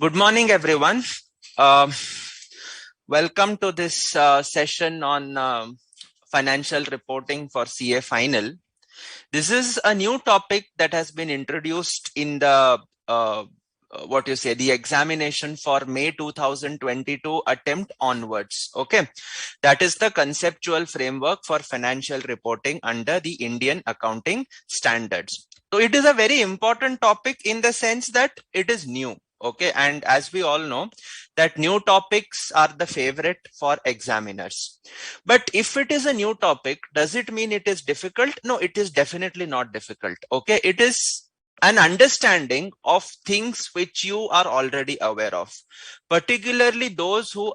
Good morning, everyone. Welcome to this session on financial reporting for CA Final. This is a new topic that has been introduced in the the examination for May 2022 attempt onwards. Okay, that is the conceptual framework for financial reporting under the Indian accounting standards. So it is a very important topic in the sense that it is new. Okay, and as we all know that new topics are the favorite for examiners. But if it is a new topic, does it mean it is difficult? No, it is definitely not difficult. Okay, it is an understanding of things which you are already aware of, particularly those who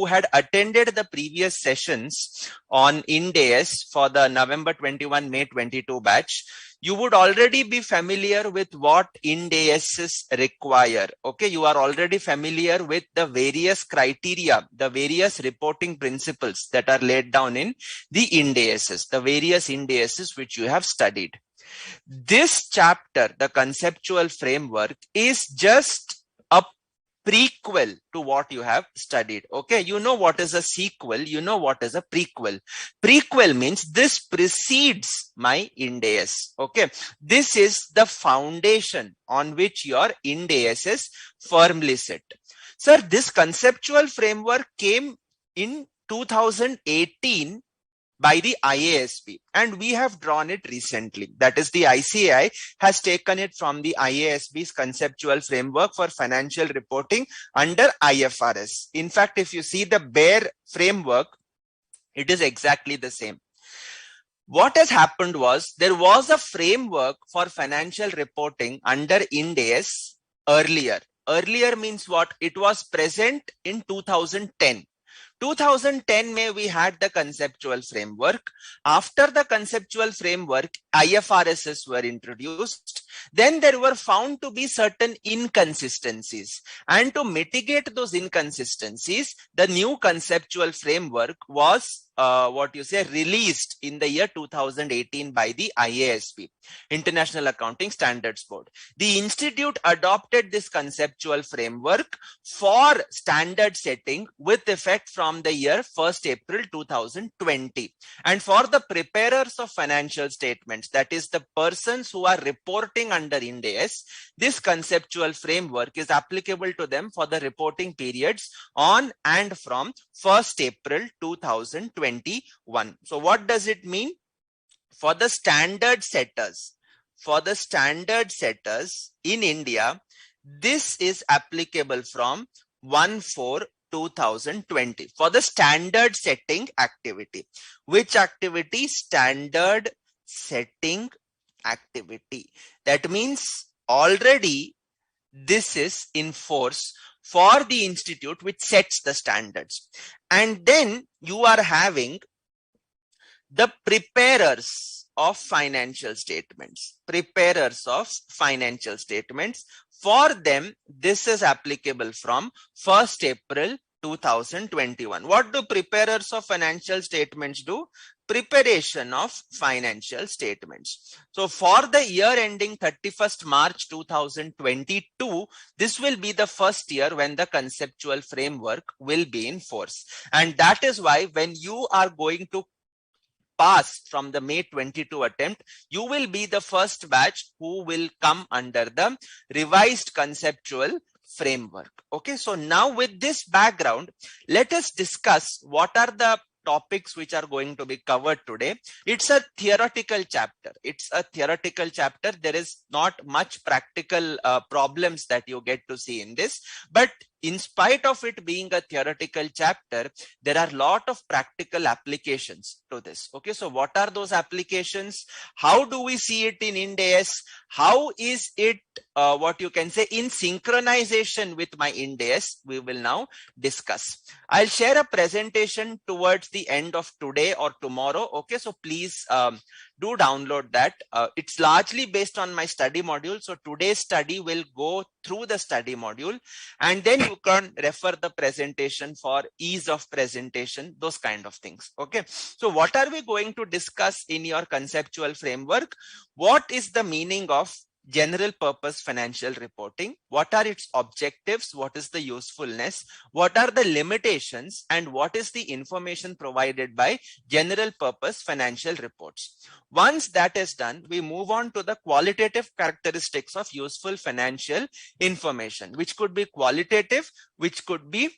had attended the previous sessions on Ind AS for the November 21 May 22 batch. You would already be familiar with what Ind AS require. Okay, you are already familiar with the various criteria, the various reporting principles that are laid down in the Ind AS, the various Ind AS which you have studied. This chapter, the conceptual framework, is just a prequel to what you have studied. Okay, you know what is a sequel, you know what is a prequel. Prequel means this precedes my Ind AS. Okay, this is the foundation on which your Ind AS is firmly set. Sir, this conceptual framework came in 2018 by the IASB, and we have drawn it recently. That is, the ICAI has taken it from the IASB's conceptual framework for financial reporting under IFRS. In fact, if you see the bare framework, it is exactly the same. What has happened was there was a framework for financial reporting under Ind AS earlier. Earlier means what? It was present in 2010. 2010 May we had the conceptual framework. After the conceptual framework, IFRSs were introduced. Then there were found to be certain inconsistencies. And to mitigate those inconsistencies, the new conceptual framework was released in the year 2018 by the IASB, International Accounting Standards Board. The institute adopted this conceptual framework for standard setting with effect from the year 1st April 2020. And for the preparers of financial statements, that is the persons who are reporting under Ind AS, this conceptual framework is applicable to them for the reporting periods on and from 1st April 2021. So what does it mean? For the standard setters, in India, this is applicable from 1/4/2020 for the standard setting activity. Which activity? Standard setting activity. That means already this is in force for the institute which sets the standards. And then you are having the preparers of financial statements. For them, this is applicable from 1st April 2021. What do preparers of financial statements do? Preparation of financial statements. So for the year ending 31st March 2022, this will be the first year when the conceptual framework will be in force. And that is why when you are going to pass from the May 22 attempt, you will be the first batch who will come under the revised conceptual framework. Okay, so now with this background, let us discuss what are the topics which are going to be covered today. It's a theoretical chapter. There is not much practical problems that you get to see in this, but in spite of it being a theoretical chapter, there are a lot of practical applications to this. Okay, so what are those applications? How do we see it in Ind AS? How is it in synchronization with my Ind AS? We will now discuss. I'll share a presentation towards the end of today or tomorrow. Okay, so please do download that. It's largely based on my study module. So today's study will go through the study module, and then you can refer the presentation for ease of presentation, those kind of things. Okay, so what are we going to discuss in your conceptual framework? What is the meaning of general purpose financial reporting? What are its objectives? What is the usefulness? What are the limitations? And what is the information provided by general purpose financial reports? Once that is done, we move on to the qualitative characteristics of useful financial information, which could be qualitative, which could be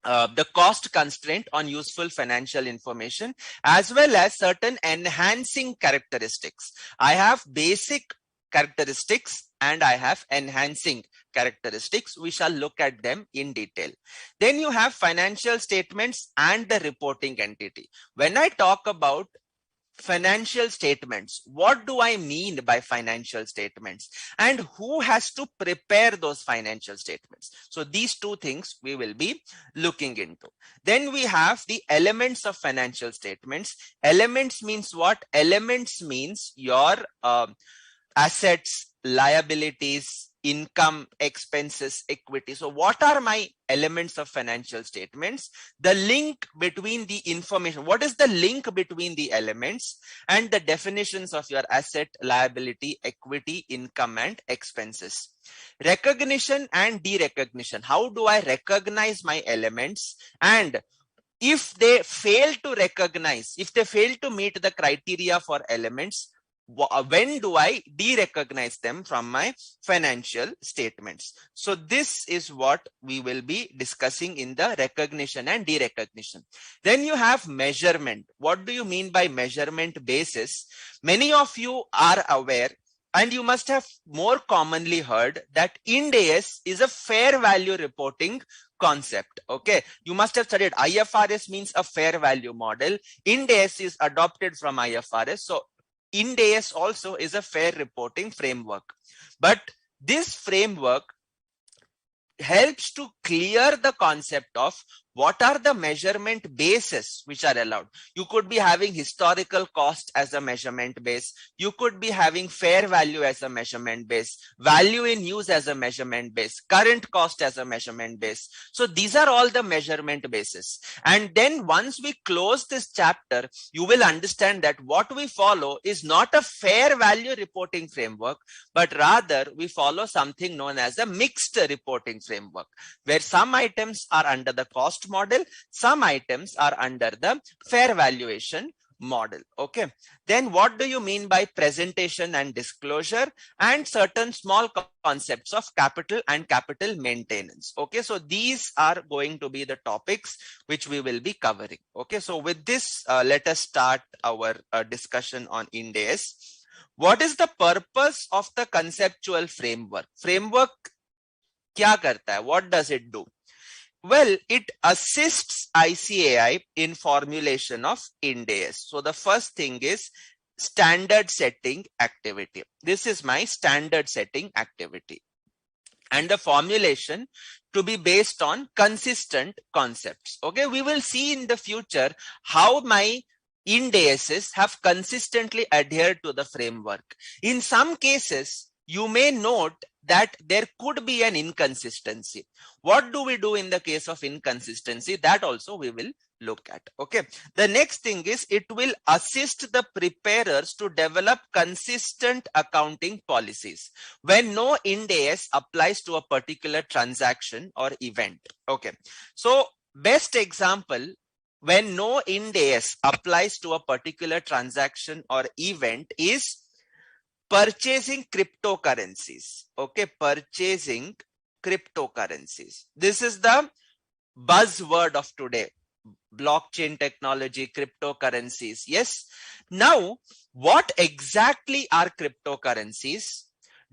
the cost constraint on useful financial information, as well as certain enhancing characteristics. I have basic characteristics and I have enhancing characteristics. We shall look at them in detail. Then you have financial statements and the reporting entity. When I talk about financial statements, what do I mean by financial statements, and who has to prepare those financial statements? So these two things we will be looking into. Then we have the elements of financial statements. Elements means what? Elements means your assets, liabilities, income, expenses, equity. So what are my elements of financial statements? The link between the information. What is the link between the elements and the definitions of your asset, liability, equity, income, and expenses? Recognition and derecognition. How do I recognize my elements? And if they fail to recognize, if they fail to meet the criteria for elements, when do I derecognize them from my financial statements? So this is what we will be discussing in the recognition and derecognition. Then you have measurement. What do you mean by measurement basis? Many of you are aware, and you must have more commonly heard, that Ind AS is a fair value reporting concept. Okay, you must have studied IFRS means a fair value model. Ind AS is adopted from IFRS. So Ind AS also is a fair reporting framework. But this framework helps to clear the concept of what are the measurement bases which are allowed. You could be having historical cost as a measurement base. You could be having fair value as a measurement base, value in use as a measurement base, current cost as a measurement base. So these are all the measurement bases. And then once we close this chapter, you will understand that what we follow is not a fair value reporting framework, but rather we follow something known as a mixed reporting framework, where some items are under the cost model, some items are under the fair valuation model. Okay, then what do you mean by presentation and disclosure, and certain small concepts of capital and capital maintenance? Okay, so these are going to be the topics which we will be covering. Okay, so with this, let us start our discussion on Ind AS. What is the purpose of the conceptual framework? Framework kya karta hai? What does it do? Well, it assists ICAI in formulation of Ind AS. So the first thing is standard setting activity. This is my standard setting activity. And the formulation to be based on consistent concepts. Okay, we will see in the future how my Ind ASs have consistently adhered to the framework. In some cases, you may note that there could be an inconsistency. What do we do in the case of inconsistency? That also we will look at. Okay. The next thing is it will assist the preparers to develop consistent accounting policies when no Ind AS applies to a particular transaction or event. Okay. So best example, when no Ind AS applies to a particular transaction or event, is purchasing cryptocurrencies. Okay, purchasing cryptocurrencies. This is the buzzword of today. Blockchain technology, cryptocurrencies. Yes. Now, what exactly are cryptocurrencies?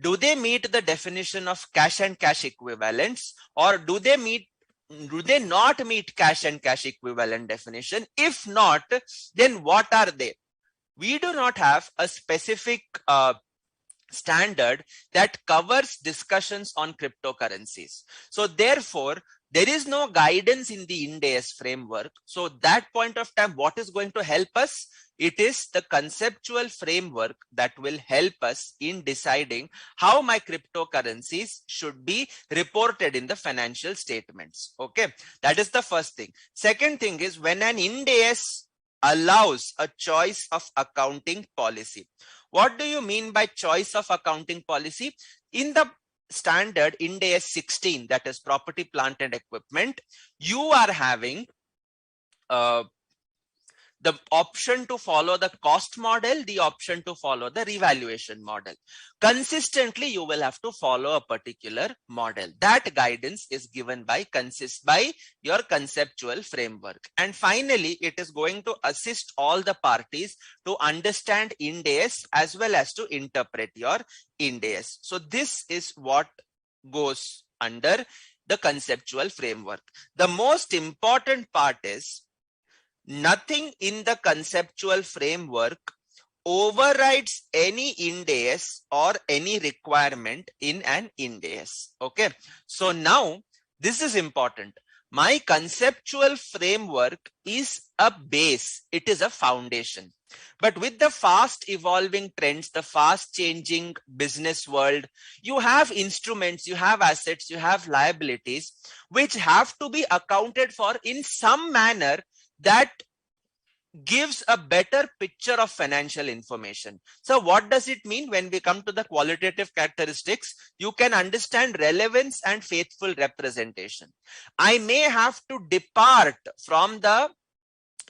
Do they meet the definition of cash and cash equivalents, or do they not meet cash and cash equivalent definition? If not, then what are they? We do not have a specific standard that covers discussions on cryptocurrencies. So therefore, there is no guidance in the Ind AS framework. So that point of time, what is going to help us? It is the conceptual framework that will help us in deciding how my cryptocurrencies should be reported in the financial statements. Okay, that is the first thing. Second thing is, when an Ind AS allows a choice of accounting policy, What do you mean by choice of accounting policy? In the standard Ind AS 16, that is property, plant and equipment, you are having the option to follow the cost model, the option to follow the revaluation model. Consistently, you will have to follow a particular model. That guidance is given by your conceptual framework. And finally, it is going to assist all the parties to understand Ind AS as well as to interpret your Ind AS. So this is what goes under the conceptual framework. The most important part is nothing in the conceptual framework overrides any Ind AS or any requirement in an Ind AS. Okay. So now this is important. My conceptual framework is a base. It is a foundation. But with the fast evolving trends, the fast changing business world, you have instruments, you have assets, you have liabilities, which have to be accounted for in some manner that gives a better picture of financial information. So what does it mean when we come to the qualitative characteristics? You can understand relevance and faithful representation. I may have to depart from the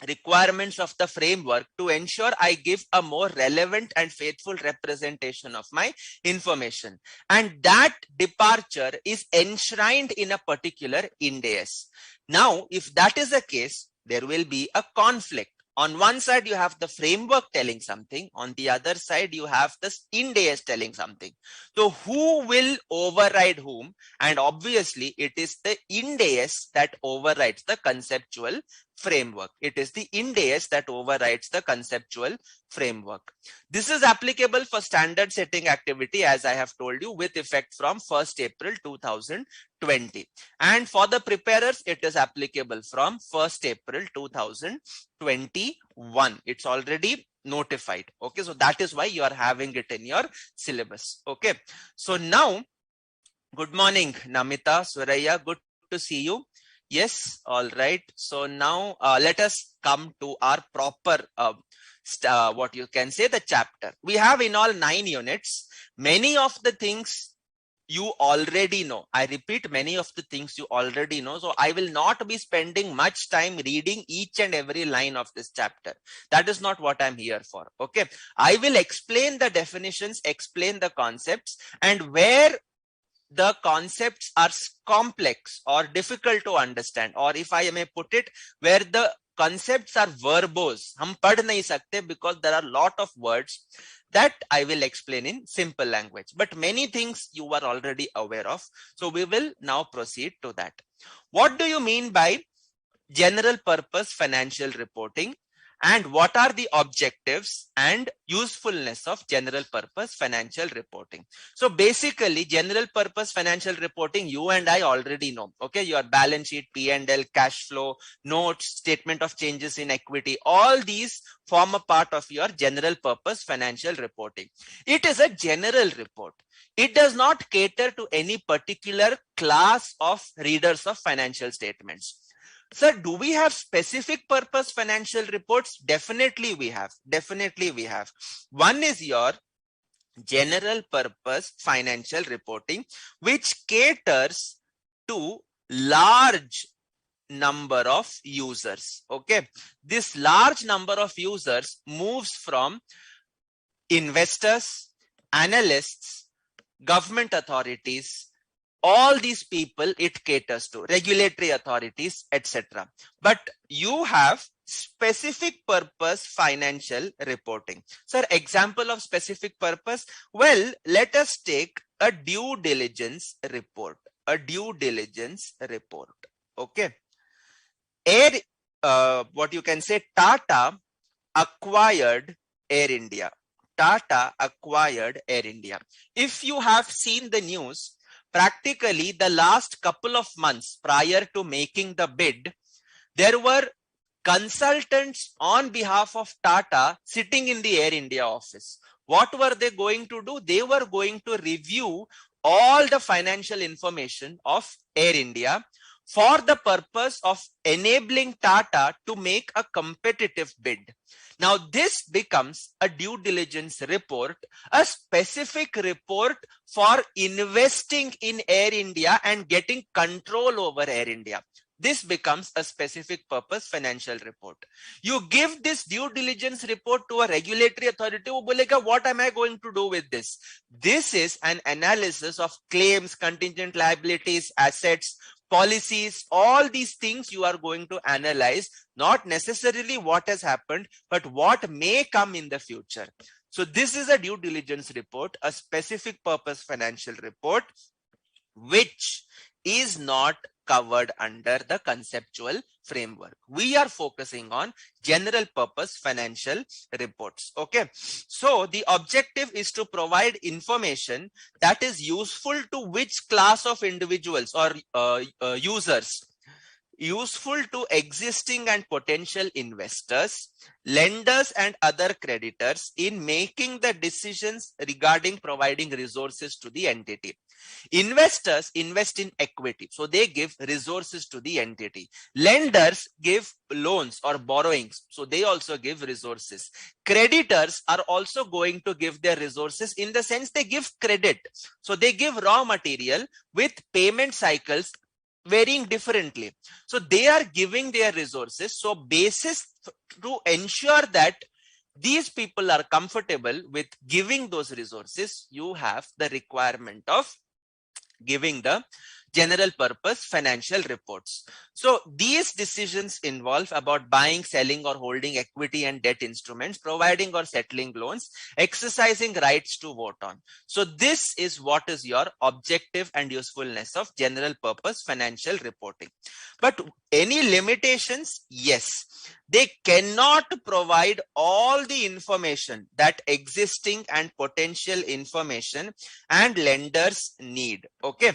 requirements of the framework to ensure I give a more relevant and faithful representation of my information. And that departure is enshrined in a particular Ind AS. Now, if that is the case, there will be a conflict. On one side, you have the framework telling something. On the other side, you have the Ind AS telling something. So who will override whom? And obviously, it is the Ind AS that overrides the conceptual framework. It is the Ind AS that overrides the conceptual framework. This is applicable for standard setting activity, as I have told you, with effect from 1st April 2020. And for the preparers, it is applicable from 1st April 2021. It's already notified. Okay, so that is why you are having it in your syllabus. Okay, so now, good morning, Namita, Suraya, good to see you. Yes, all right. So now let us come to our proper, what you can say, the chapter. We have in all 9 units. Many of the things you already know. I repeat, many of the things you already know. So I will not be spending much time reading each and every line of this chapter. That is not what I'm here for. Okay. I will explain the definitions, explain the concepts, and where the concepts are complex or difficult to understand, or if I may put it, where the concepts are verbose, hum pad nahi sakte because there are a lot of words, that I will explain in simple language. But many things you are already aware of. So we will now proceed to that. What do you mean by general purpose financial reporting? And what are the objectives and usefulness of general purpose financial reporting? So basically, general purpose financial reporting, you and I already know. Okay, your balance sheet, P&L, cash flow, notes, statement of changes in equity, all these form a part of your general purpose financial reporting. It is a general report. It does not cater to any particular class of readers of financial statements. Sir, do we have specific purpose financial reports? Definitely we have. Definitely we have. One is your general purpose financial reporting, which caters to large number of users. Okay. This large number of users moves from investors, analysts, government authorities, all these people it caters to, regulatory authorities, etc. But you have specific purpose financial reporting. Sir, example of specific purpose? Well, let us take a due diligence report. A due diligence report. Okay. What you can say, Tata acquired Air India. Tata acquired Air India. If you have seen the news, practically the last couple of months prior to making the bid, there were consultants on behalf of Tata sitting in the Air India office. What were they going to do? They were going to review all the financial information of Air India for the purpose of enabling Tata to make a competitive bid. Now, this becomes a due diligence report, a specific report for investing in Air India and getting control over Air India. This becomes a specific purpose financial report. You give this due diligence report to a regulatory authority, wo bolega, what am I going to do with this? This is an analysis of claims, contingent liabilities, assets, policies, all these things you are going to analyze, not necessarily what has happened, but what may come in the future. So this is a due diligence report, a specific purpose financial report, which is not covered under the conceptual framework. We are focusing on general purpose financial reports. Okay. So the objective is to provide information that is useful to which class of individuals or users? Useful to existing and potential investors, lenders and other creditors in making the decisions regarding providing resources to the entity. Investors invest in equity, so they give resources to the entity. Lenders give loans or borrowings, so they also give resources. Creditors are also going to give their resources in the sense they give credit. So they give raw material with payment cycles varying differently. So they are giving their resources. So basis to ensure that these people are comfortable with giving those resources, you have the requirement of giving the general purpose financial reports. So these decisions involve about buying, selling or holding equity and debt instruments, providing or settling loans, exercising rights to vote on. So this is what is your objective and usefulness of general purpose financial reporting. But any limitations? Yes. They cannot provide all the information that existing and potential information and lenders need. Okay.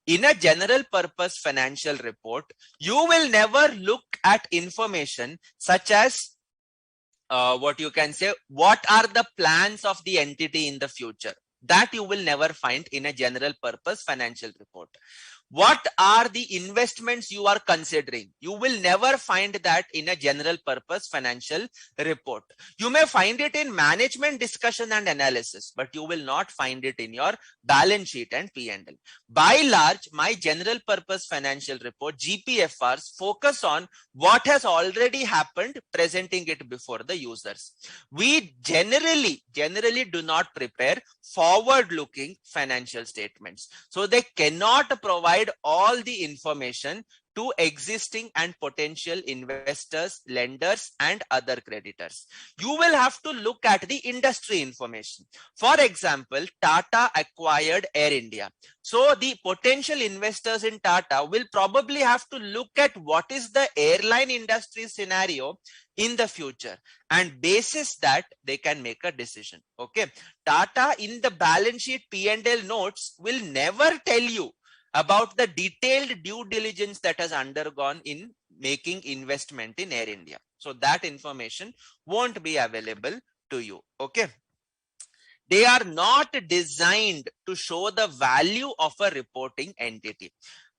In a general purpose financial report, you will never look at information such as what you can say, what are the plans of the entity in the future? That you will never find in a general purpose financial report. What are the investments you are considering? You will never find that in a general purpose financial report. You may find it in management discussion and analysis, but you will not find it in your balance sheet and P&L. By large, my general purpose financial report, GPFRs, focus on what has already happened, presenting it before the users. We generally do not prepare forward-looking financial statements. So they cannot provide all the information to existing and potential investors, lenders, and other creditors. You will have to look at the industry information. For example, Tata acquired Air India. So the potential investors in Tata will probably have to look at what is the airline industry scenario in the future, and basis that they can make a decision. Okay. Tata in the balance sheet P&L notes will never tell you about the detailed due diligence that has undergone in making investment in Air India. So that information won't be available to you. Okay. They are not designed to show the value of a reporting entity.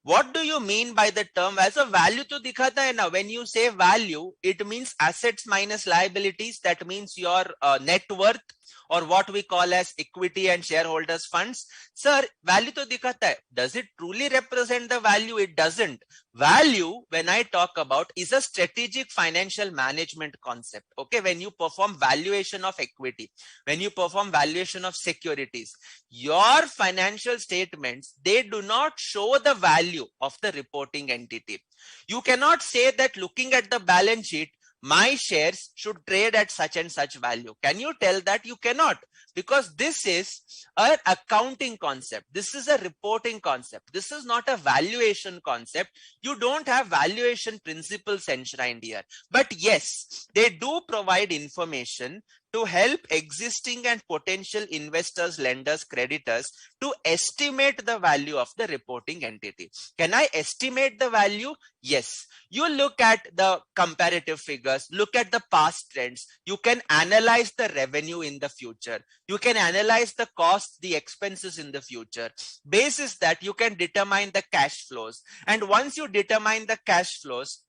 What do you mean by the term? As a value to dikhata hai na. When you say value, it means assets minus liabilities. That means your net worth, or what we call as equity and shareholders funds. Sir, value to dikhata hai. Does it truly represent the value? It doesn't. Value, when I talk about, is a strategic financial management concept. Okay, when you perform valuation of equity, when you perform valuation of securities, your financial statements, they do not show the value of the reporting entity. You cannot say that looking at the balance sheet, my shares should trade at such and such value. Can you tell that? You cannot, because this is an accounting concept. This is a reporting concept. This is not a valuation concept. You don't have valuation principles enshrined here. But yes, they do provide information to help existing and potential investors, lenders, creditors to estimate the value of the reporting entity. Can I estimate the value? Yes. You look at the comparative figures, look at the past trends. You can analyze the revenue in the future. You can analyze the costs, the expenses in the future. Basis that you can determine the cash flows. And once you determine the cash flows,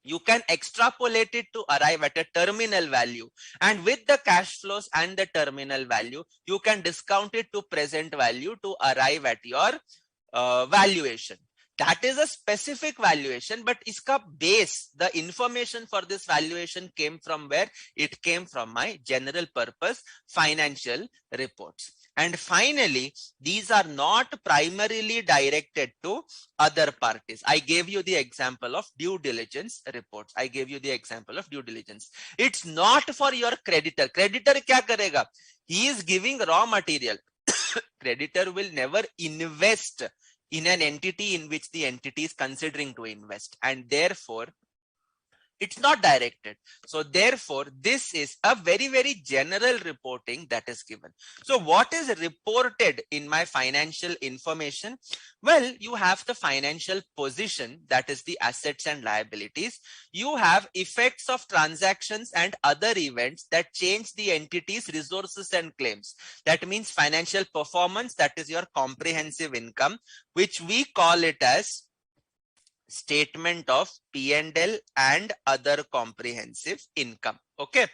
you can extrapolate it to arrive at a terminal value. And with the cash flows and the terminal value, you can discount it to present value to arrive at your valuation. That is a specific valuation, but iska base, the information for this valuation came from where? It came from my general purpose financial reports. And finally, these are not primarily directed to other parties. I gave you the example of due diligence reports. I gave you the example of due diligence. It's not for your creditor. Creditor kya karega? He is giving raw material. Creditor will never invest in an entity in which the entity is considering to invest, and therefore it's not directed. So therefore, this is a very, very general reporting that is given. So what is reported in my financial information? Well, you have the financial position, that is the assets and liabilities. You have effects of transactions and other events that change the entity's resources and claims. That means financial performance, that is your comprehensive income, which we call it as statement of P&L and other comprehensive income. Okay,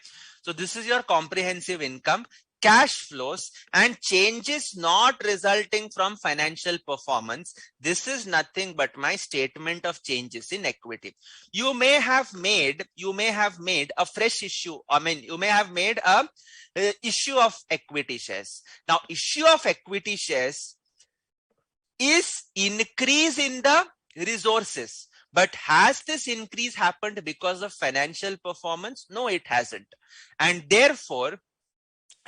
so this is your comprehensive income. Cash flows and changes not resulting from financial performance. This is nothing but my statement of changes in equity. You may have made a fresh issue. I mean, you may have made a issue of equity shares. Now, issue of equity shares is increase in the resources. But has this increase happened because of financial performance? No, it hasn't. And therefore,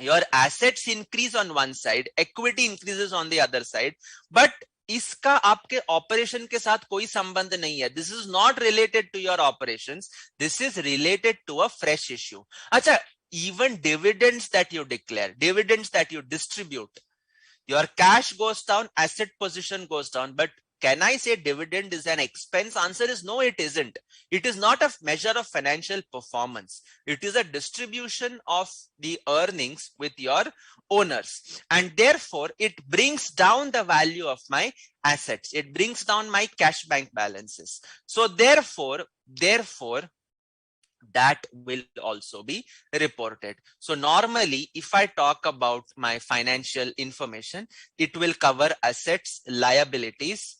your assets increase on one side, equity increases on the other side, but इसका आपके operation के साथ कोई संबंध नहीं है. This is not related to your operations. This is related to a fresh issue. अच्छा, even dividends that you declare, dividends that you distribute, your cash goes down, asset position goes down, but can I say dividend is an expense? Answer is no, it isn't. It is not a measure of financial performance. It is a distribution of the earnings with your owners. And therefore, it brings down the value of my assets. It brings down my cash bank balances. So therefore, that will also be reported. So normally, if I talk about my financial information, it will cover assets, liabilities,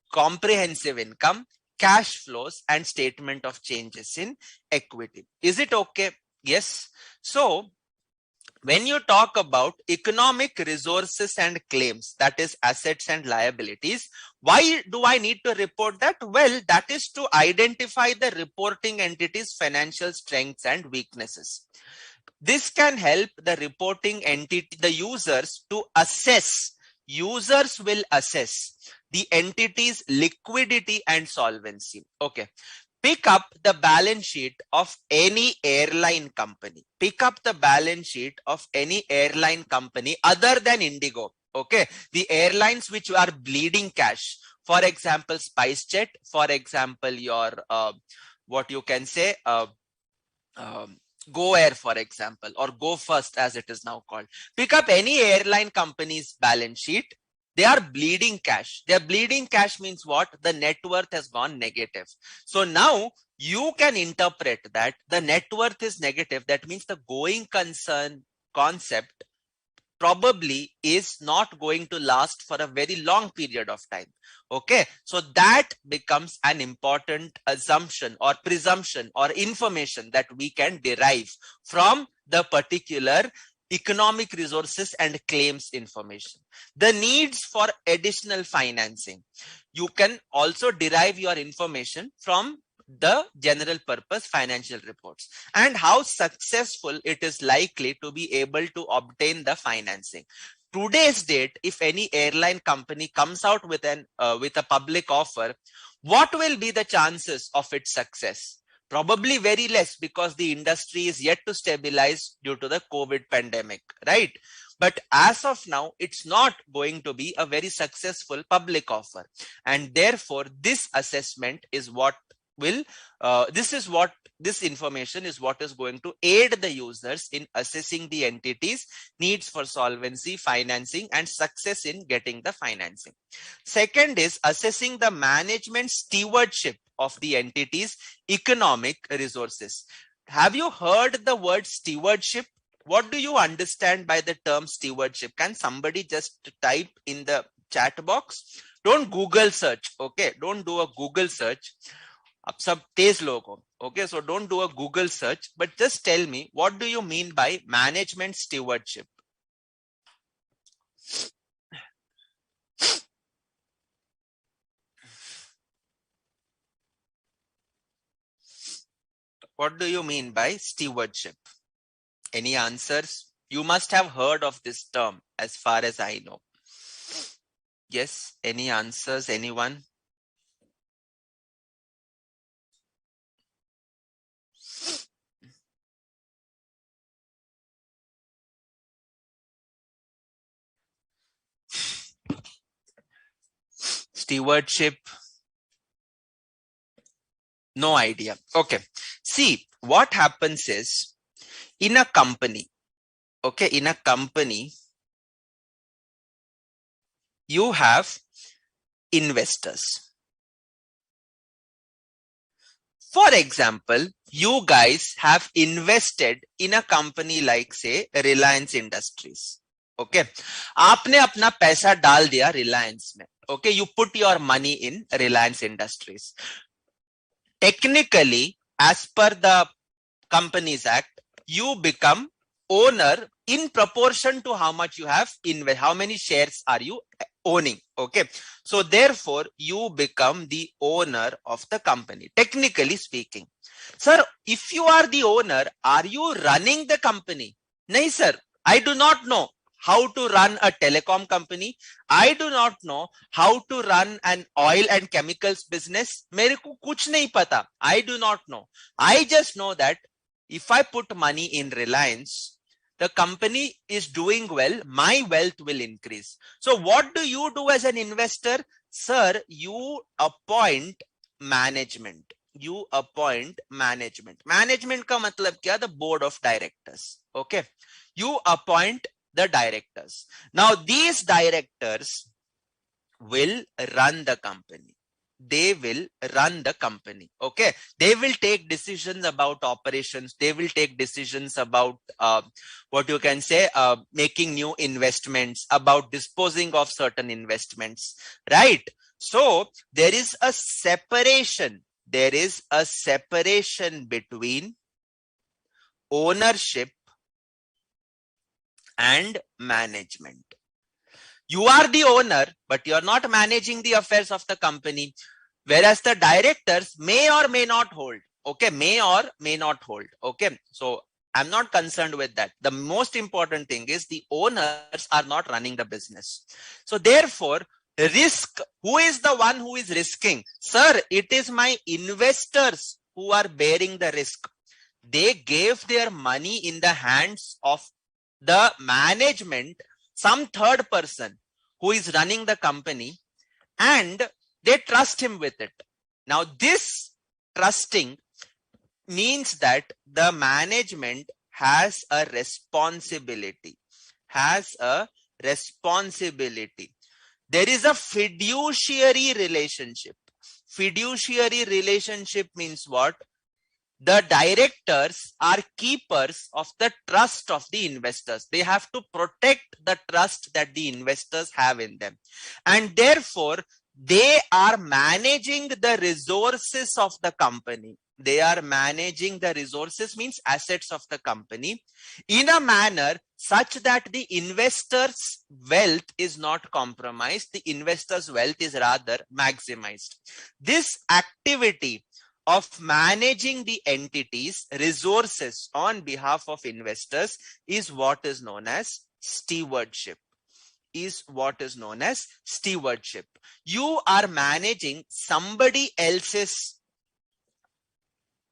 comprehensive income, cash flows, and statement of changes in equity. Is it okay? Yes. So when you talk about economic resources and claims, that is assets and liabilities, why do I need to report that? Well, that is to identify the reporting entity's financial strengths and weaknesses. This can help the reporting entity, the users, to assess. Users will assess the entity's liquidity and solvency. Okay. Pick up the balance sheet of any airline company. Pick up the balance sheet of any airline company other than Indigo. Okay. The airlines which are bleeding cash. For example, SpiceJet. For example, your, what you can say, Go Air, for example, or Go First as it is now called. Pick up any airline company's balance sheet. They are bleeding cash. Their bleeding cash means what? The net worth has gone negative. So now you can interpret that the net worth is negative. That means the going concern concept probably is not going to last for a very long period of time. Okay, so that becomes an important assumption or presumption or information that we can derive from the particular economic resources and claims information. The needs for additional financing. You can also derive your information from the general purpose financial reports and how successful it is likely to be able to obtain the financing. Today's date, if any airline company comes out with a public offer, what will be the chances of its success? Probably very less, because the industry is yet to stabilize due to the COVID pandemic, right? But as of now, it's not going to be a very successful public offer. And therefore, this assessment is what will, this information is what is going to aid the users in assessing the entity's needs for solvency, financing, and success in getting the financing. Second is assessing the management stewardship of the entity's economic resources. Have you heard the word stewardship? What do you understand by the term stewardship? Can somebody just type in the chat box? Don't Google search, okay? Don't do a Google search. अब सब तेज लोग हो, okay? So don't do a Google search, but just tell me, what do you mean by management stewardship? What do you mean by stewardship? Any answers? You must have heard of this term, as far as I know. Yes, any answers, anyone? Stewardship? No idea. Okay. See, what happens is, in a company, okay, in a company, you have investors. For example, you guys have invested in a company like, say, Reliance Industries. Okay. आपने अपना पैसा डाल दिया Reliance में. Okay. You put your money in Reliance Industries. Technically, as per the Companies Act, you become owner in proportion to how much you have invested, how many shares are you owning. Okay. So therefore, you become the owner of the company, technically speaking. Sir, if you are the owner, are you running the company? No, sir. I do not know how to run a telecom company. I do not know how to run an oil and chemicals business. मेरे को कुछ नहीं पता. I do not know. I just know that if I put money in Reliance, the company is doing well, my wealth will increase. So what do you do as an investor? Sir, you appoint management. You appoint management. Management का मतलब क्या? The board of directors. Okay. You appoint the directors. Now these directors will run the company. They will run the company. Okay. They will take decisions about operations. They will take decisions about what you can say, making new investments, about disposing of certain investments, right? So there is a separation. There is a separation between ownership and management. You are the owner, but you're not managing the affairs of the company. Whereas the directors may or may not hold. Okay, may or may not hold. Okay, so I'm not concerned with that. The most important thing is the owners are not running the business. So therefore, risk, who is the one who is risking? Sir, it is my investors who are bearing the risk. They gave their money in the hands of the management, some third person who is running the company, and they trust him with it. Now, this trusting means that the management has a responsibility. There is a fiduciary relationship. Fiduciary relationship means what? The directors are keepers of the trust of the investors. They have to protect the trust that the investors have in them. And therefore, they are managing the resources of the company. They are managing the resources, means assets of the company, in a manner such that the investor's wealth is not compromised. The investor's wealth is rather maximized. This activity of managing the entity's resources on behalf of investors is what is known as stewardship. You are managing somebody else's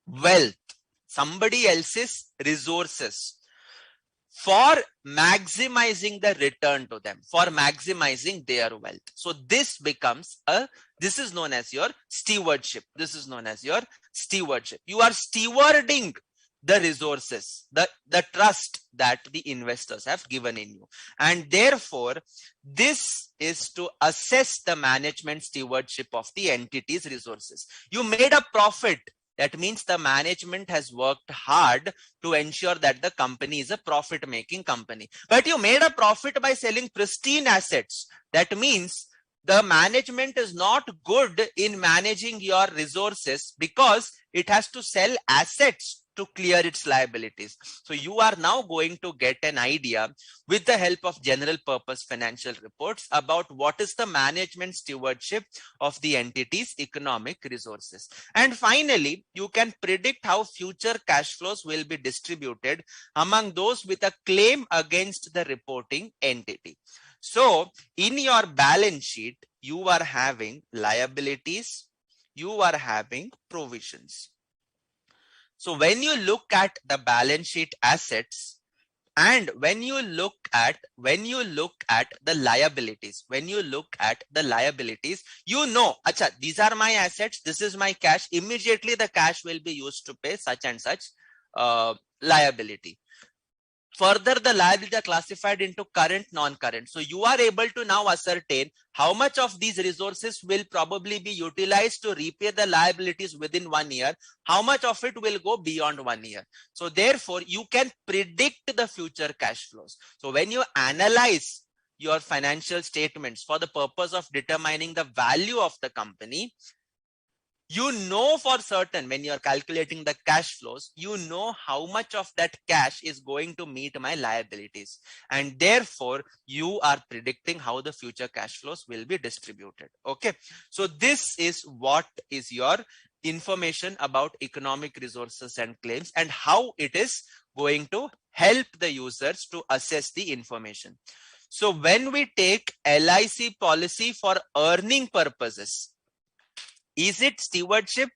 wealth, somebody else's resources, for maximizing the return to them, for maximizing their wealth. So this is known as your stewardship. This is known as your stewardship. You are stewarding the resources, the trust that the investors have given in you. And therefore, this is to assess the management stewardship of the entity's resources. You made a profit. That means the management has worked hard to ensure that the company is a profit-making company. But you made a profit by selling pristine assets. That means the management is not good in managing your resources because it has to sell assets to clear its liabilities. So you are now going to get an idea with the help of general purpose financial reports about what is the management stewardship of the entity's economic resources. And finally, you can predict how future cash flows will be distributed among those with a claim against the reporting entity. So in your balance sheet, you are having liabilities, you are having provisions. So when you look at the balance sheet assets, and when you look at the liabilities, you know, acha, these are my assets, this is my cash. Immediately the cash will be used to pay such and such liability. Further, the liabilities are classified into current, non-current. So you are able to now ascertain how much of these resources will probably be utilized to repay the liabilities within 1 year, how much of it will go beyond 1 year. So therefore, you can predict the future cash flows. So when you analyze your financial statements for the purpose of determining the value of the company, you know for certain when you're calculating the cash flows, you know how much of that cash is going to meet my liabilities. And therefore, you are predicting how the future cash flows will be distributed. Okay. So this is what is your information about economic resources and claims and how it is going to help the users to assess the information. So when we take LIC policy for earning purposes, is it stewardship?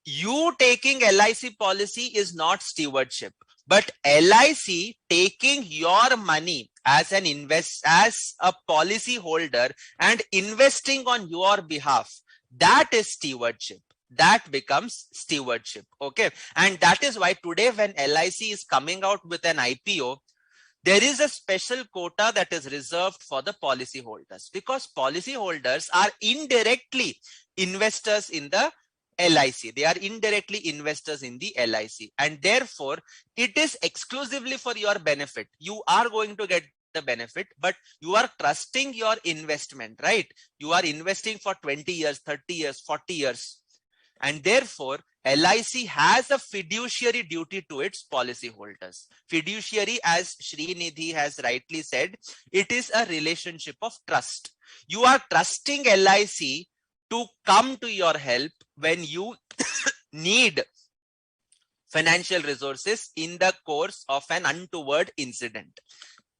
You taking LIC policy is not stewardship, but LIC taking your money as a policy holder and investing on your behalf, that is stewardship. That becomes stewardship. Okay. And that is why today when LIC is coming out with an IPO, there is a special quota that is reserved for the policy holders, because policy holders are indirectly investors in the LIC. They are indirectly investors in the LIC, and therefore it is exclusively for your benefit. You are going to get the benefit, but you are trusting your investment, right? You are investing for 20 years, 30 years, 40 years. And therefore, LIC has a fiduciary duty to its policyholders. Fiduciary, as Srinidhi has rightly said, it is a relationship of trust. You are trusting LIC to come to your help when you need financial resources in the course of an untoward incident.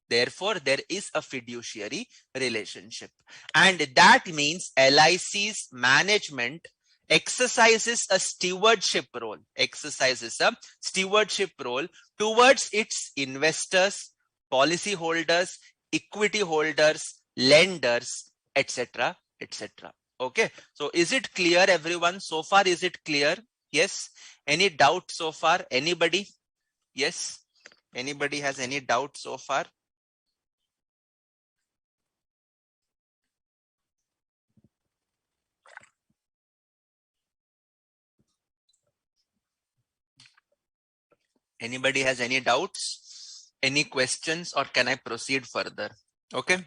Therefore, there is a fiduciary relationship. And that means LIC's management exercises a stewardship role, towards its investors, policy holders, equity holders, lenders, etc., etc. Okay. So is it clear, everyone? So far, is it clear? Yes. Any doubt so far? Anybody? Yes. Anybody has any doubt so far? Anybody has any doubts, any questions, or can I proceed further? Okay.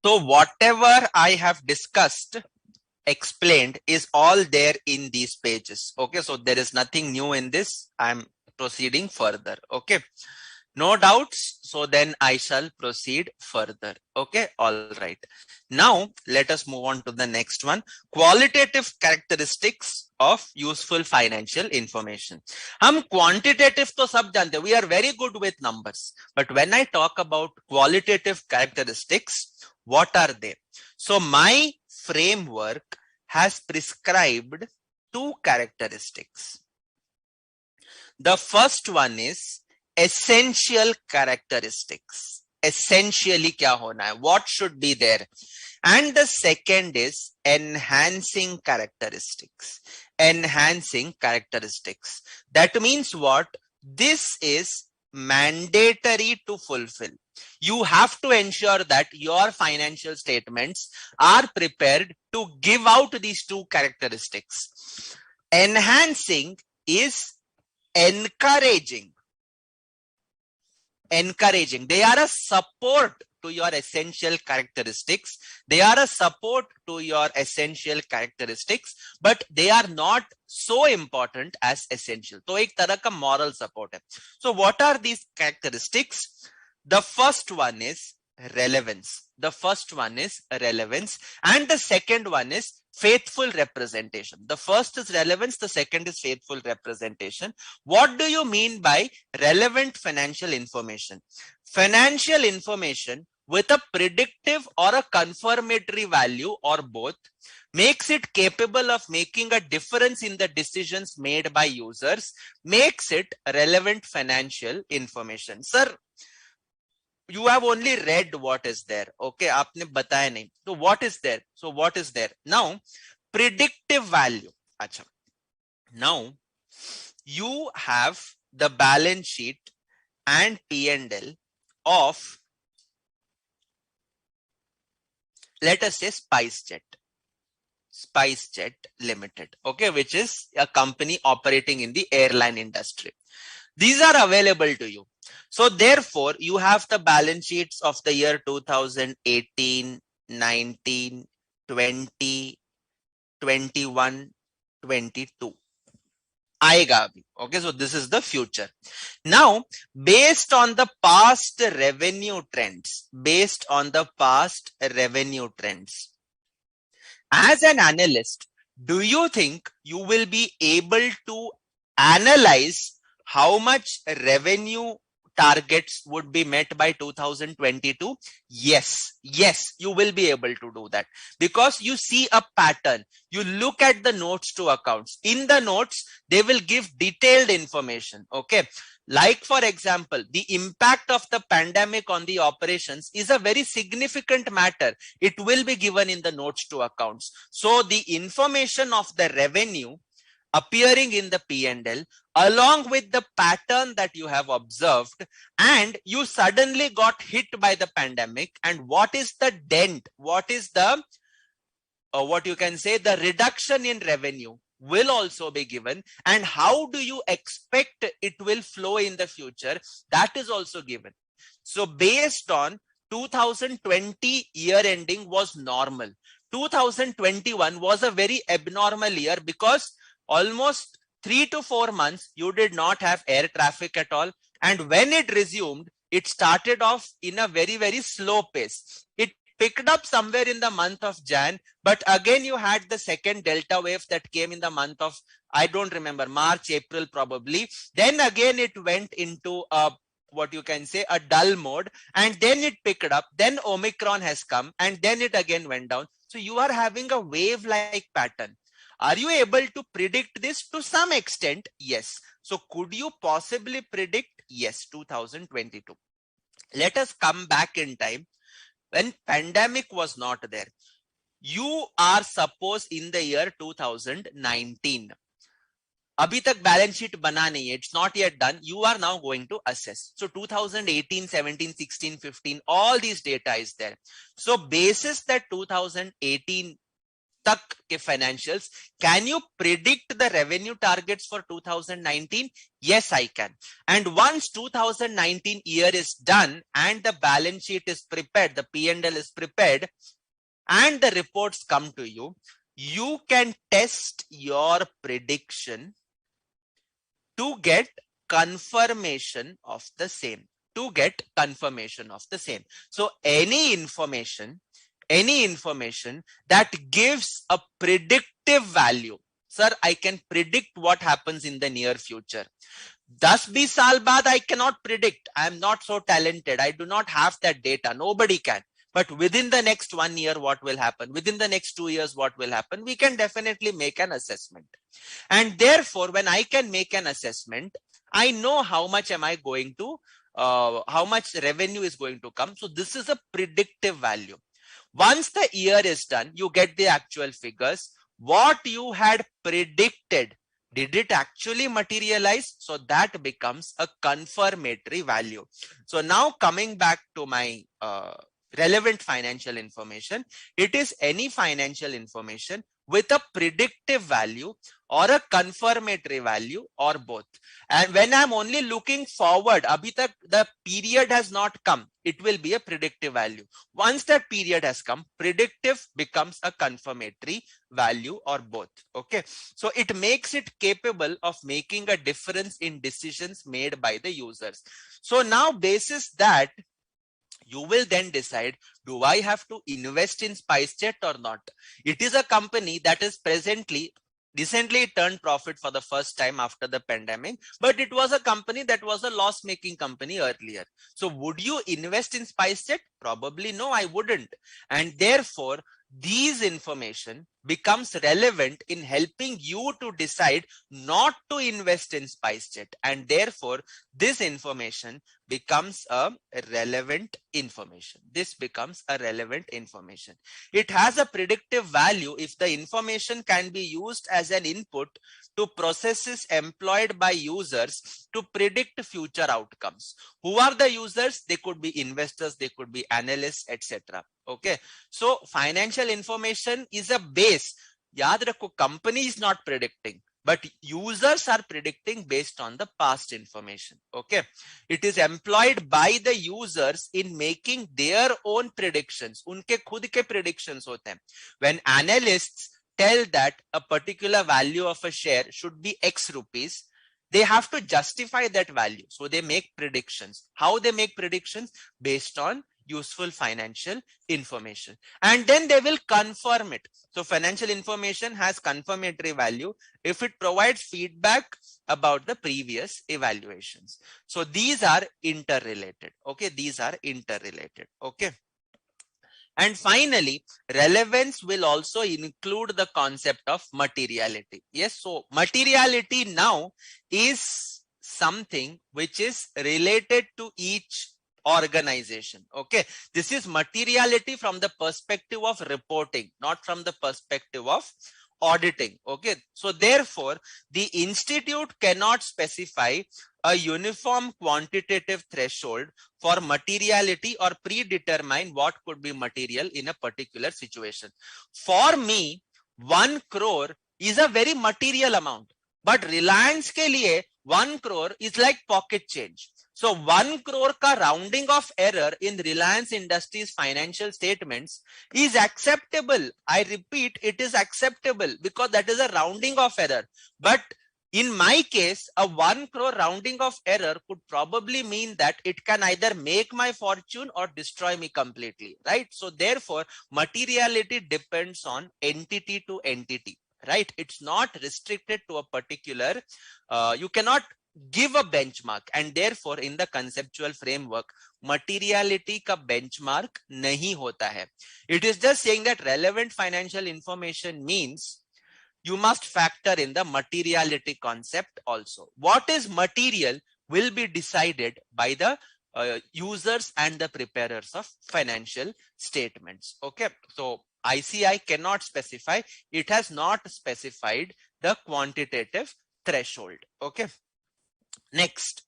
So whatever I have discussed, explained, is all there in these pages. Okay. So there is nothing new in this. I'm proceeding further. Okay. No doubts. So then I shall proceed further. Okay. All right. Now let us move on to the next one. Qualitative characteristics of useful financial information. हम quantitative तो सब जानते हैं. We are very good with numbers. But when I talk about qualitative characteristics, what are they? So my framework has prescribed two characteristics. The first one is essential characteristics. Essentially kya hona hai? What should be there? And the second is enhancing characteristics. Enhancing characteristics. That means what? This is mandatory to fulfill. You have to ensure that your financial statements are prepared to give out these two characteristics. Enhancing is encouraging. They are a support to your essential characteristics. They are a support to your essential characteristics, but they are not so important as essential. So एक तरह का moral support है. So what are these characteristics? The first one is relevance. The first one is relevance, and the second one is faithful representation. The first is relevance, the second is faithful representation. What do you mean by relevant financial information? Financial information with a predictive or a confirmatory value or both makes it capable of making a difference in the decisions made by users, makes it relevant financial information. Sir, you have only read what is there. Okay, आपने बताया नहीं. So what is there? So what is there? Now, predictive value. Achha. Now, you have the balance sheet and P&L of, let us say, SpiceJet Limited. Okay, which is a company operating in the airline industry. These are available to you. So therefore, you have the balance sheets of the year 2018, 19, 20, 21, 22. Aega abhi. Okay, so this is the future. Now, based on the past revenue trends, as an analyst, do you think you will be able to analyze how much revenue targets would be met by 2022? Yes, you will be able to do that because you see a pattern. You look at the notes to accounts. In the notes, they will give detailed information. Okay. Like, for example, the impact of the pandemic on the operations is a very significant matter. It will be given in the notes to accounts. So the information of the revenue appearing in the P&L along with the pattern that you have observed, and you suddenly got hit by the pandemic, and what is the dent, what is the what you can say the reduction in revenue will also be given, and how do you expect it will flow in the future, that is also given. So based on 2020 year ending was normal, 2021 was a very abnormal year because almost 3 to 4 months you did not have air traffic at all, and when it resumed, it started off in a very, very slow pace. It picked up somewhere in the month of Jan, but again you had the second Delta wave that came in the month of, I don't remember, March, April probably. Then again it went into a, what you can say, a dull mode, and then it picked up. Then Omicron has come, and then it again went down. So you are having a wave-like pattern. Are you able to predict this? To some extent, yes. So could you possibly predict? Yes, 2022. Let us come back in time when pandemic was not there. You are supposed in the year 2019. Abhi tak balance sheet bana nahi hai. It's not yet done. You are now going to assess. So 2018, 17, 16, 15, all these data is there. So basis that 2018 tak ke financials, can you predict the revenue targets for 2019? Yes, I can. And once 2019 year is done and the balance sheet is prepared, the P&L is prepared, and the reports come to you, you can test your prediction to get confirmation of the same. So any information that gives a predictive value. Sir, I can predict what happens in the near future. 10-20 saal baad I cannot predict. I am not so talented. I do not have that data. Nobody can. But within the next 1 year, what will happen? Within the next 2 years, what will happen? We can definitely make an assessment. And therefore, when I can make an assessment, I know how much am I going to, how much revenue is going to come. So this is a predictive value. Once the year is done, you get the actual figures. What you had predicted, did it actually materialize? So that becomes a confirmatory value. So now coming back to my relevant financial information, it is any financial information with a predictive value or a confirmatory value or both. And when I'm only looking forward, abhi tak the period has not come, it will be a predictive value. Once that period has come, predictive becomes a confirmatory value or both. Okay, so it makes it capable of making a difference in decisions made by the users. So now basis that, you will then decide, do I have to invest in SpiceJet or not? It is a company that is recently it turned profit for the first time after the pandemic, but it was a company that was a loss-making company earlier. So would you invest in SpiceJet? Probably no, I wouldn't. And therefore, these information becomes relevant in helping you to decide not to invest in SpiceJet. And therefore, this information becomes a relevant information. This becomes a relevant information. It has a predictive value if the information can be used as an input to processes employed by users to predict future outcomes. Who are the users? They could be investors, they could be analysts, etc. Okay, so financial information is a base. Yaad rakho, company is not predicting, but users are predicting based on the past information. Okay, it is employed by the users in making their own predictions. Unke khud ke predictions hote hain. When analysts tell that a particular value of a share should be X rupees, they have to justify that value. So they make predictions. How they make predictions? Based on useful financial information, and then they will confirm it. So financial information has confirmatory value if it provides feedback about the previous evaluations. So these are interrelated. Okay, these are interrelated. Okay. And finally, relevance will also include the concept of materiality. Yes, so materiality now is something which is related to each organization. Okay, this is materiality from the perspective of reporting, not from the perspective of auditing. Okay, so therefore the institute cannot specify a uniform quantitative threshold for materiality or predetermine what could be material in a particular situation. For me, 1 crore is a very material amount, but Reliance ke liye 1 crore is like pocket change. So 1 crore ka rounding of error in Reliance Industries financial statements is acceptable. I repeat, it is acceptable because that is a rounding of error. But in my case, a 1 crore rounding of error could probably mean that it can either make my fortune or destroy me completely, right? So therefore, materiality depends on entity to entity, right? It's not restricted to a particular, you cannot give a benchmark, and therefore in the conceptual framework, materiality ka benchmark nahi hota hai. It is just saying that relevant financial information means you must factor in the materiality concept also. What is material will be decided by the users and the preparers of financial statements. Okay, so ICI cannot specify, it has not specified the quantitative threshold. Okay, next,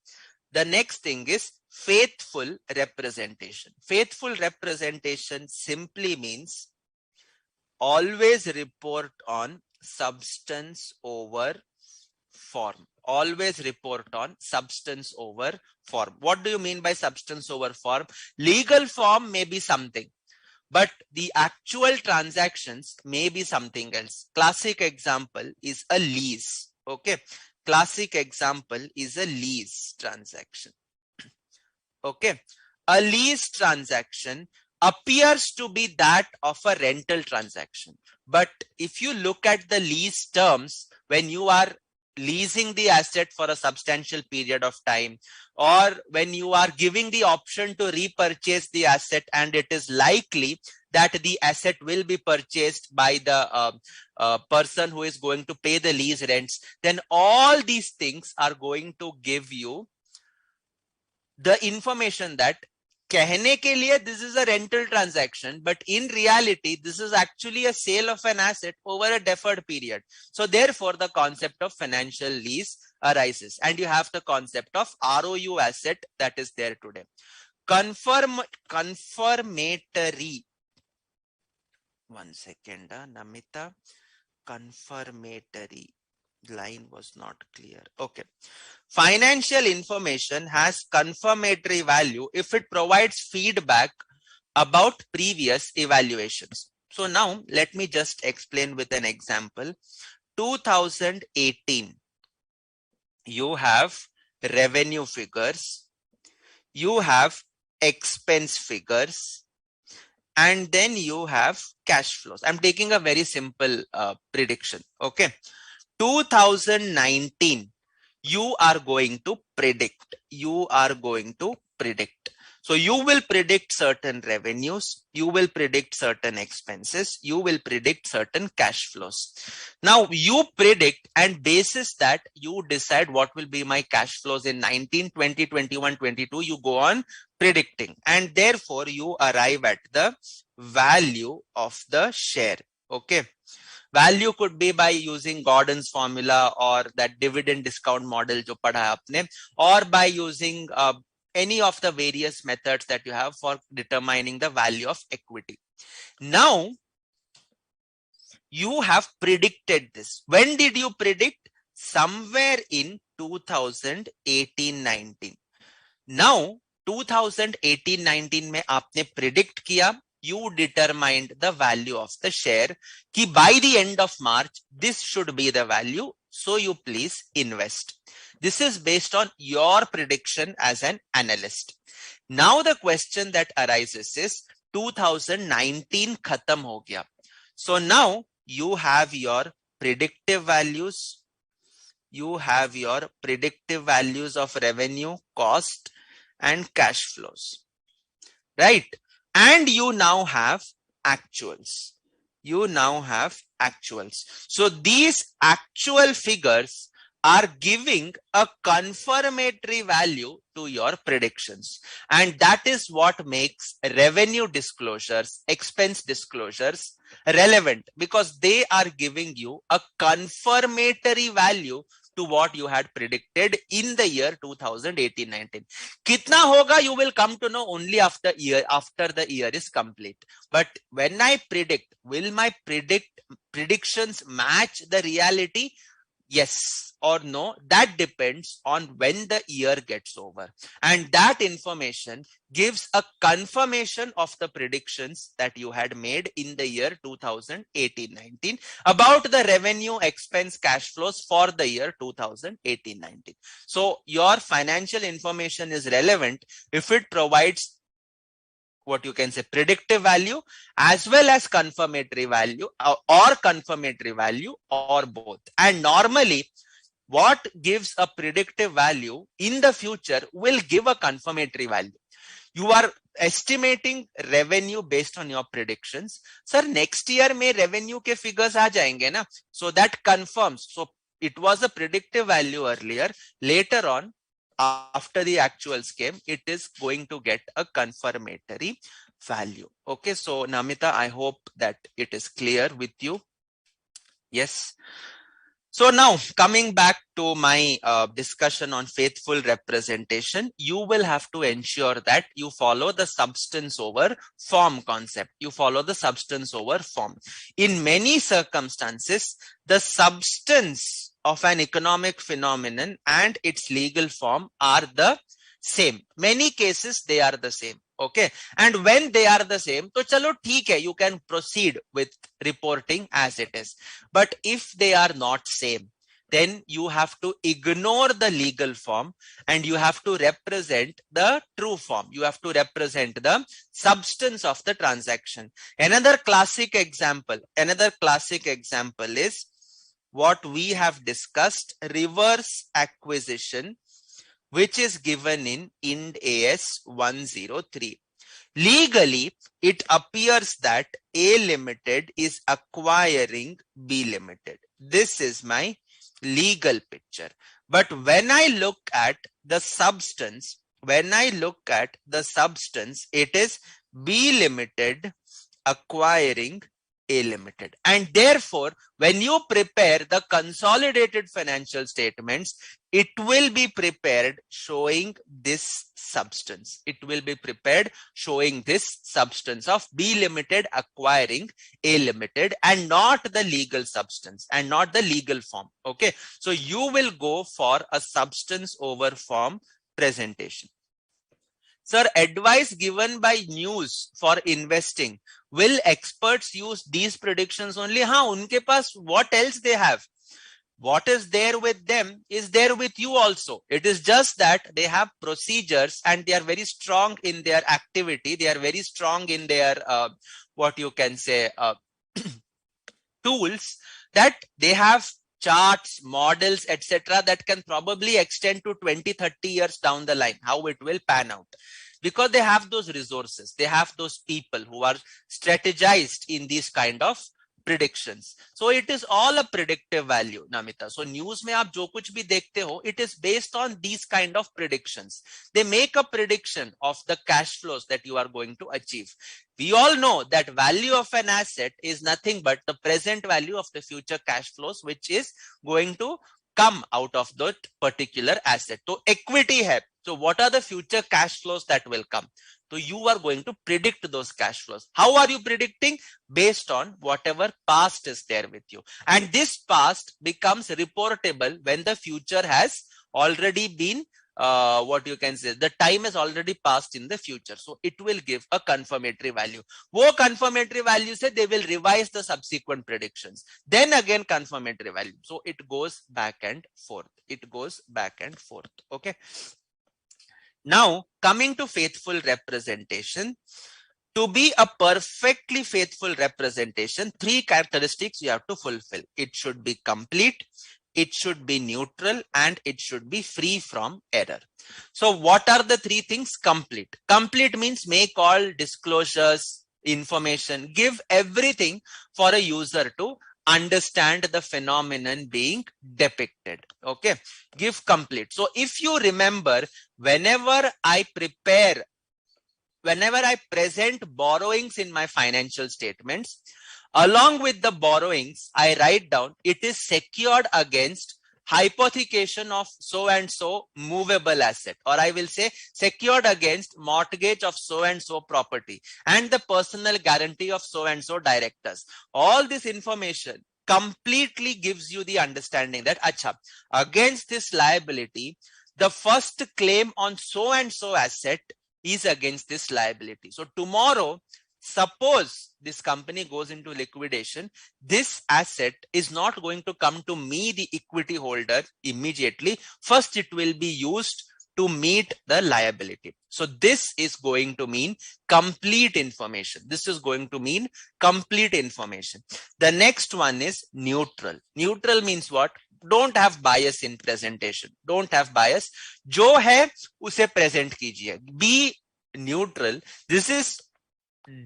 the next thing is faithful representation. Faithful representation simply means always report on substance over form. Always report on substance over form. What do you mean by substance over form? Legal form may be something, but the actual transactions may be something else. Classic example is a lease. Okay, classic example is a lease transaction. Okay, a lease transaction appears to be that of a rental transaction. But if you look at the lease terms, when you are leasing the asset for a substantial period of time, or when you are giving the option to repurchase the asset and it is likely that the asset will be purchased by the person who is going to pay the lease rents, then all these things are going to give you the information that कहने के लिए this is a rental transaction, but in reality this is actually a sale of an asset over a deferred period. So therefore the concept of financial lease arises, and you have the concept of ROU asset that is there today. Confirmatory. One second, Namita. Confirmatory. Line was not clear. Okay. Financial information has confirmatory value if it provides feedback about previous evaluations. So now let me just explain with an example. 2018, you have revenue figures, you have expense figures, and then you have cash flows. I'm taking a very simple prediction. Okay. 2019, you are going to predict. So you will predict certain revenues, you will predict certain expenses, you will predict certain cash flows. Now you predict, and basis that you decide what will be my cash flows in 19, 20, 21, 22. You go on predicting, and therefore you arrive at the value of the share. Okay. Value could be by using Gordon's formula or that dividend discount model jo padha hai aapne, or by using any of the various methods that you have for determining the value of equity. Now, you have predicted this. When did you predict? Somewhere in 2018-19. Now, 2018-19 में आपने predict किया, you determined the value of the share कि by the end of March, this should be the value. So you please invest. This is based on your prediction as an analyst. Now the question that arises is 2019 khatam ho gaya. So now you have your predictive values. You have your predictive values of revenue, cost, and cash flows, right? And you now have actuals. So these actual figures are giving a confirmatory value to your predictions. And that is what makes revenue disclosures, expense disclosures relevant, because they are giving you a confirmatory value to what you had predicted in the year 2018-19. Kitna hoga, you will come to know only after the year is complete. But when I predict, will my predictions match the reality? Yes or no, that depends on when the year gets over. And that information gives a confirmation of the predictions that you had made in the year 2018-19 about the revenue, expense, cash flows for the year 2018-19. So your financial information is relevant if it provides what you can say predictive value as well as confirmatory value, or confirmatory value, or both. And normally what gives a predictive value in the future will give a confirmatory value. You are estimating revenue based on your predictions. Sir, next year may revenue ke figures aa jayenge na, so that confirms. So it was a predictive value earlier, later on after the actuals came, it is going to get a confirmatory value. Okay, so Namita, I hope that it is clear with you. Yes. So now coming back to my discussion on faithful representation, you will have to ensure that you follow the substance over form concept. You follow the substance over form. In many circumstances, the substance of an economic phenomenon and its legal form are the same. Many cases they are the same. Okay, and when they are the same, to chalo theek hai, you can proceed with reporting as it is. But if they are not same, then you have to ignore the legal form and you have to represent the true form. You have to represent the substance of the transaction. Another classic example is what we have discussed, reverse acquisition, which is given in Ind AS 103. Legally, it appears that A Limited is acquiring B Limited. This is my legal picture. But when I look at the substance, it is B Limited acquiring A Limited. And therefore, when you prepare the consolidated financial statements, it will be prepared showing this substance. It will be prepared showing this substance of B Limited acquiring A Limited, and not the legal substance and not the legal form. Okay. So you will go for a substance over form presentation. Sir, advice given by news for investing. Will experts use these predictions only? हाँ, उनके पास what else they have? What is there with them is there with you also. It is just that they have procedures and they are very strong in their activity. They are very strong in their, what you can say, tools, that they have charts, models, etc. that can probably extend to 20, 30 years down the line, how it will pan out. Because they have those resources, they have those people who are strategized in these kind of predictions. So it is all a predictive value, Namita. So news में आप जो कुछ भी देखते हो, it is based on these kind of predictions. They make a prediction of the cash flows that you are going to achieve. We all know that value of an asset is nothing but the present value of the future cash flows, which is going to come out of that particular asset. So equity hai. So what are the future cash flows that will come? So you are going to predict those cash flows. How are you predicting? Based on whatever past is there with you. And this past becomes reportable when the future has already been, what you can say, the time has already passed in the future. So it will give a confirmatory value. Wo confirmatory value say they will revise the subsequent predictions. Then again confirmatory value. So it goes back and forth. It goes back and forth. Okay. Now, coming to faithful representation. To be a perfectly faithful representation, 3 characteristics you have to fulfill. It should be complete, it should be neutral, and it should be free from error. So what are the 3 things? Complete. Complete means make all disclosures, information, give everything for a user to understand the phenomenon being depicted. Okay, give complete. So if you remember, whenever I present borrowings in my financial statements, along with the borrowings, I write down it is secured against hypothecation of so and so movable asset, or I will say secured against mortgage of so and so property and the personal guarantee of so and so directors. All this information completely gives you the understanding that acha, against this liability, the first claim on so and so asset is against this liability. So tomorrow, suppose this company goes into liquidation, this asset is not going to come to me, the equity holder, immediately. First, it will be used to meet the liability. So this is going to mean complete information. This is going to mean complete information. The next one is neutral. Neutral means what? Don't have bias in presentation. Don't have bias. जो है उसे present कीजिए. Be neutral. This is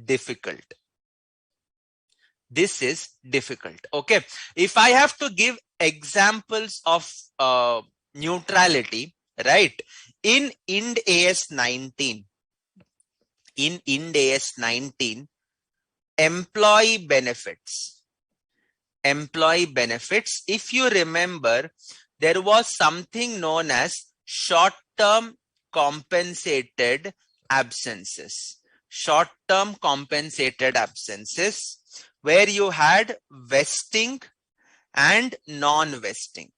difficult. This is difficult. Okay. If I have to give examples of neutrality, right? In Ind AS 19, employee benefits. If you remember, there was something known as short-term compensated absences. Short-term compensated absences, where you had vesting and non-vesting.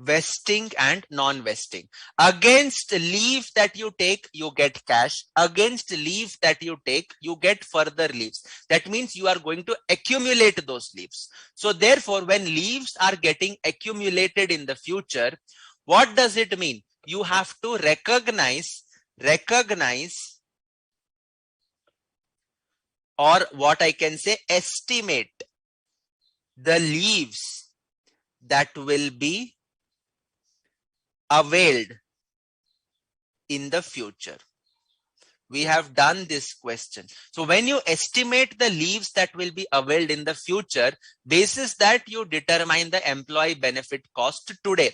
Vesting and non-vesting. Against leave that you take, you get cash. Against leave that you take, you get further leaves. That means you are going to accumulate those leaves. So therefore, when leaves are getting accumulated in the future, what does it mean? You have to recognize, or what I can say, estimate the leaves that will be availed in the future? We have done this question. So when you estimate the leaves that will be availed in the future, basis that you determine the employee benefit cost today.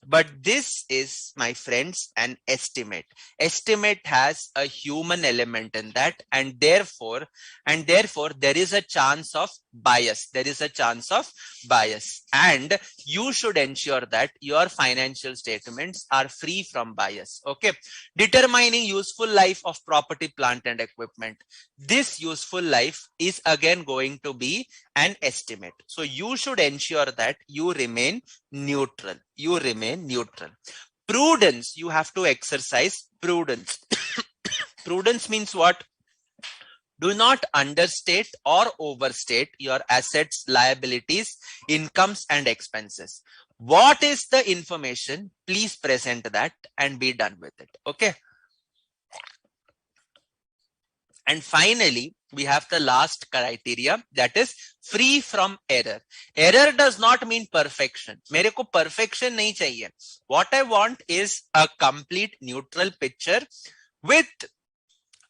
But this is, my friends, an estimate. Estimate has a human element in that, and therefore there is a chance of bias. There is a chance of bias, and you should ensure that your financial statements are free from bias. Okay. Determining useful life of property, plant and equipment. This useful life is again going to be an estimate. So you should ensure that you remain neutral. You remain neutral. Prudence, you have to exercise prudence. Prudence means what? Do not understate or overstate your assets, liabilities, incomes and expenses. What is the information? Please present that and be done with it. Okay. And finally, we have the last criteria, that is free from error. Error does not mean perfection. मेरे को perfection नहीं चाहिए. What I want is a complete neutral picture with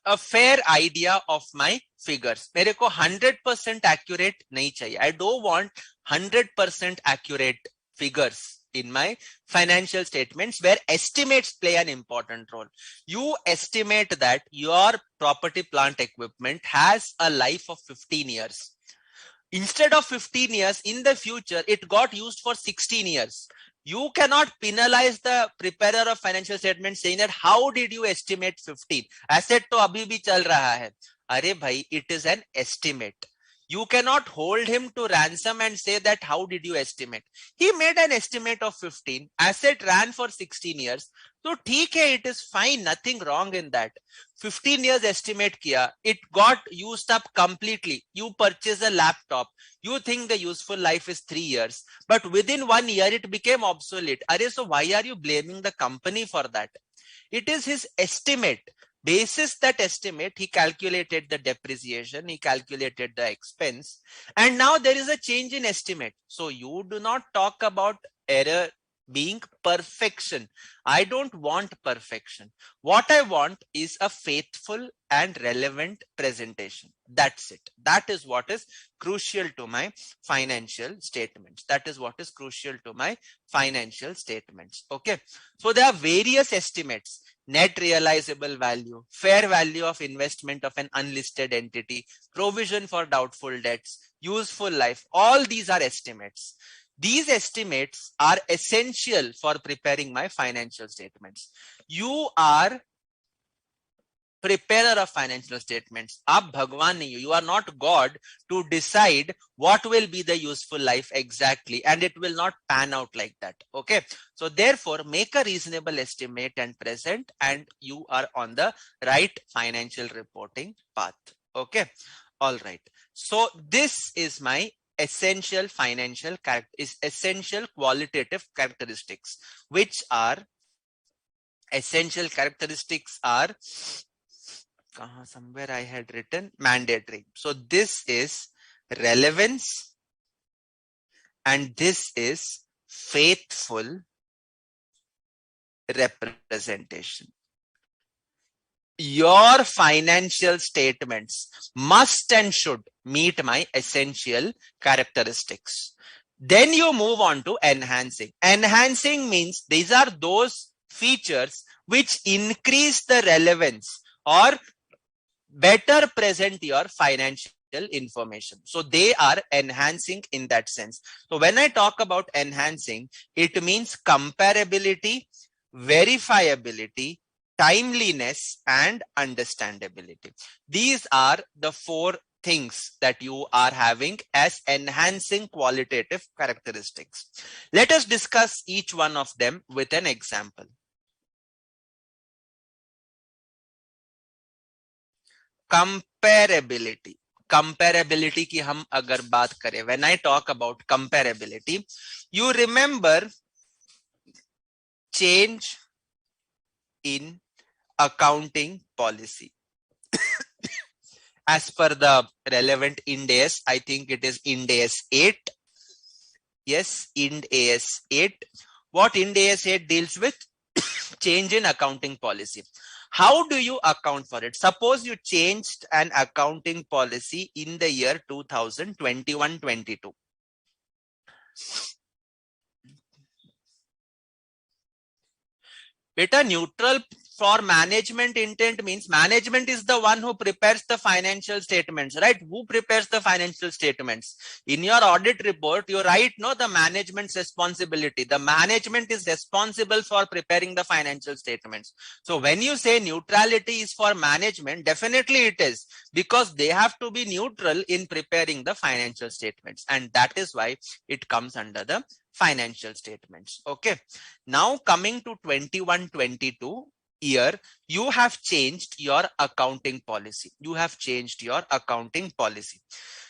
a fair idea of my figures. मेरे को 100% accurate नहीं चाहिए. I don't want 100% accurate figures in my financial statements where estimates play an important role. You estimate that your property, plant, equipment has a life of 15 years. Instead of 15 years, in the future, it got used for 16 years. You cannot penalize the preparer of financial statements saying that how did you estimate 15? Asset to abhi bhi chal raha hai. Arey bhai, it is an estimate. You cannot hold him to ransom and say that how did you estimate? He made an estimate of 15. Asset ran for 16 years. So theek hai, it is fine. Nothing wrong in that. 15 years estimate kiya. It got used up completely. You purchase a laptop. You think the useful life is 3 years. But within 1 year, it became obsolete. Arey, so why are you blaming the company for that? It is his estimate. Basis that estimate, he calculated the depreciation, he calculated the expense, and now there is a change in estimate. So you do not talk about error being perfection. I don't want perfection. What I want is a faithful and relevant presentation. That's it. That is what is crucial to my financial statements. That is what is crucial to my financial statements. Okay. So there are various estimates. Net realizable value, fair value of investment of an unlisted entity, provision for doubtful debts, useful life. All these are estimates. These estimates are essential for preparing my financial statements. You are preparer of financial statements. आप भगवान नहीं हो. You are not God to decide what will be the useful life exactly, and it will not pan out like that. Okay. So therefore, make a reasonable estimate and present, and you are on the right financial reporting path. Okay. All right. So this is my essential financial essential qualitative characteristics, which are essential characteristics are somewhere I had written mandatory. So this is relevance and this is faithful representation. Your financial statements must and should meet my essential characteristics. Then you move on to enhancing. Enhancing means these are those features which increase the relevance or better present your financial information. So they are enhancing in that sense. So when I talk about enhancing, it means comparability, verifiability, timeliness, and understandability. These are the 4 things that you are having as enhancing qualitative characteristics. Let us discuss each one of them with an example. Comparability. Comparability की हम अगर बात करें, when I talk about comparability, you remember change in accounting policy. As per the relevant Ind AS, I think it is Ind AS 8. Yes, Ind AS 8. What Ind AS 8 deals with? Change in accounting policy. How do you account for it? Suppose you changed an accounting policy in the year 2021-22. Beta, neutral for management intent means management is the one who prepares the financial statements, right? Who prepares the financial statements? In your audit report, you write, no, the management's responsibility. The management is responsible for preparing the financial statements. So when you say neutrality is for management, definitely it is, because they have to be neutral in preparing the financial statements. And that is why it comes under the financial statements. Okay. Now coming to 21-22 year, you have changed your accounting policy. You have changed your accounting policy.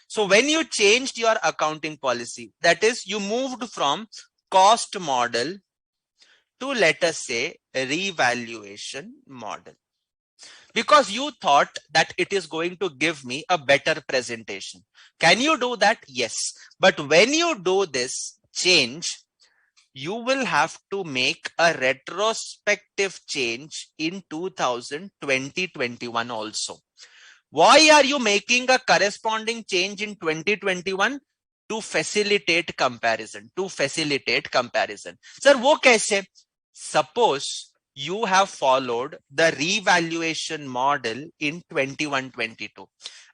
So when you changed your accounting policy, that is, you moved from cost model to, let us say, a revaluation model, because you thought that it is going to give me a better presentation. Can you do that? Yes. But when you do this change, you will have to make a retrospective change in 2020-21 also. Why are you making a corresponding change in 2021? To facilitate comparison. To facilitate comparison. Sir, wo kaise? Suppose you have followed the revaluation model in 21-22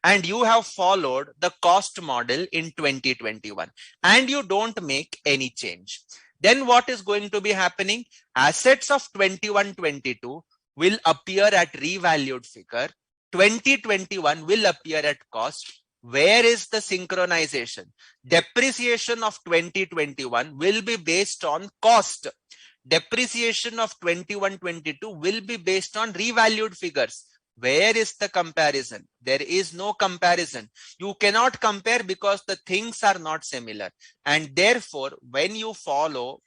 and you have followed the cost model in 2021 and you don't make any change. Then what is going to be happening? Assets of 21-22 will appear at revalued figure. 2021 will appear at cost. Where is the synchronization? Depreciation of 2021 will be based on cost. Depreciation of 21-22 will be based on revalued figures. Where is the comparison? There is no comparison. You cannot compare because the things are not similar. And therefore, when you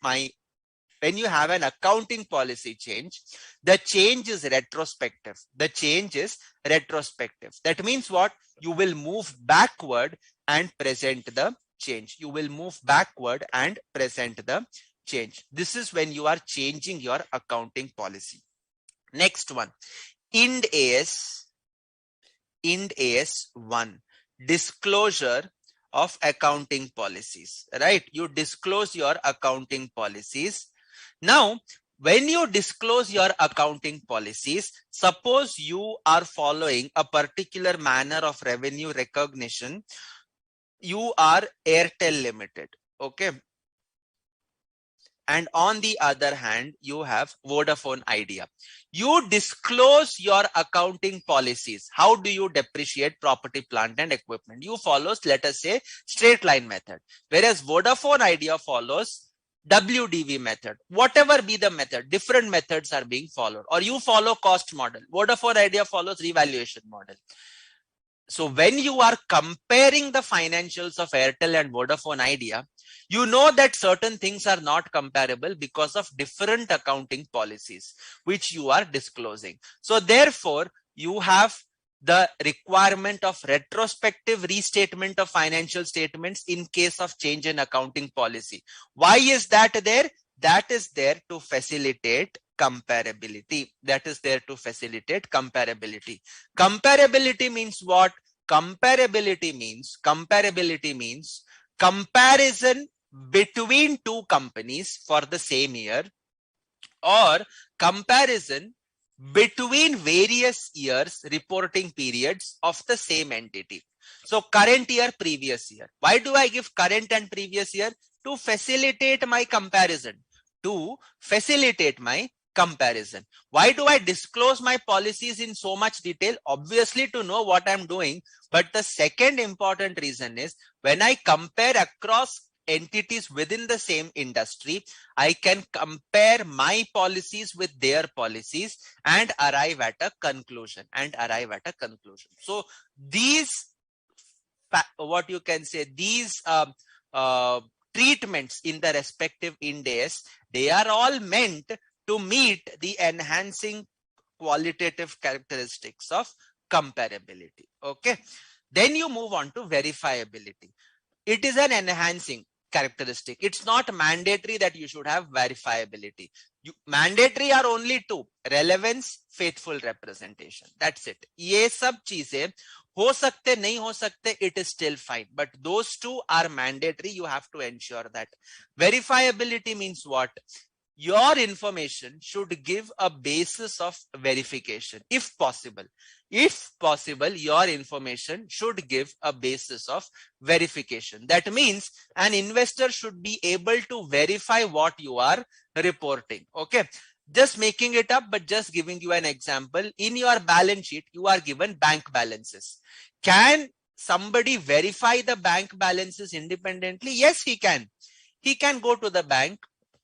have an accounting policy change, the change is retrospective. The change is retrospective. That means what? You will move backward and present the change. You will move backward and present the change. This is when you are changing your accounting policy. Next one, Ind AS 1, disclosure of accounting policies, right? You disclose your accounting policies. Now, when you disclose your accounting policies, suppose you are following a particular manner of revenue recognition. You are Airtel Limited, okay? And on the other hand, you have Vodafone Idea. You disclose your accounting policies. How do you depreciate property, plant and equipment? You follow, let us say, straight line method, whereas Vodafone Idea follows WDV method. Whatever be the method, different methods are being followed. Or you follow cost model. Vodafone Idea follows revaluation model. So when you are comparing the financials of Airtel and Vodafone Idea, you know that certain things are not comparable because of different accounting policies which you are disclosing. So therefore, you have the requirement of retrospective restatement of financial statements in case of change in accounting policy. Why is that there? That is there to facilitate comparability. That is there to facilitate comparability. Comparability means what? Comparability means comparison between two companies for the same year, or comparison between various years reporting periods of the same entity. So current year, previous year. Why do I give current and previous year? To facilitate my comparison. To facilitate my comparison. Why do I disclose my policies in so much detail? Obviously to know what I'm doing. But the second important reason is when I compare across entities within the same industry, I can compare my policies with their policies and arrive at a conclusion. So these, what you can say, these treatments in the respective Ind AS, they are all meant to meet the enhancing qualitative characteristics of comparability. Okay. Then you move on to verifiability. It is an enhancing. characteristic. It's not mandatory that you should have verifiability. Mandatory are only two: relevance, faithful representation. That's it. ये सब चीजें हो सकते नहीं हो सकते, it is still fine, but those two are mandatory. You have to ensure that. Verifiability means what? Your information should give a basis of verification, if possible. If possible, your information should give a basis of verification. That means an investor should be able to verify what you are reporting. Okay. Just making it up, but just giving you an example. In your balance sheet, you are given bank balances. Can somebody verify the bank balances independently? Yes, he can. He can go to the bank,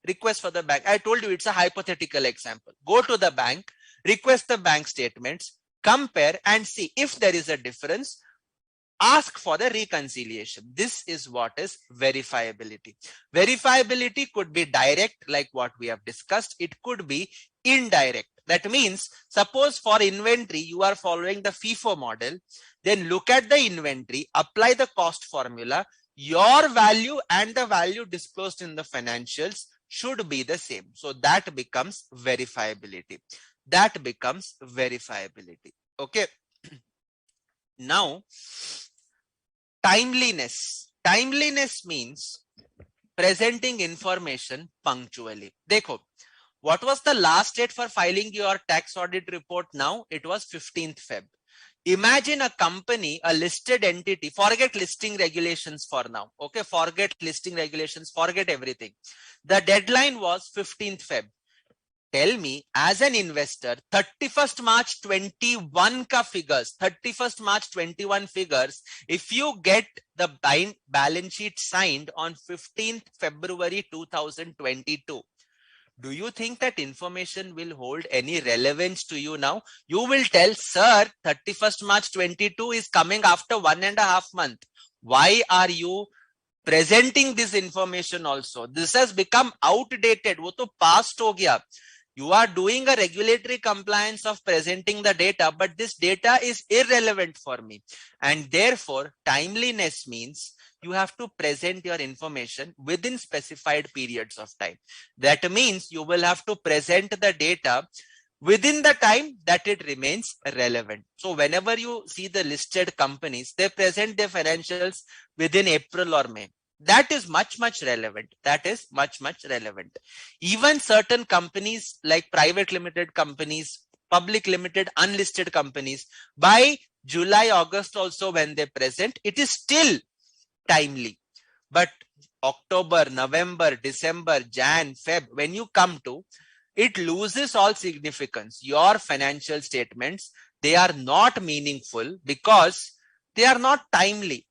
request for the bank. I told you it's a hypothetical example. Go to the bank, request the bank statements, compare and see if there is a difference. Ask for the reconciliation. This is what is verifiability. Verifiability could be direct, like what we have discussed. It could be indirect. That means, suppose for inventory, you are following the FIFO model. Then look at the inventory, apply the cost formula. Your value and the value disclosed in the financials should be the same. So that becomes verifiability. That becomes verifiability. Okay. Now, timeliness. Timeliness means presenting information punctually. Dekho, what was the last date for filing your tax audit report now? It was 15th Feb. Imagine a company, a listed entity, forget listing regulations for now. Okay, forget listing regulations, forget everything. The deadline was 15th Feb. Tell me, as an investor, 31st March 21 ka figures, 31st March 21 figures, if you get the balance sheet signed on 15th February 2022, do you think that information will hold any relevance to you now? You will tell, sir, 31st March 22 is coming after 1.5 months. Why are you presenting this information also? This has become outdated. वो तो past हो गया. You are doing a regulatory compliance of presenting the data, but this data is irrelevant for me. And therefore, timeliness means you have to present your information within specified periods of time. That means you will have to present the data within the time that it remains relevant. So whenever you see the listed companies, they present their financials within April or May. That is much relevant. That is much relevant. Even certain companies like private limited companies, public limited, unlisted companies, by July, August also when they present, it is still timely. But October, November, December, Jan, Feb, when you come to, it loses all significance. Your financial statements, they are not meaningful because they are not timely.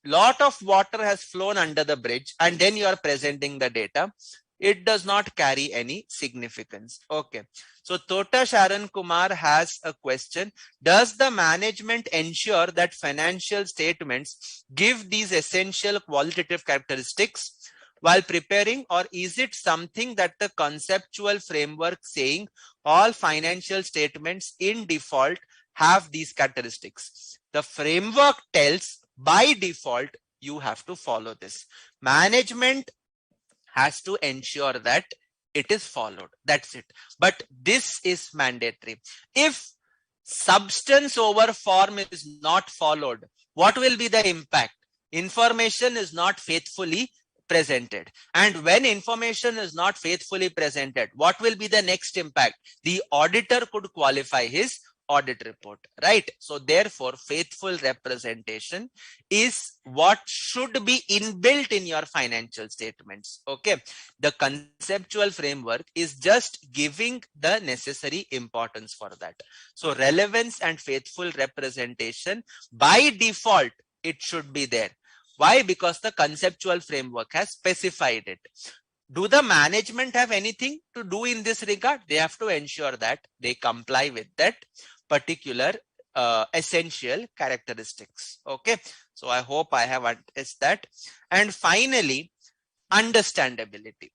Lot of water has flown under the bridge and then you are presenting the data. It does not carry any significance. Okay. So Tota Sharon Kumar has a question. Does the management ensure that financial statements give these essential qualitative characteristics while preparing, or is it something that the conceptual framework saying all financial statements in default have these characteristics? The framework tells by default, you have to follow this. Management has to ensure that it is followed. That's it. But this is mandatory. If substance over form is not followed, what will be the impact? Information is not faithfully presented. And when information is not faithfully presented, what will be the next impact? The auditor could qualify his audit report, right? So therefore, faithful representation is what should be inbuilt in your financial statements. Okay. The conceptual framework is just giving the necessary importance for that. So relevance and faithful representation, by default, it should be there. Why? Because the conceptual framework has specified it. Do the management have anything to do in this regard? They have to ensure that they comply with that particular essential characteristics. Okay. So I hope I have addressed that. And finally, understandability.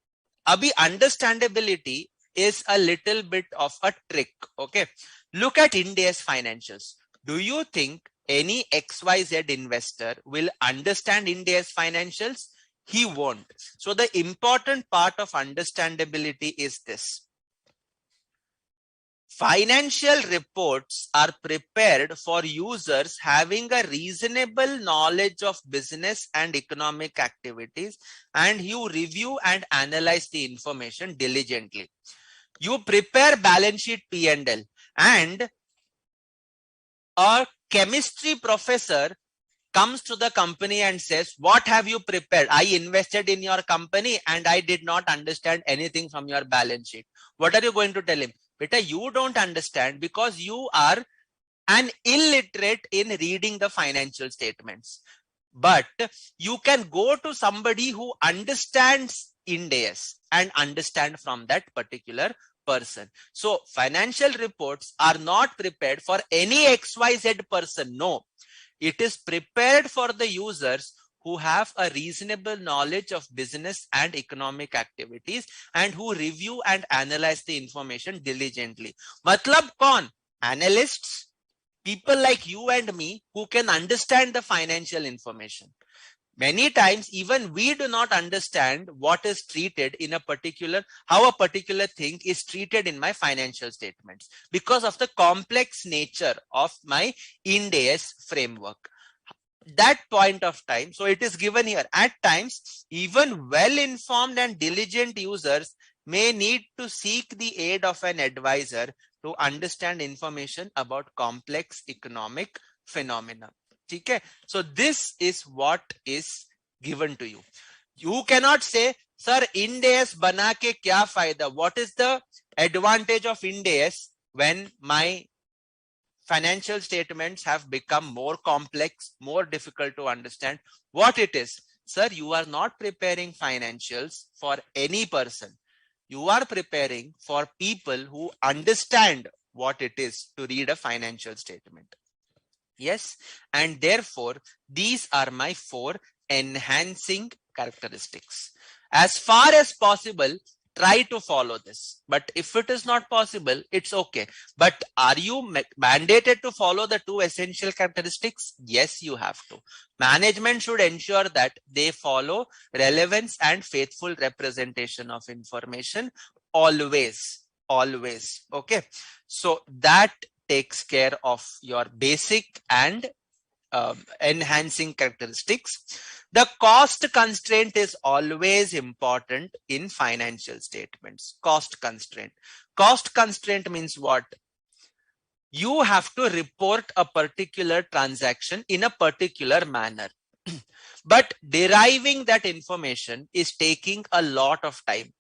Abhi, understandability is a little bit of a trick. Okay. Look at India's financials. Do you think any XYZ investor will understand India's financials? He won't. So the important part of understandability is this. Financial reports are prepared for users having a reasonable knowledge of business and economic activities, and you review and analyze the information diligently. You prepare balance sheet P&L, and a chemistry professor comes to the company and says, what have you prepared? I invested in your company and I did not understand anything from your balance sheet. What are you going to tell him? Beta, you don't understand because you are an illiterate in reading the financial statements. But you can go to somebody who understands Ind AS and understand from that particular person. So financial reports are not prepared for any XYZ person. No, it is prepared for the users who have a reasonable knowledge of business and economic activities and who review and analyze the information diligently. Matlab kaun? Analysts, people like you and me who can understand the financial information. Many times even we do not understand what is treated in a particular, how a particular thing is treated in my financial statements because of the complex nature of my Ind AS framework. That point of time, so it is given here, at times even well informed and diligent users may need to seek the aid of an advisor to understand information about complex economic phenomena. Okay, so this is what is given to you. You cannot say, sir, Ind AS bana ke kya fayda? What is the advantage of Ind AS when my financial statements have become more complex, more difficult to understand? What it is? Sir, you are not preparing financials for any person. You are preparing for people who understand what it is to read a financial statement. Yes, and therefore these are my 4 enhancing characteristics. As far as possible, try to follow this. But if it is not possible, it's okay. But are you mandated to follow the 2 essential characteristics? Yes, you have to. Management should ensure that they follow relevance and faithful representation of information always. Always. Okay. So that takes care of your basic and enhancing characteristics. The cost constraint is always important in financial statements. Cost constraint. Cost constraint means what? You have to report a particular transaction in a particular manner. But deriving that information is taking a lot of time,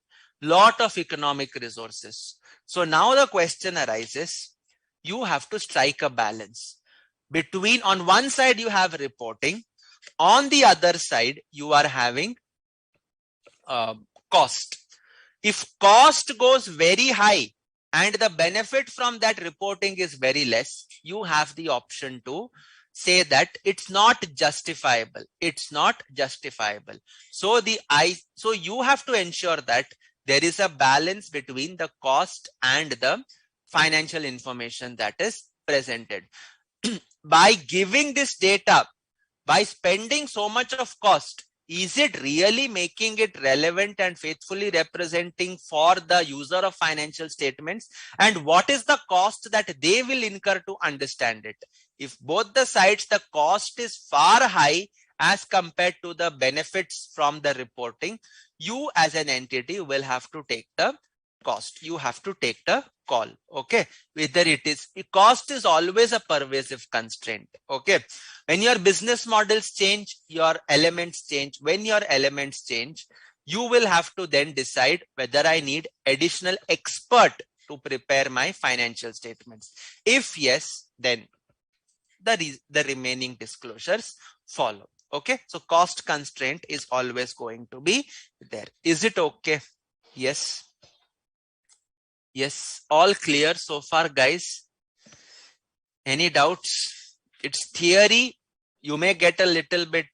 lot of economic resources. So now the question arises, you have to strike a balance between, on one side you have reporting, on the other side you are having cost. If cost goes very high and the benefit from that reporting is very less, you have the option to say that it's not justifiable. It's not justifiable. So so you have to ensure that there is a balance between the cost and the financial information that is presented. By giving this data, by spending so much of cost, is it really making it relevant and faithfully representing for the user of financial statements? And what is the cost that they will incur to understand it? If both the sides, the cost is far high as compared to the benefits from the reporting, you as an entity will have to take the cost. You have to take the call. Okay, whether it is, cost is always a pervasive constraint. Okay, when your business models change, your elements change. When your elements change, you will have to then decide whether I need additional expert to prepare my financial statements. If yes, then the remaining disclosures follow. Okay, so cost constraint is always going to be there. Is it okay? Yes. Yes, all clear so far, guys. Any doubts? It's theory. You may get a little bit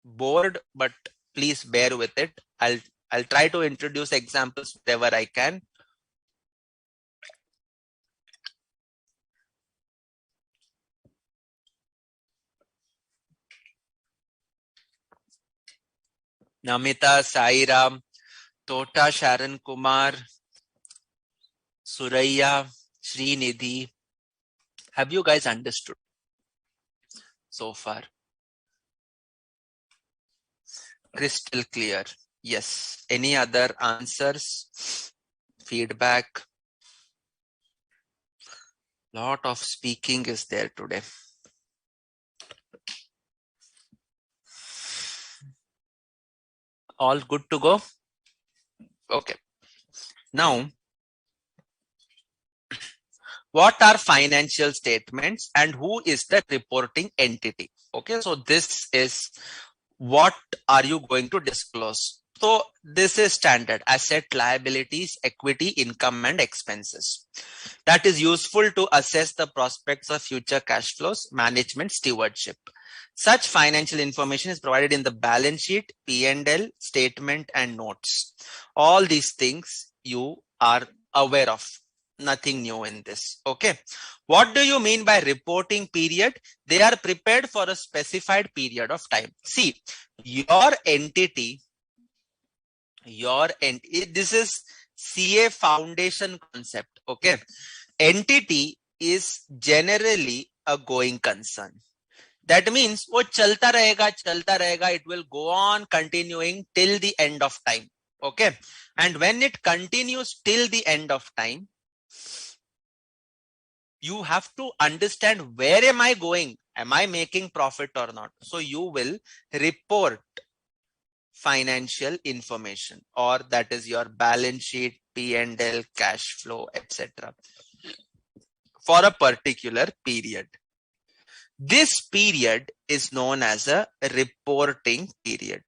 bored, but please bear with it. I'll try to introduce examples wherever I can. Namita, Sairam, Tota, Sharon Kumar, Suraya, Srinidhi. Have you guys understood so far? Crystal clear. Yes. Any other answers? Feedback? Lot of speaking is there today. All good to go? Okay. Now, what are financial statements and who is the reporting entity? Okay, so this is what are you going to disclose. So this is standard: asset, liabilities, equity, income and expenses. That is useful to assess the prospects of future cash flows, management, stewardship. Such financial information is provided in the balance sheet, P&L, statement and notes. All these things you are aware of. Nothing new in this. Okay. What do you mean by reporting period? They are prepared for a specified period of time. See, your entity, this is CA foundation concept. Okay. Entity is generally a going concern. That means वो चलता रहेगा, it will go on continuing till the end of time. Okay. And when it continues till the end of time, you have to understand, where am I going? Am I making profit or not? So you will report financial information, or that is your balance sheet, P&L, cash flow, etc. for a particular period. This period is known as a reporting period.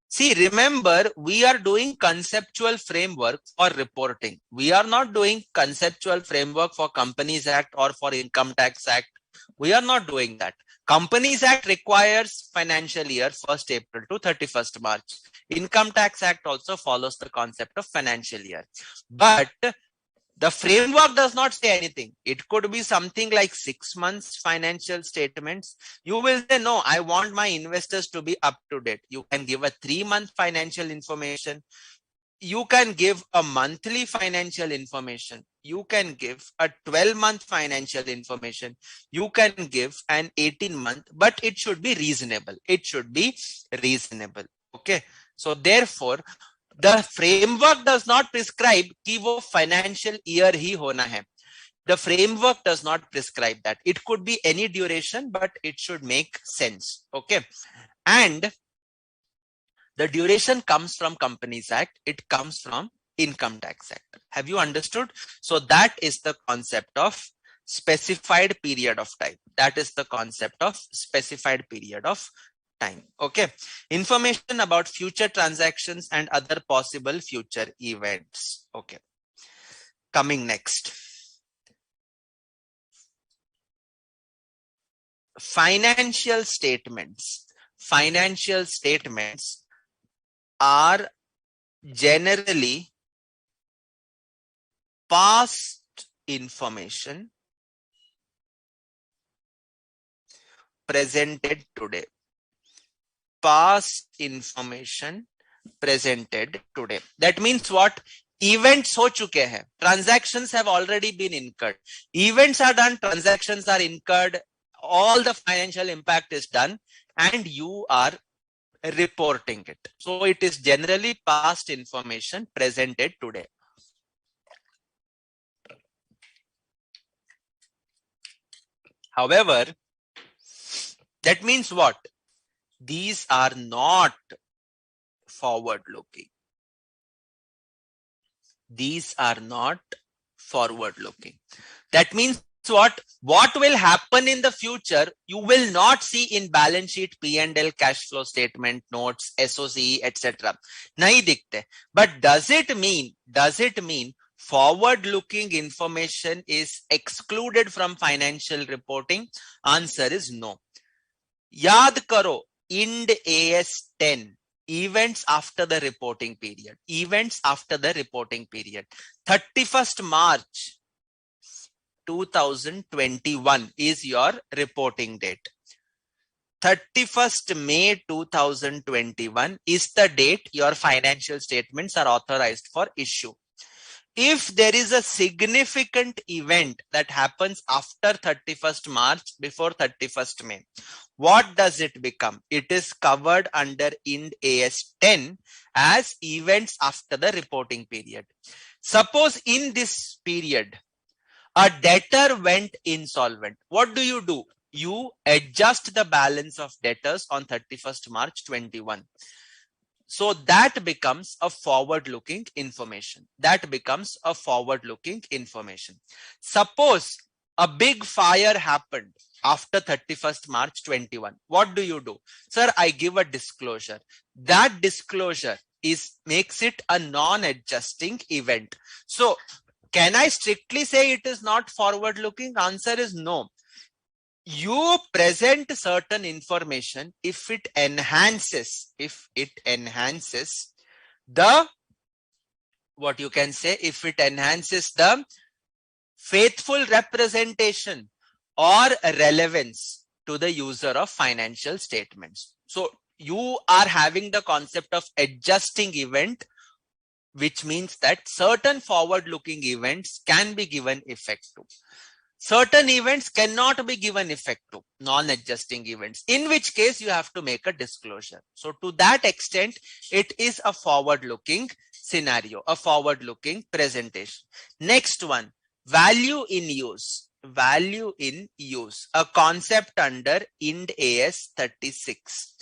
See, remember, we are doing conceptual framework for reporting. We are not doing conceptual framework for Companies Act or for Income Tax Act. We are not doing that. Companies Act requires financial year 1st April to 31st March. Income Tax Act also follows the concept of financial year. But the framework does not say anything. It could be something like 6 months financial statements. You will say, no, I want my investors to be up to date. You can give a 3-month financial information. You can give a monthly financial information. You can give a 12-month financial information. You can give an 18-month, but it should be reasonable. It should be reasonable. Okay. So therefore, the framework does not prescribe कि वो financial year ही होना है. The framework does not prescribe that. It could be any duration, but it should make sense. Okay. And the duration comes from Companies Act. It comes from Income Tax Act. Have you understood? So that is the concept of specified period of time. That is the concept of specified period of time. Okay. Information about future transactions and other possible future events. Okay. Coming next. Financial statements. Financial statements are generally past information presented today. Past information presented today. That means what? Events हो चुके हैं. Transactions have already been incurred. Events are done. Transactions are incurred. All the financial impact is done, and you are reporting it. So it is generally past information presented today. However, that means what? These are not forward-looking. These are not forward-looking. That means what? What will happen in the future, you will not see in balance sheet, P&L, cash flow statement, notes, SOC, etc. Nahi dikhte. But does it mean forward-looking information is excluded from financial reporting? Answer is no. Yaad karo, Ind AS 10. Events after the reporting period. Events after the reporting period. 31st March 2021 is your reporting date. 31st May 2021 is the date your financial statements are authorized for issue. If there is a significant event that happens after 31st March before 31st May, what does it become? It is covered under Ind AS 10 as events after the reporting period. Suppose in this period, a debtor went insolvent. What do? You adjust the balance of debtors on 31st March 21. So that becomes a forward-looking information. That becomes a forward-looking information. Suppose a big fire happened after 31st March 21. What do? Sir, I give a disclosure. That disclosure makes it a non-adjusting event. So can I strictly say it is not forward-looking? Answer is no. You present certain information if it enhances the, what you can say, if it enhances the faithful representation or relevance to the user of financial statements. So you are having the concept of adjusting event, which means that certain forward-looking events can be given effect to. Certain events cannot be given effect to, non-adjusting events, in which case you have to make a disclosure. So to that extent, it is a forward-looking scenario, a forward-looking presentation. Next one, value in use. Value in use, a concept under Ind AS 36.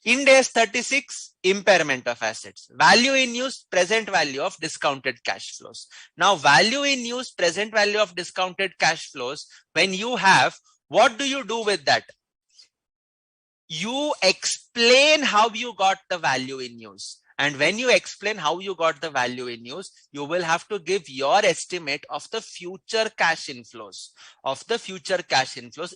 Ind AS 36, impairment of assets. Value in use, present value of discounted cash flows. Now, value in use, present value of discounted cash flows, when you have, what do you do with that? You explain how you got the value in use. And when you explain how you got the value in use, you will have to give your estimate of the future cash inflows,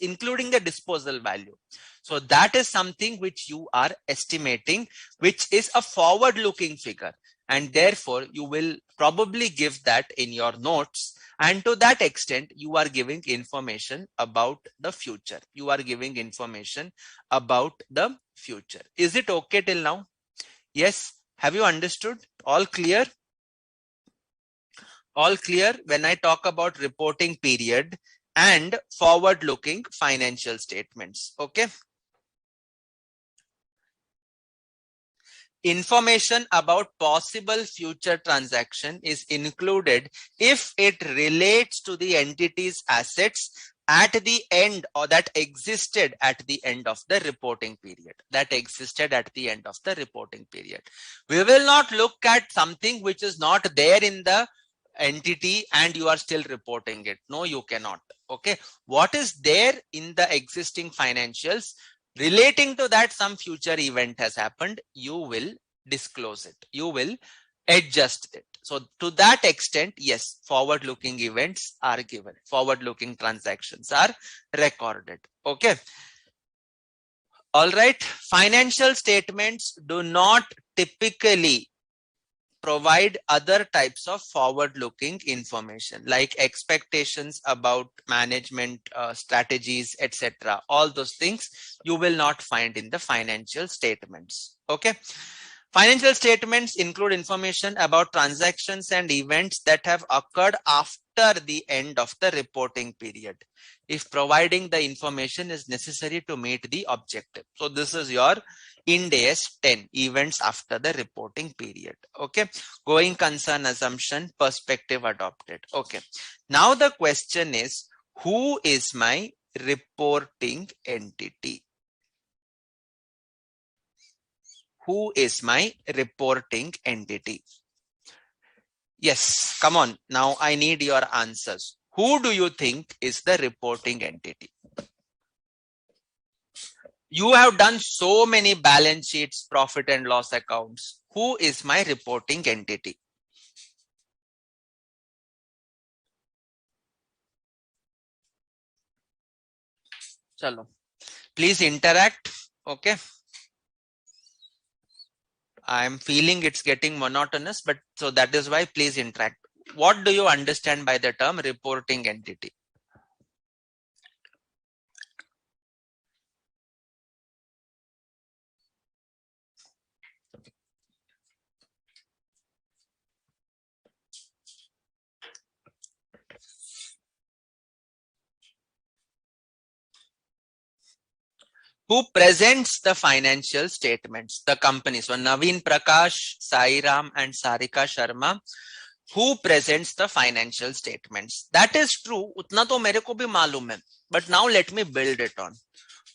including the disposal value. So that is something which you are estimating, which is a forward-looking figure. And therefore, you will probably give that in your notes. And to that extent, you are giving information about the future. You are giving information about the future. Is it okay till now? Yes. Have you understood? All clear? All clear when I talk about reporting period and forward-looking financial statements. Okay. Information about possible future transaction is included if it relates to the entity's assets at the end, or that existed at the end of the reporting period. We will not look at something which is not there in the entity and you are still reporting it. No, you cannot. Okay. What is there in the existing financials, relating to that some future event has happened, you will disclose it. You will adjust it. So to that extent, yes, forward-looking events are given. Forward-looking transactions are recorded. Okay. All right. Financial statements do not typically provide other types of forward-looking information like expectations about management strategies, etc. All those things you will not find in the financial statements. Okay. Financial statements include information about transactions and events that have occurred after the end of the reporting period, if providing the information is necessary to meet the objective. So this is your Ind AS 10, events after the reporting period. Okay. Going concern assumption, perspective adopted. Okay. Now the question is, who is my reporting entity? Who is my reporting entity? Yes, come on. Now I need your answers. Who do you think is the reporting entity? You have done so many balance sheets, profit and loss accounts. Who is my reporting entity? Chalo. Please interact. Okay. I'm feeling it's getting monotonous, but so that is why please interact. What do you understand by the term reporting entity? who presents the financial statements, the company. So Naveen Prakash, Sai Ram and Sarika Sharma, who presents the financial statements. That is true. Utna to mere ko bhi malum hai. But now let me build it on.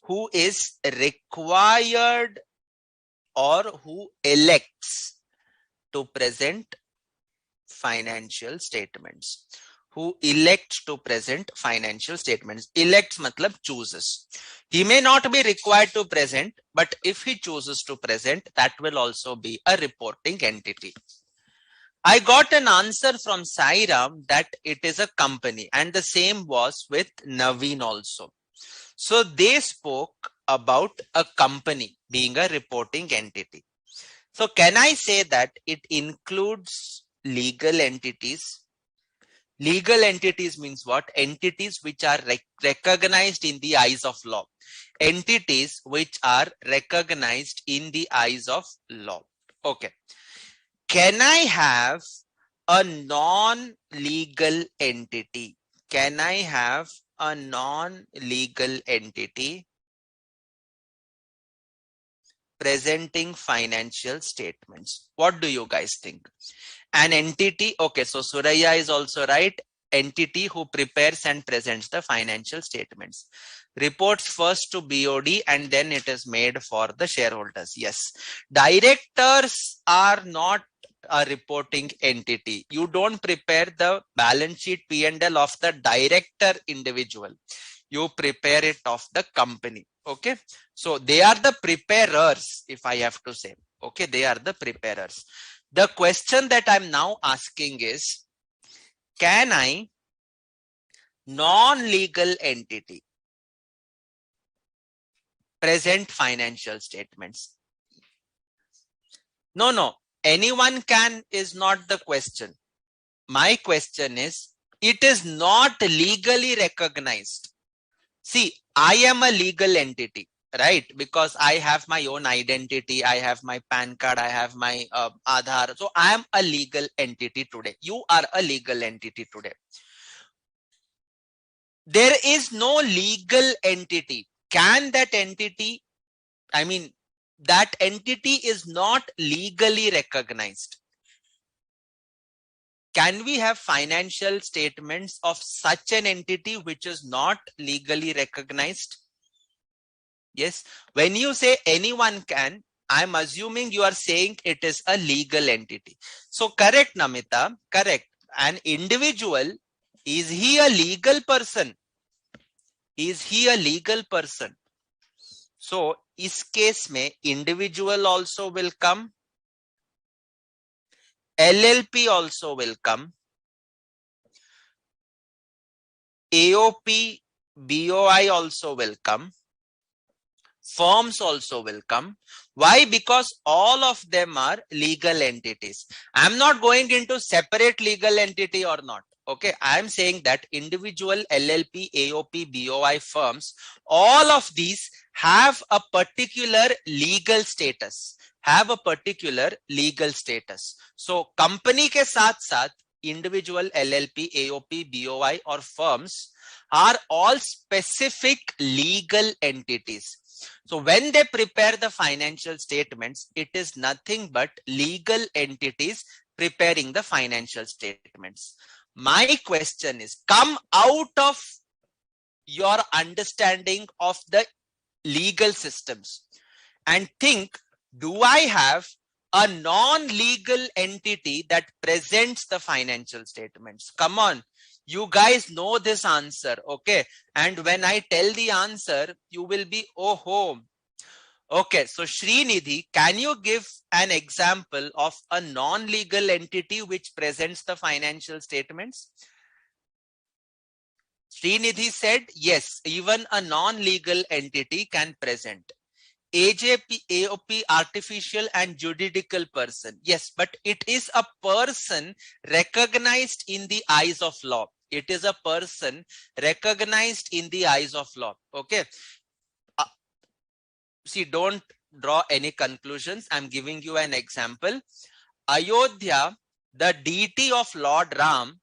Who is required or who elects to present financial statements? Who elects to present financial statements? Elects matlab chooses. He may not be required to present, but if he chooses to present, that will also be a reporting entity. I got an answer from Sairam that it is a company, and the same was with Naveen also. So they spoke about a company being a reporting entity. So can I say that it includes legal entities? Legal entities means what? Entities which are recognized in the eyes of law. Entities which are recognized in the eyes of law. Okay. Can I have a non-legal entity? Can I have a non-legal entity presenting financial statements? What do you guys think? An entity, okay, so Suraya is also right. Entity who prepares and presents the financial statements. Reports first to BOD and then it is made for the shareholders. Yes. Directors are not a reporting entity. You don't prepare the balance sheet P&L of the director individual. You prepare it of the company. Okay. So they are the preparers, if I have to say. Okay. They are the preparers. The question that I'm now asking is, can I, non-legal entity, present financial statements? No. Anyone can is not the question. My question is, it is not legally recognized. See, I am a legal entity, right? Because I have my own identity. I have my PAN card. I have my Aadhaar. So I am a legal entity today. You are a legal entity today. There is no legal entity. Can that entity, that entity is not legally recognized. Can we have financial statements of such an entity which is not legally recognized? Yes. When you say anyone can, I'm assuming you are saying it is a legal entity. So correct, Namita, correct. An individual, is he a legal person? Is he a legal person? So इस case में individual also will come, LLP also will come, AOP, BOI also will come, firms also will come. Why? Because all of them are legal entities. I'm not going into separate legal entity or not. Okay, I am saying that individual, LLP, AOP, BOI firms, all of these have a particular legal status. Have a particular legal status. So company के साथ साथ individual, LLP, AOP, BOI or firms are all specific legal entities. So when they prepare the financial statements, it is nothing but legal entities preparing the financial statements. My question is, come out of your understanding of the legal systems and think, do I have a non-legal entity that presents the financial statements? Come on. You guys know this answer, okay? And when I tell the answer, you will be, oh ho. Okay, so Srinidhi, can you give an example of a non-legal entity which presents the financial statements? Srinidhi said, yes, even a non-legal entity can present. AJP, AOP, artificial and juridical person. Yes, but it is a person recognized in the eyes of law. It is a person recognized in the eyes of law. Okay. See, don't draw any conclusions. I'm giving you an example. Ayodhya, the deity of Lord Ram,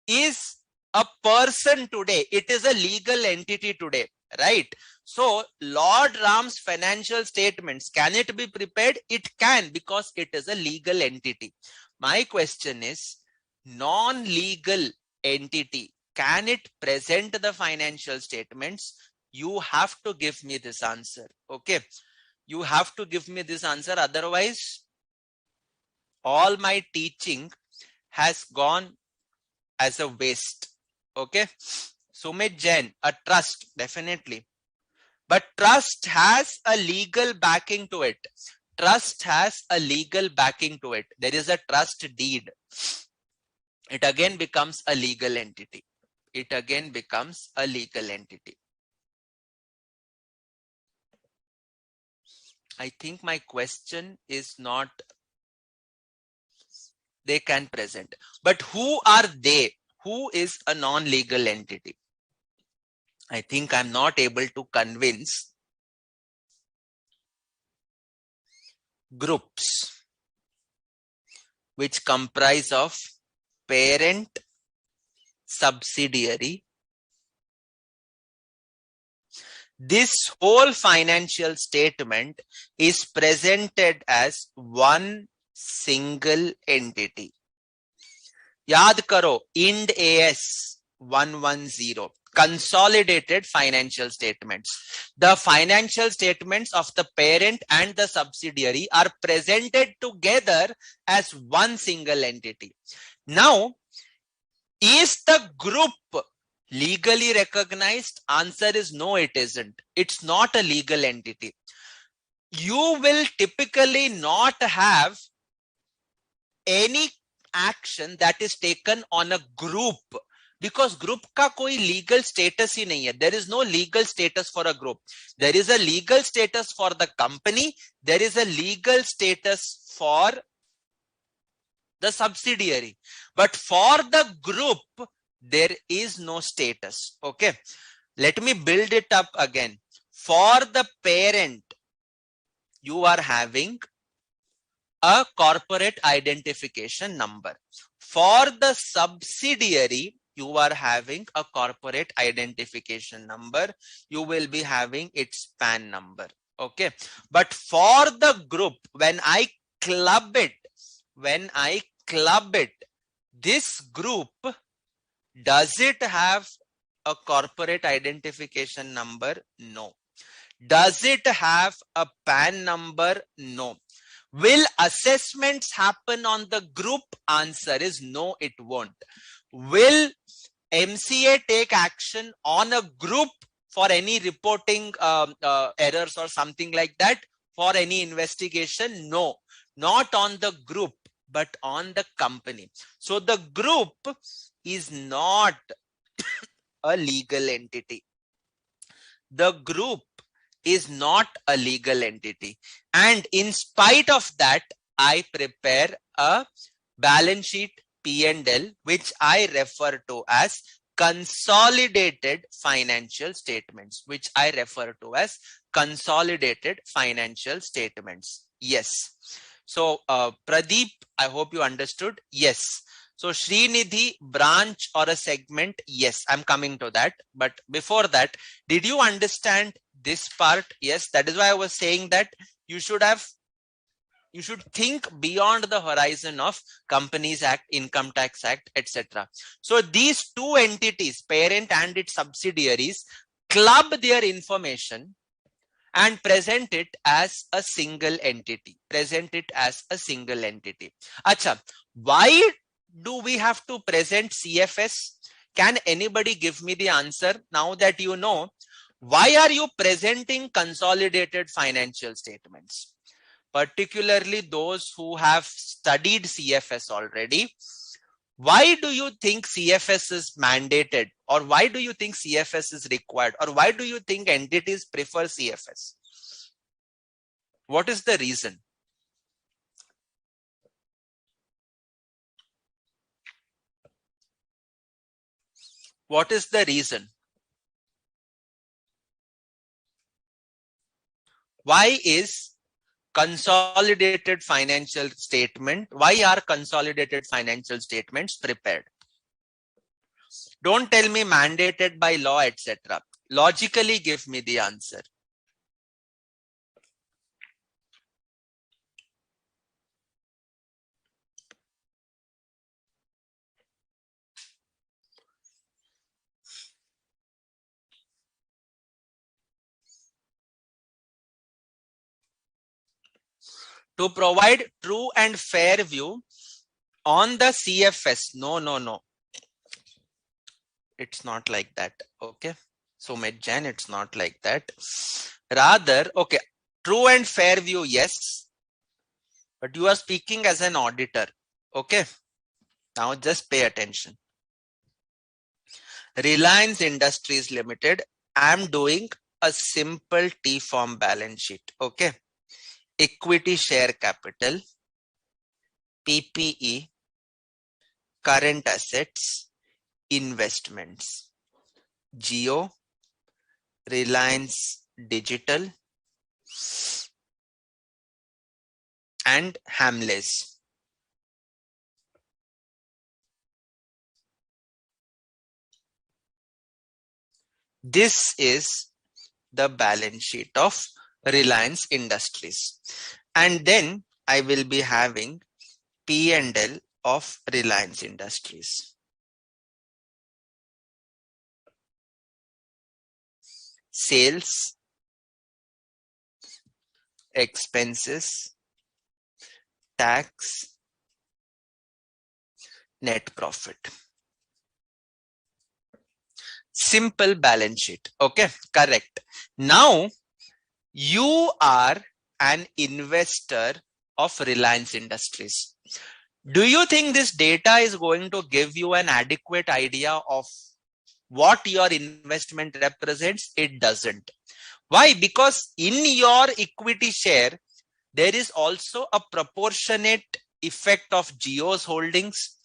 is a person today. It is a legal entity today. right? So Lord Ram's financial statements, can it be prepared? It can, because it is a legal entity. My question is, non-legal entity, can it present the financial statements? You have to give me this answer. Okay, you have to give me this answer, otherwise all my teaching has gone as a waste. Okay, Sumit Jain, a trust, definitely. But trust has a legal backing to it. Trust has a legal backing to it. There is a trust deed. It again becomes a legal entity. It again becomes a legal entity. I think my question is not they can present. But who are they? Who is a non-legal entity? I think I'm not able to convince groups which comprise of parent, subsidiary. This whole financial statement is presented as one single entity. Yaad karo, Ind AS 110. Consolidated financial statements. The financial statements of the parent and the subsidiary are presented together as one single entity. Now, is the group legally recognized? Answer is no, it isn't. It's not a legal entity. You will typically not have any action that is taken on a group, because group का कोई legal status ही नहीं है. There is no legal status for a group. There is a legal status for the company. There is a legal status for the subsidiary. But for the group, there is no status. Okay. Let me build it up again. For the parent, you are having a corporate identification number. For the subsidiary, you are having a corporate identification number. You will be having its PAN number. Okay. But for the group, when I club it, this group, does it have a corporate identification number? No. Does it have a PAN number? No. Will assessments happen on the group? Answer is no, it won't. Will MCA take action on a group for any reporting errors or something like that, for any investigation? No, not on the group, but on the company. So the group is not a legal entity. The group is not a legal entity. And in spite of that, I prepare a balance sheet P&L, which I refer to as consolidated financial statements, Yes. So Pradeep, I hope you understood. Yes. So Srinidhi, branch or a segment? Yes, I'm coming to that. But before that, did you understand this part? Yes, that is why I was saying that you should think beyond the horizon of Companies Act, Income Tax Act, etc. So these two entities, parent and its subsidiaries, club their information and present it as a single entity. Acha, why do we have to present CFS? Can anybody give me the answer now that you know? Why are you presenting consolidated financial statements? Particularly those who have studied CFS already. Why do you think CFS is mandated? Or why do you think CFS is required? Or why do you think entities prefer CFS? What is the reason? What is the reason? Why is consolidated financial statement? Why are consolidated financial statements prepared? Don't tell me mandated by law, etc. Logically give me the answer. To provide true and fair view on the CFS. No, no, no. It's not like that. Okay. So Medjan, it's not like that. Rather, okay, true and fair view, yes. But you are speaking as an auditor. Okay. Now just pay attention. Reliance Industries Limited, I'm doing a simple T-form balance sheet. Okay. Equity share capital, PPE, current assets, investments, Geo, Reliance Digital, and Hamleys. This is the balance sheet of Reliance Industries. And then I will be having P&L of Reliance Industries. Sales, expenses, tax, net profit. Simple balance sheet. Okay, correct. Now you are an investor of Reliance Industries. Do you think this data is going to give you an adequate idea of what your investment represents? It doesn't. Why? Because in your equity share, there is also a proportionate effect of Geo's holdings,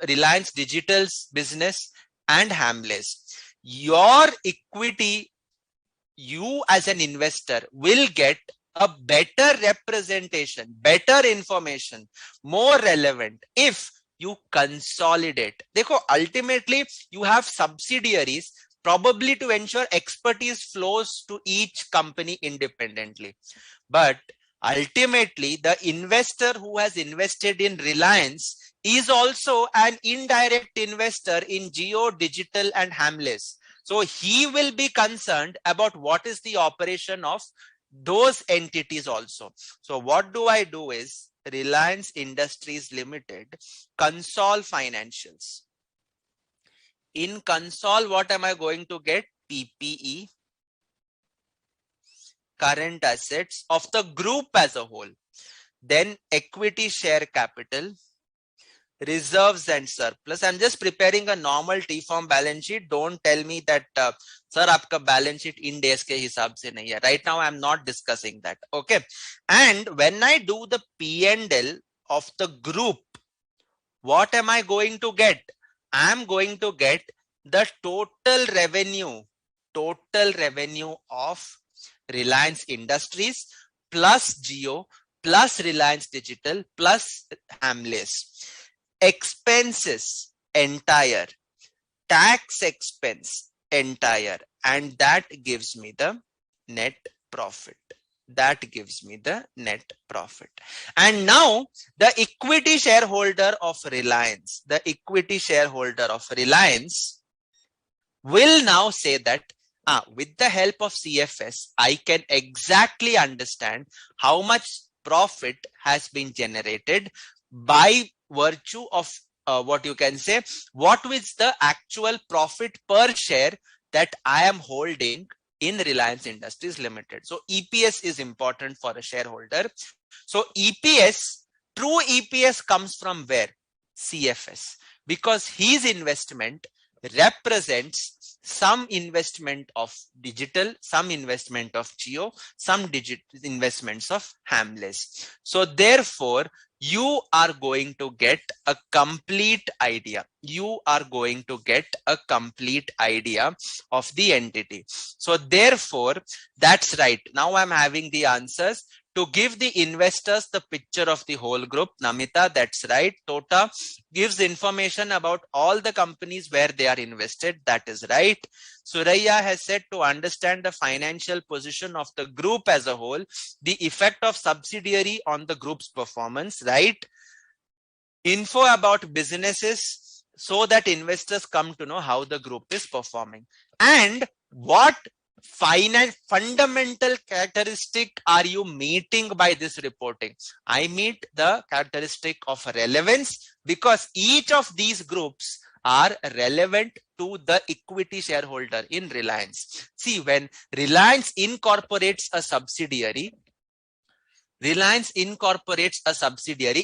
Reliance Digital's business, and Hamleys. Your equity, you as an investor will get a better representation, better information, more relevant if you consolidate. Dekho, ultimately you have subsidiaries probably to ensure expertise flows to each company independently. But ultimately the investor who has invested in Reliance is also an indirect investor in Geo, Digital, and Hamleys. So he will be concerned about what is the operation of those entities also. So what do I do is Reliance Industries Limited console financials. In console, what am I going to get? PPE, current assets of the group as a whole. Then equity share capital, reserves and surplus. I'm just preparing a normal T-form balance sheet. Don't tell me that, sir, aapka balance sheet in days ke hisab se nahi hai. Right now, I'm not discussing that. Okay. And when I do the P&L of the group, what am I going to get? I'm going to get the total revenue of Reliance Industries plus Geo plus Reliance Digital plus Hamleys. Expenses entire, tax expense entire, and that gives me the net profit. That gives me the net profit. And now the equity shareholder of Reliance, will now say that with the help of CFS, I can exactly understand how much profit has been generated by virtue of what you can say, what is the actual profit per share that I am holding in Reliance Industries Limited. So EPS is important for a shareholder. So EPS, true EPS comes from where? CFS, because his investment represents some investment of digital, some investment of Geo, some investments of Hamleys. So therefore, you are going to get a complete idea. You are going to get a complete idea of the entity. So therefore, that's right. Now I'm having the answers. to give the investors the picture of the whole group. Namita, that's right. Tota gives information about all the companies where they are invested. That is right. Suraya has said to understand the financial position of the group as a whole, the effect of subsidiary on the group's performance, right? Info about businesses so that investors come to know how the group is performing. And what fundamental characteristic are you meeting by this reporting? I meet the characteristic of relevance, because each of these groups are relevant to the equity shareholder in Reliance. See, when Reliance incorporates a subsidiary,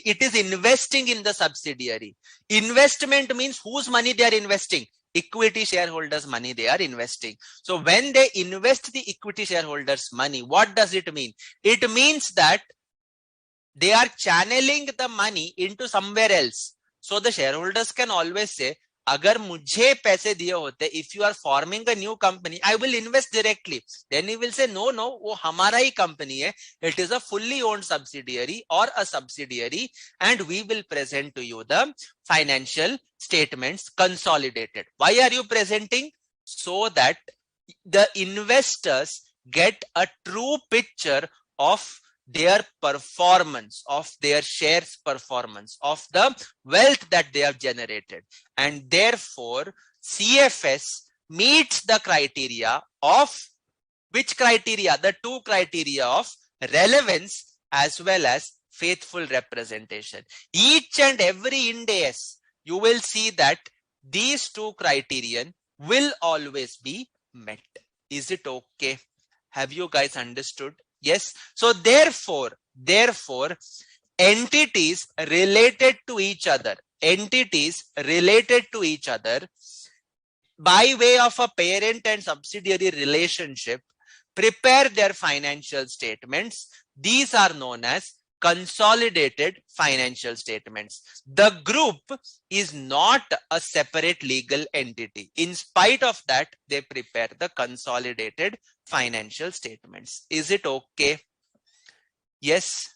it is investing in the subsidiary. Investment means whose money they are investing? Equity shareholders' money they are investing. So when they invest the equity shareholders' money, what does it mean? It means that they are channeling the money into somewhere else. So the shareholders can always say, अगर मुझे पैसे दिए होते, if you are forming a new company, I will invest directly. Then he will say, no, वो हमारा ही company है. It is a fully owned subsidiary or a subsidiary, and we will present to you the financial statements consolidated. Why are you presenting? So that the investors get a true picture of their performance, of their shares performance, of the wealth that they have generated. And therefore, CFS meets the criteria of which criteria? The two criteria of relevance as well as faithful representation. Each and every Ind AS, you will see that these two criterion will always be met. Is it okay? Have you guys understood? Yes. So therefore, entities related to each other, by way of a parent and subsidiary relationship, prepare their financial statements. These are known as consolidated financial statements. The group is not a separate legal entity. In spite of that, they prepare the consolidated financial statements. Is it okay? Yes.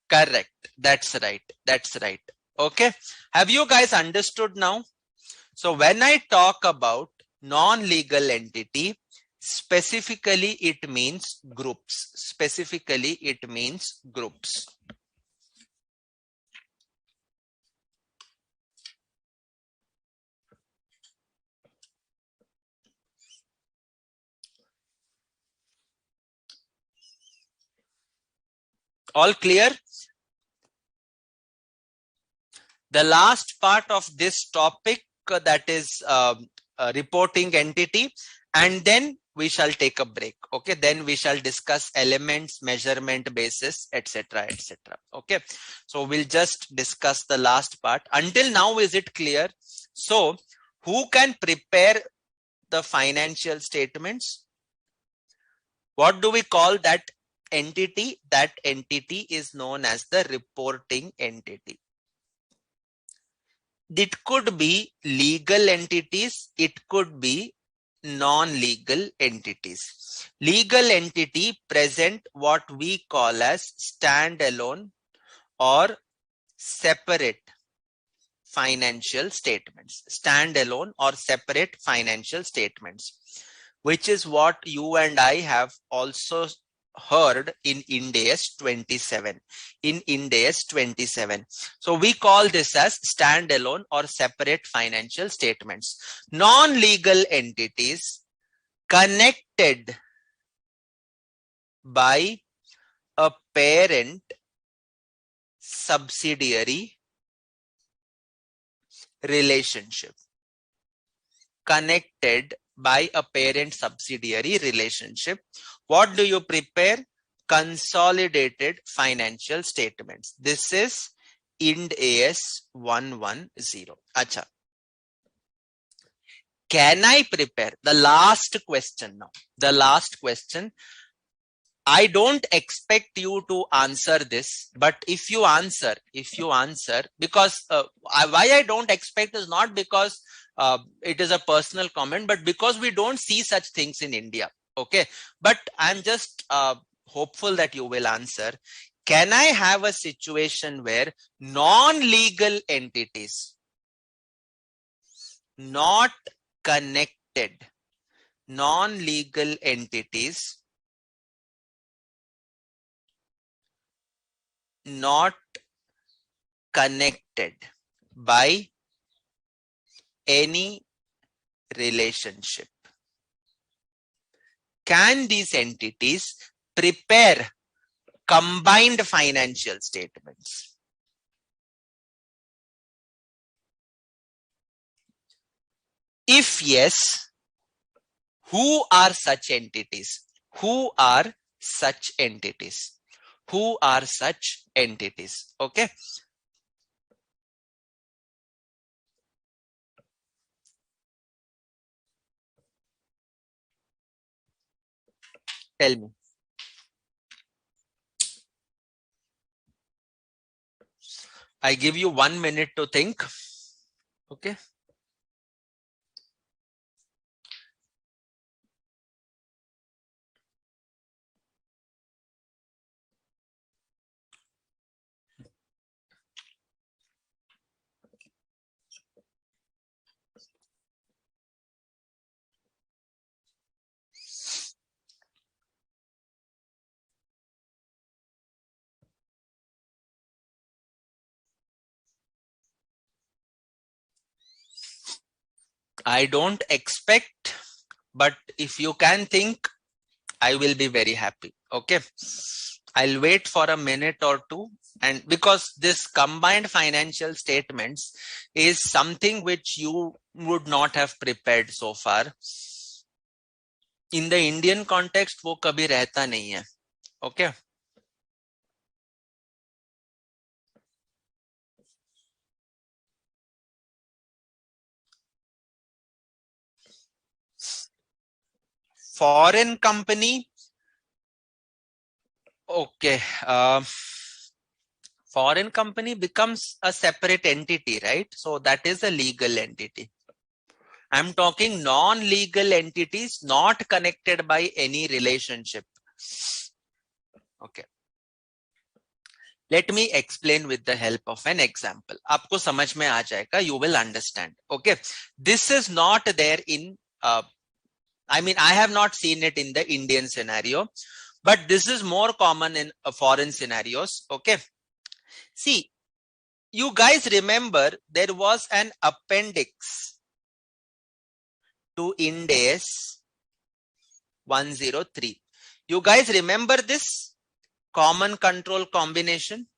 Correct. That's right. Okay. Have you guys understood now? So when I talk about non-legal entity, specifically it means groups. All clear? The last part of this topic, that is reporting entity, and then we shall take a break. Okay, then we shall discuss elements, measurement basis, etc. Okay, so we'll just discuss the last part. Until now, is it clear? So who can prepare the financial statements? What do we call that entity? That entity is known as the reporting entity. It could be legal entities, it could be non-legal entities. Legal entity present what we call as standalone or separate financial statements. Standalone or separate financial statements, which is what you and I have also heard in Ind AS 27. So we call this as standalone or separate financial statements. Non-legal entities connected by a parent subsidiary relationship. Connected by a parent subsidiary relationship. What do you prepare? Consolidated financial statements. This is Ind AS 110. Acha. Can I prepare? The last question now. The last question. I don't expect you to answer this, but if you answer, because why I don't expect is not because it is a personal comment, but because we don't see such things in India. Okay, but I'm just hopeful that you will answer. Can I have a situation where non-legal entities, not connected, non-legal entities, not connected by any relationship, can these entities prepare combined financial statements? If yes, who are such entities? Who are such entities? Who are such entities? Okay. Tell me. I give you 1 minute to think. Okay. I don't expect, but if you can think, I will be very happy. Okay. I'll wait for a minute or two. And because this combined financial statements is something which you would not have prepared so far. In the Indian context, वो कभी रहता नहीं है. Okay. Foreign company. Okay. Foreign company becomes a separate entity, right? So that is a legal entity. I'm talking non-legal entities not connected by any relationship. Okay. Let me explain with the help of an example. आपको समझ में आ जाएगा. You will understand. Okay. This is not there in, I mean, I have not seen it in the Indian scenario, but this is more common in foreign scenarios. Okay. See, you guys remember there was an appendix to Ind AS 103. You guys remember this common control combination?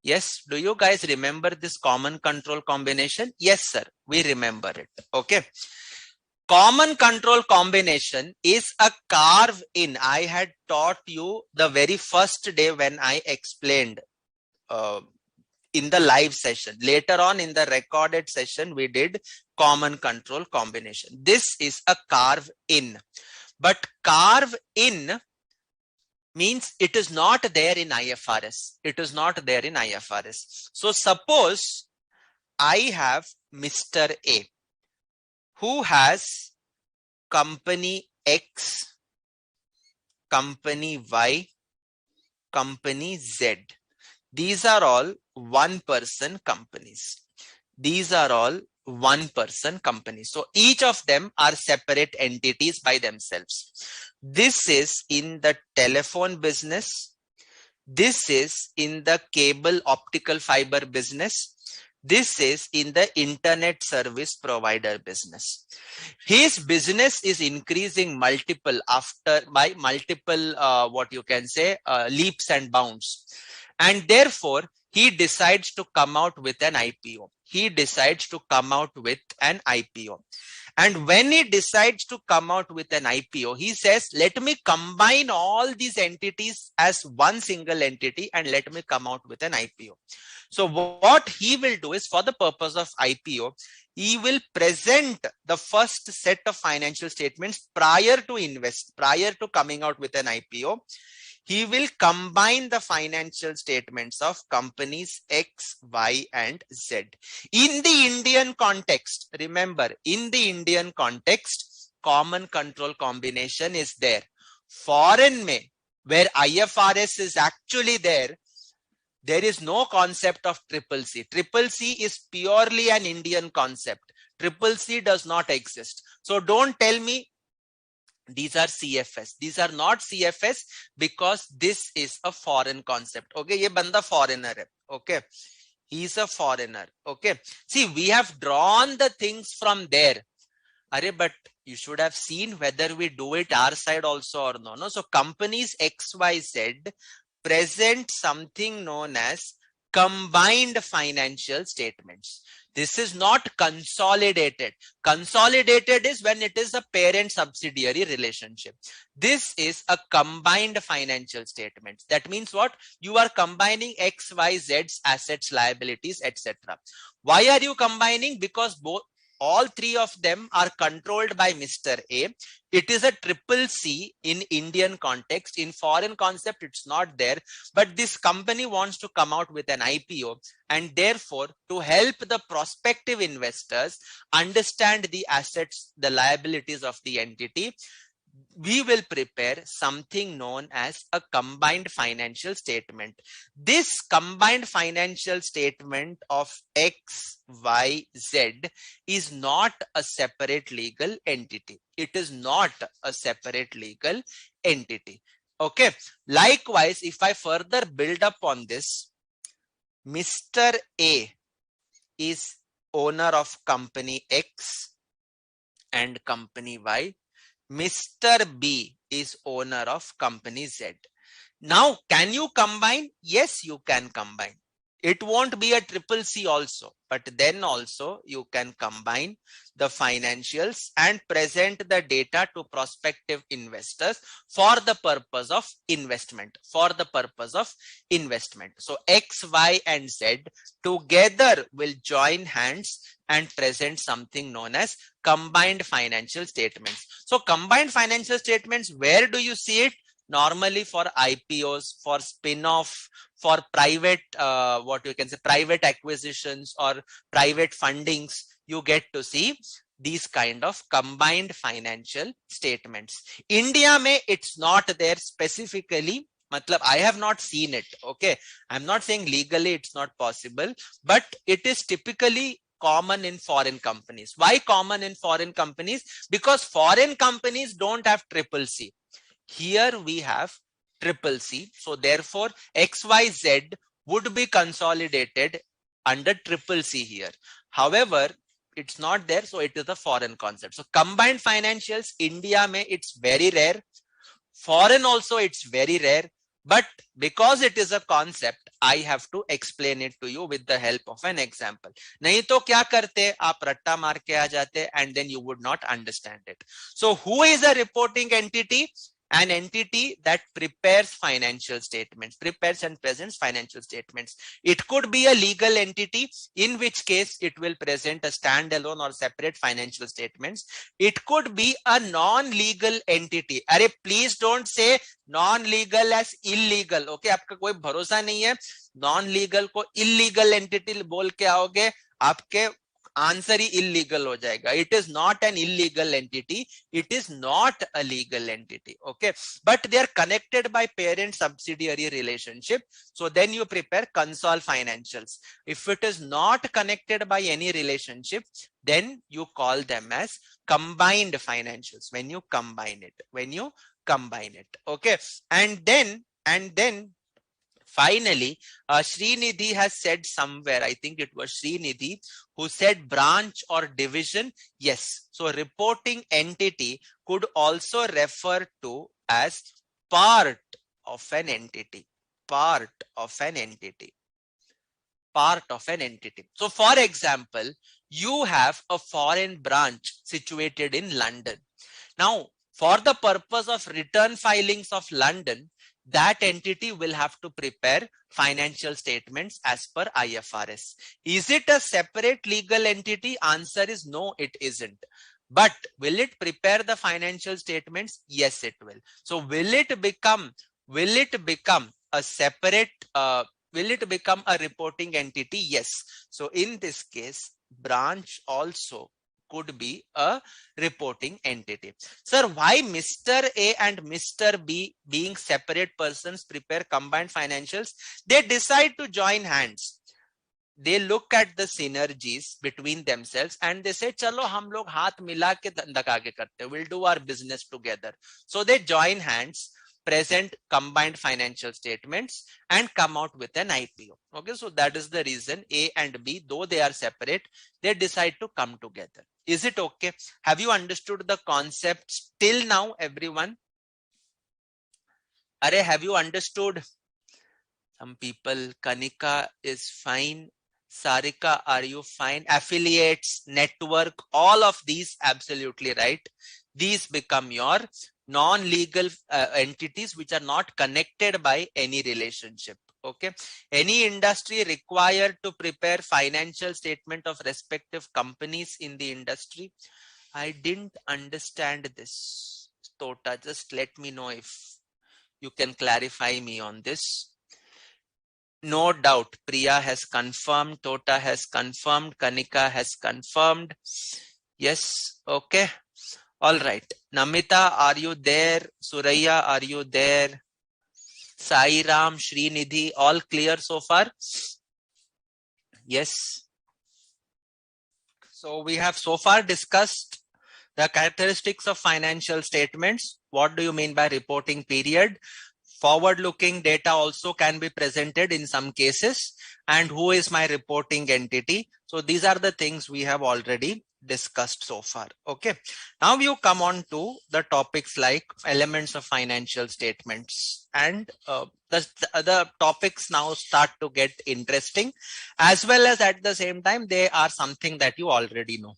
Yes. Do you guys remember this common control combination? Yes, sir. We remember it. Okay. Common control combination is a carve in. I had taught you the very first day when I explained in the live session. Later on in the recorded session, we did common control combination. This is a carve in. But carve in means it is not there in IFRS. It is not there in IFRS. So suppose I have Mr. A who has company X, company Y, company Z. These are all one person companies. These are all one person companies. So each of them are separate entities by themselves. This is in the telephone business. This is in the cable optical fiber business. This is in the internet service provider business. His business is increasing multiple what you can say, leaps and bounds. And therefore, he decides to come out with an IPO. He decides to come out with an IPO. And when he decides to come out with an IPO, he says, let me combine all these entities as one single entity and let me come out with an IPO. So what he will do is, for the purpose of IPO, he will present the first set of financial statements prior to coming out with an IPO. He will combine the financial statements of companies X, Y, and Z. In the Indian context, remember, in the Indian context, common control combination is there. Foreign में, where IFRS is actually there is no concept of triple C. Triple C is purely an Indian concept. Triple C does not exist. So don't tell me these are CFS. These are not CFS because this is a foreign concept. Okay, ye banda foreigner hai. Okay, he's a foreigner. Okay, see, we have drawn the things from there. But you should have seen whether we do it our side also or no. So companies XYZ present something known as combined financial statements. This is not consolidated. Consolidated is when it is a parent subsidiary relationship. This is a combined financial statement. That means what? You are combining XYZ's assets, liabilities, etc. Why are you combining? Because all three of them are controlled by Mr. A. It is a triple C in Indian context. In foreign concept, it's not there. But this company wants to come out with an IPO. And therefore, to help the prospective investors understand the assets, the liabilities of the entity, we will prepare something known as a combined financial statement. This combined financial statement of X, Y, Z is not a separate legal entity. It is not a separate legal entity. Okay. Likewise, if I further build up on this, Mr. A is owner of company X and company Y. Mr. B is owner of company Z. Now, can you combine? Yes, you can combine. It won't be a triple C also, but then also you can combine the financials and present the data to prospective investors for the purpose of investment, So X, Y, and Z together will join hands and present something known as combined financial statements. So combined financial statements, where do you see it? Normally for IPOs, for spin-off, for private, private acquisitions or private fundings, you get to see these kind of combined financial statements. India mein it's not there specifically. I have not seen it. Okay, I'm not saying legally it's not possible, but it is typically common in foreign companies. Why common in foreign companies? Because foreign companies don't have triple C. Here we have triple C. So therefore, XYZ would be consolidated under triple C here. However, it's not there. So it is a foreign concept. So combined financials, India mein it's very rare. Foreign also it's very rare. But because it is a concept, I have to explain it to you with the help of an example. Nahi to kya karte? Aap ratta maar ke aa jate and then you would not understand it. So who is a reporting entity? An entity that prepares financial statements, prepares and presents financial statements. It could be a legal entity, in which case it will present a standalone or separate financial statements. It could be a non-legal entity. Arey, please don't say non-legal as illegal. Okay, आपका कोई भरोसा नहीं है. Non-legal को illegal entity बोल के आओगे, आपके आंसर ही इलीगल हो जाएगा. It is not an illegal entity, it is not a legal entity. Okay, but they are connected by parent subsidiary relationship. So then you prepare consol financials. If it is not connected by any relationship, then you call them as combined financials when you combine it. Okay, and then finally, Srinidhi has said somewhere, I think it was Srinidhi who said branch or division. Yes. So reporting entity could also refer to as part of an entity. So for example, you have a foreign branch situated in London. Now, for the purpose of return filings of London, that entity will have to prepare financial statements as per IFRS. Is it a separate legal entity? Answer is no, it isn't. But will it prepare the financial statements? Yes, it will. So will it become a separate, will it become a reporting entity? Yes. So in this case, branch also could be a reporting entity. Sir, why Mr. A and Mr. B, being separate persons, prepare combined financials? They decide to join hands. They look at the synergies between themselves and they say, chalo hum log haath mila ke dhanda aage karte, we'll do our business together. So they join hands, present combined financial statements and come out with an IPO. Okay, so that is the reason A and B, though they are separate, they decide to come together. Is it okay? Have you understood the concepts till now, everyone? Are, have you understood? Some people, Kanika is fine. Sarika, are you fine? Affiliates, network, all of these, absolutely right. These become your non-legal entities which are not connected by any relationship. Okay. Any industry required to prepare financial statement of respective companies in the industry? I didn't understand this. Tota, just let me know if you can clarify me on this. No doubt, Priya has confirmed, Tota has confirmed, Kanika has confirmed. Yes, okay. All right. Namita, are you there? Suraya, are you there? Sai Ram, Srinidhi, all clear so far? Yes. So we have so far discussed the characteristics of financial statements. What do you mean by reporting period? Forward-looking data also can be presented in some cases, and who is my reporting entity. So these are the things we have already discussed so far. Okay, now you come on to the topics like elements of financial statements, and the topics now start to get interesting, as well as at the same time they are something that you already know.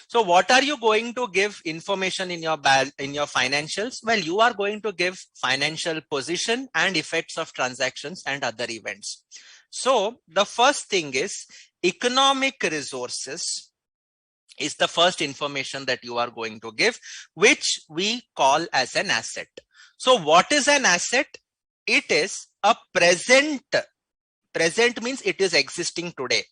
So what are you going to give information in your financials? Well, you are going to give financial position and effects of transactions and other events. So the first thing is economic resources is the first information that you are going to give, which we call as an asset. So what is an asset? It is a present. Present means it is existing today.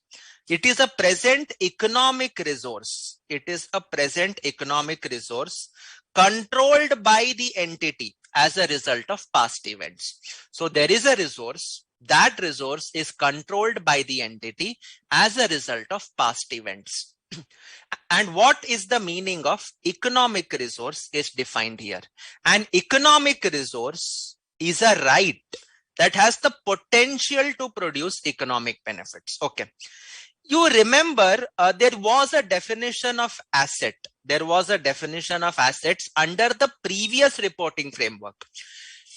It is a present economic resource. It is a present economic resource controlled by the entity as a result of past events. So there is a resource. That resource is controlled by the entity as a result of past events. And what is the meaning of economic resource is defined here. An economic resource is a right that has the potential to produce economic benefits. Okay. You remember there was a definition of asset. There was a definition of assets under the previous reporting framework.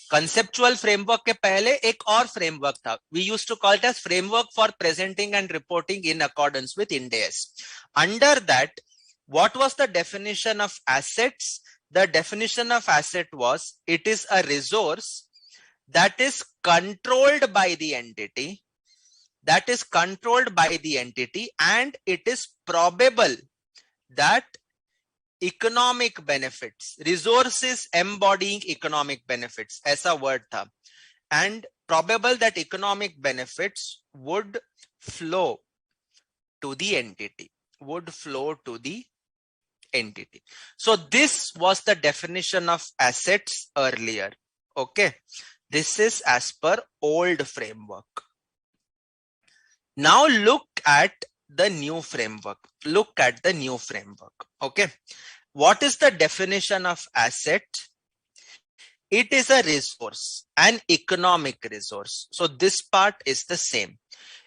Conceptual framework के पहले एक और framework था. We used to call it as framework for presenting and reporting in accordance with Ind AS. Under that, what was the definition of assets? The definition of asset was it is a resource that is controlled by the entity. That is controlled by the entity, and it is probable that economic benefits, resources embodying economic benefits, aisa word tha, and probable that economic benefits would flow to the entity, So this was the definition of assets earlier. Okay, this is as per old framework. Now look at the new framework. Okay. What is the definition of asset? It is a resource, an economic resource. So this part is the same.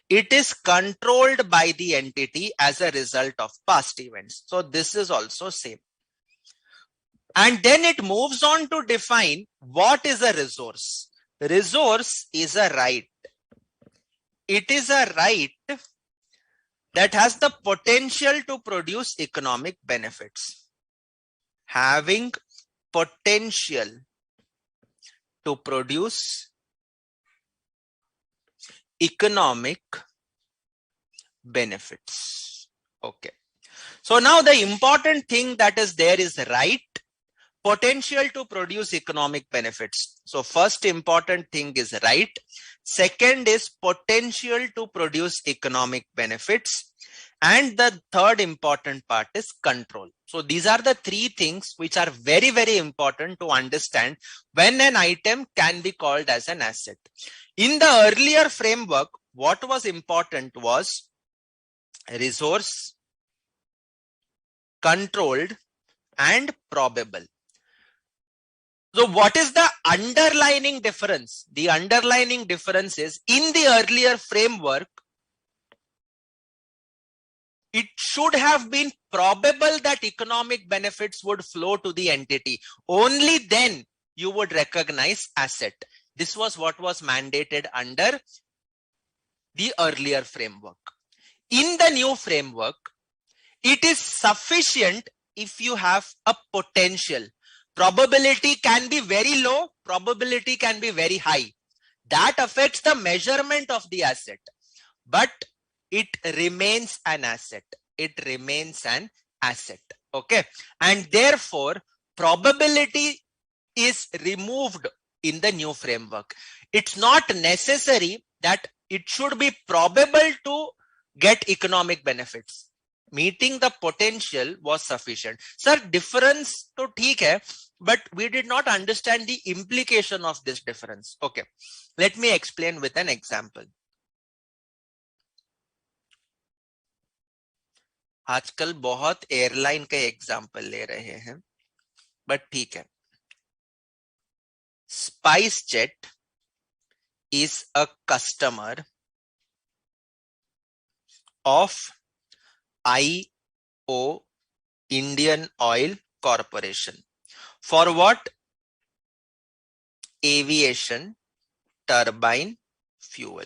It is controlled by the entity as a result of past events. So this is also same. And then it moves on to define what is a resource. Resource is a right. It is a right that has the potential to produce economic benefits. Having potential to produce economic benefits. Okay. So now the important thing that is there is right, potential to produce economic benefits. So first important thing is right. Second is potential to produce economic benefits. And the third important part is control. So these are the three things which are very, very important to understand when an item can be called as an asset. In the earlier framework, what was important was resource, controlled, and probable. So what is the underlining difference? The underlining difference is in the earlier framework, it should have been probable that economic benefits would flow to the entity. Only then you would recognize asset. This was what was mandated under the earlier framework. In the new framework, it is sufficient if you have a potential. Probability can be very low, probability can be very high. That affects the measurement of the asset, but it remains an asset. It remains an asset. Okay. And therefore, probability is removed in the new framework. It's not necessary that it should be probable to get economic benefits. Meeting the potential was sufficient. Sir, difference to theek hai, but we did not understand the implication of this difference. Okay. Let me explain with an example. आजकल बहुत airline के example ले रहे हैं, but ठीक है. Spice jet is a customer of IO, Indian Oil Corporation. For what? Aviation turbine fuel.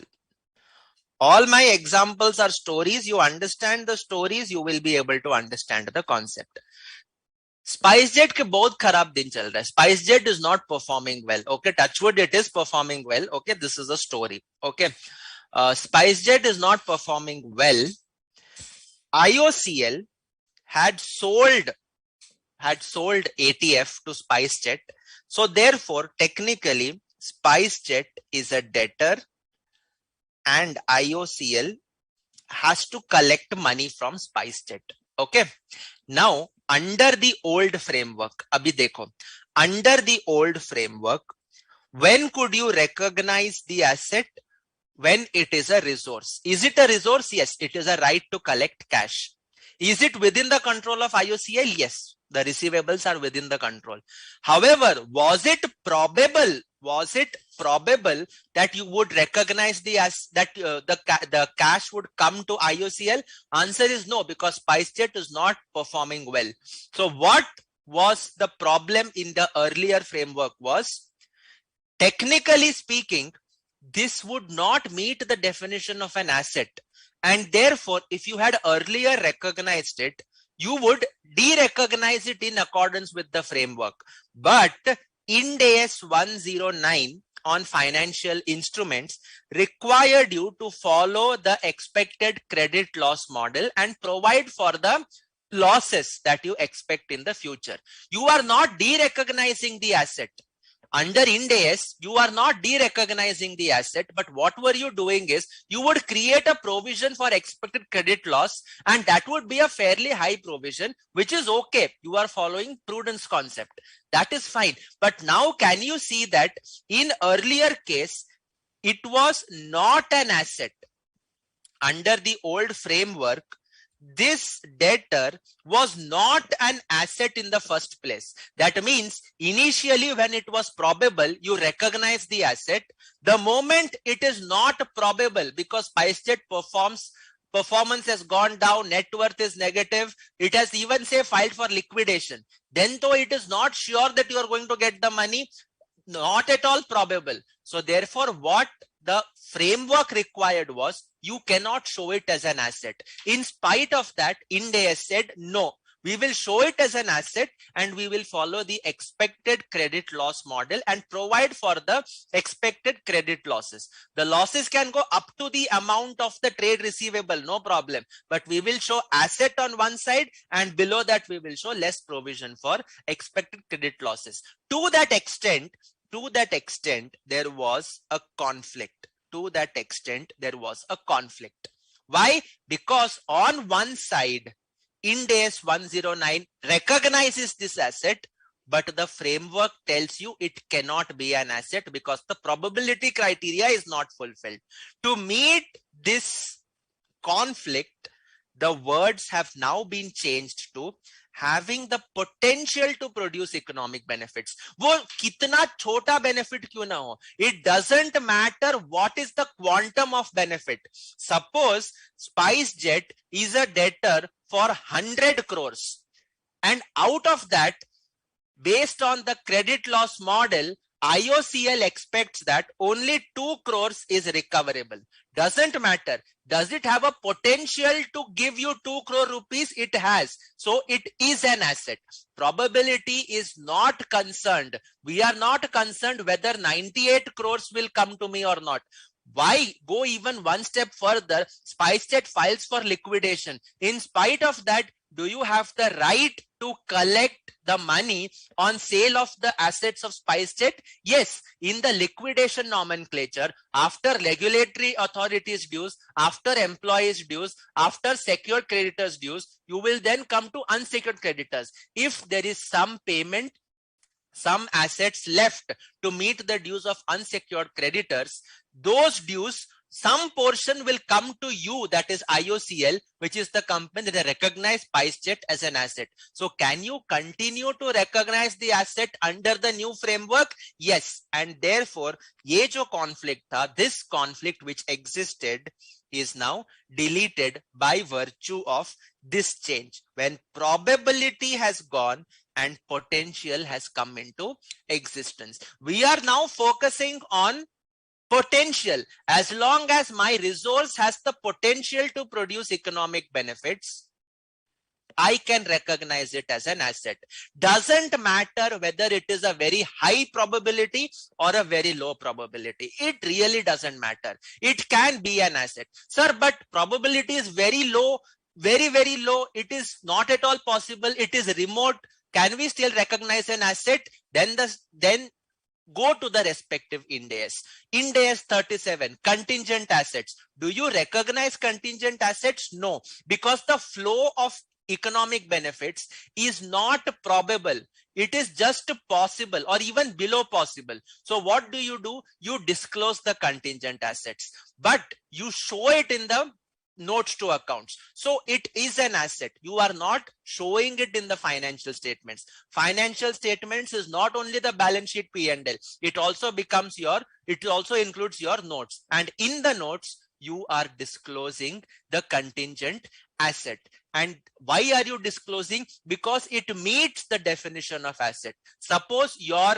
All my examples are stories. You understand the stories, you will be able to understand the concept. SpiceJet के बहुत खराब दिन चल रहा है. SpiceJet is not performing well. Okay, touchwood, it is performing well. Okay, this is a story. Okay, SpiceJet is not performing well. IOCL had sold ATF to SpiceJet. So therefore, technically, SpiceJet is a debtor and IOCL has to collect money from SpiceJet. Okay. Now, under the old framework, abhi dekho, under the old framework, when could you recognize the asset? When it is a resource. Is it a resource? Yes, it is a right to collect cash. Is it within the control of IOCL? Yes, the receivables are within the control. However, was it probable that you would recognize the cash would come to IOCL? Answer is no, because SpiceJet is not performing well. So what was the problem in the earlier framework was, technically speaking, this would not meet the definition of an asset. And therefore, if you had earlier recognized it, you would de-recognize it in accordance with the framework. But Ind AS 109 on financial instruments required you to follow the expected credit loss model and provide for the losses that you expect in the future. You are not de-recognizing the asset. Under Ind AS, you are not de-recognizing the asset, but what were you doing is, you would create a provision for expected credit loss, and that would be a fairly high provision, which is okay. You are following prudence concept. That is fine. But now can you see that in earlier case, it was not an asset. Under the old framework, this debtor was not an asset in the first place. That means initially when it was probable, you recognize the asset. The moment it is not probable, because SpiceJet performance has gone down, net worth is negative, it has even say filed for liquidation, then though it is not sure that you are going to get the money, not at all probable. So therefore, what the framework required was, you cannot show it as an asset. In spite of that, Ind AS said, no, we will show it as an asset and we will follow the expected credit loss model and provide for the expected credit losses. The losses can go up to the amount of the trade receivable, no problem. But we will show asset on one side, and below that we will show less provision for expected credit losses. To that extent, there was a conflict. Why? Because on one side, Ind AS 109 recognizes this asset, but the framework tells you it cannot be an asset because the probability criteria is not fulfilled. To meet this conflict, the words have now been changed to having the potential to produce economic benefits. वो कितना छोटा benefit क्यों ना हो, it doesn't matter what is the quantum of benefit. Suppose SpiceJet is a debtor for 100 crores, and out of that, based on the credit loss model, IOCL expects that only 2 crores is recoverable. Doesn't matter. Does it have a potential to give you 2 crore rupees? It has. So it is an asset. Probability is not concerned. We are not concerned whether 98 crores will come to me or not. Why go even one step further? SpiceJet files for liquidation. In spite of that, do you have the right to collect the money on sale of the assets of SpiceJet? Yes, in the liquidation nomenclature, after regulatory authorities dues, after employees dues, after secured creditors dues, you will then come to unsecured creditors. If there is some payment, some assets left to meet the dues of unsecured creditors, those dues, some portion will come to you, that is IOCL, which is the company that recognizes SpiceJet as an asset. So can you continue to recognize the asset under the new framework? Yes. And therefore, ye jo conflict tha, this conflict which existed is now deleted by virtue of this change. When probability has gone and potential has come into existence. We are now focusing on potential. As long as my resource has the potential to produce economic benefits, I can recognize it as an asset. Doesn't matter whether it is a very high probability or a very low probability. It really doesn't matter. It can be an asset. Sir, but probability is very low, very, very low. It is not at all possible. It is remote. Can we still recognize an asset? Then go to the respective Ind AS. Ind AS 37, contingent assets. Do you recognize contingent assets? No, because the flow of economic benefits is not probable. It is just possible or even below possible. So what do? You disclose the contingent assets, but you show it in the notes to accounts. So it is an asset. You are not showing it in the financial statements. Financial statements is not only the balance sheet P&L. It also includes your notes. And in the notes, you are disclosing the contingent asset. And why are you disclosing? Because it meets the definition of asset. Suppose your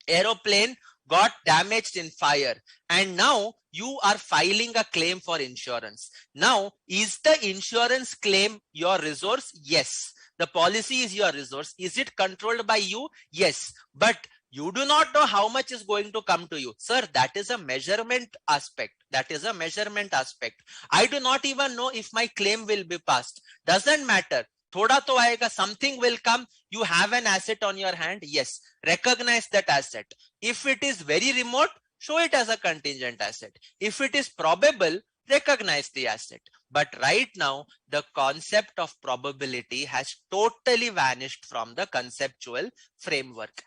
aeroplane got damaged in fire and now you are filing a claim for insurance. Now, is the insurance claim your resource? Yes. The policy is your resource. Is it controlled by you? Yes. But you do not know how much is going to come to you. Sir, that is a measurement aspect. That is a measurement aspect. I do not even know if my claim will be passed. Doesn't matter. Thoda to aayega, something will come. You have an asset on your hand. Yes. Recognize that asset. If it is very remote, show it as a contingent asset. If it is probable, recognize the asset. But right now, the concept of probability has totally vanished from the conceptual framework.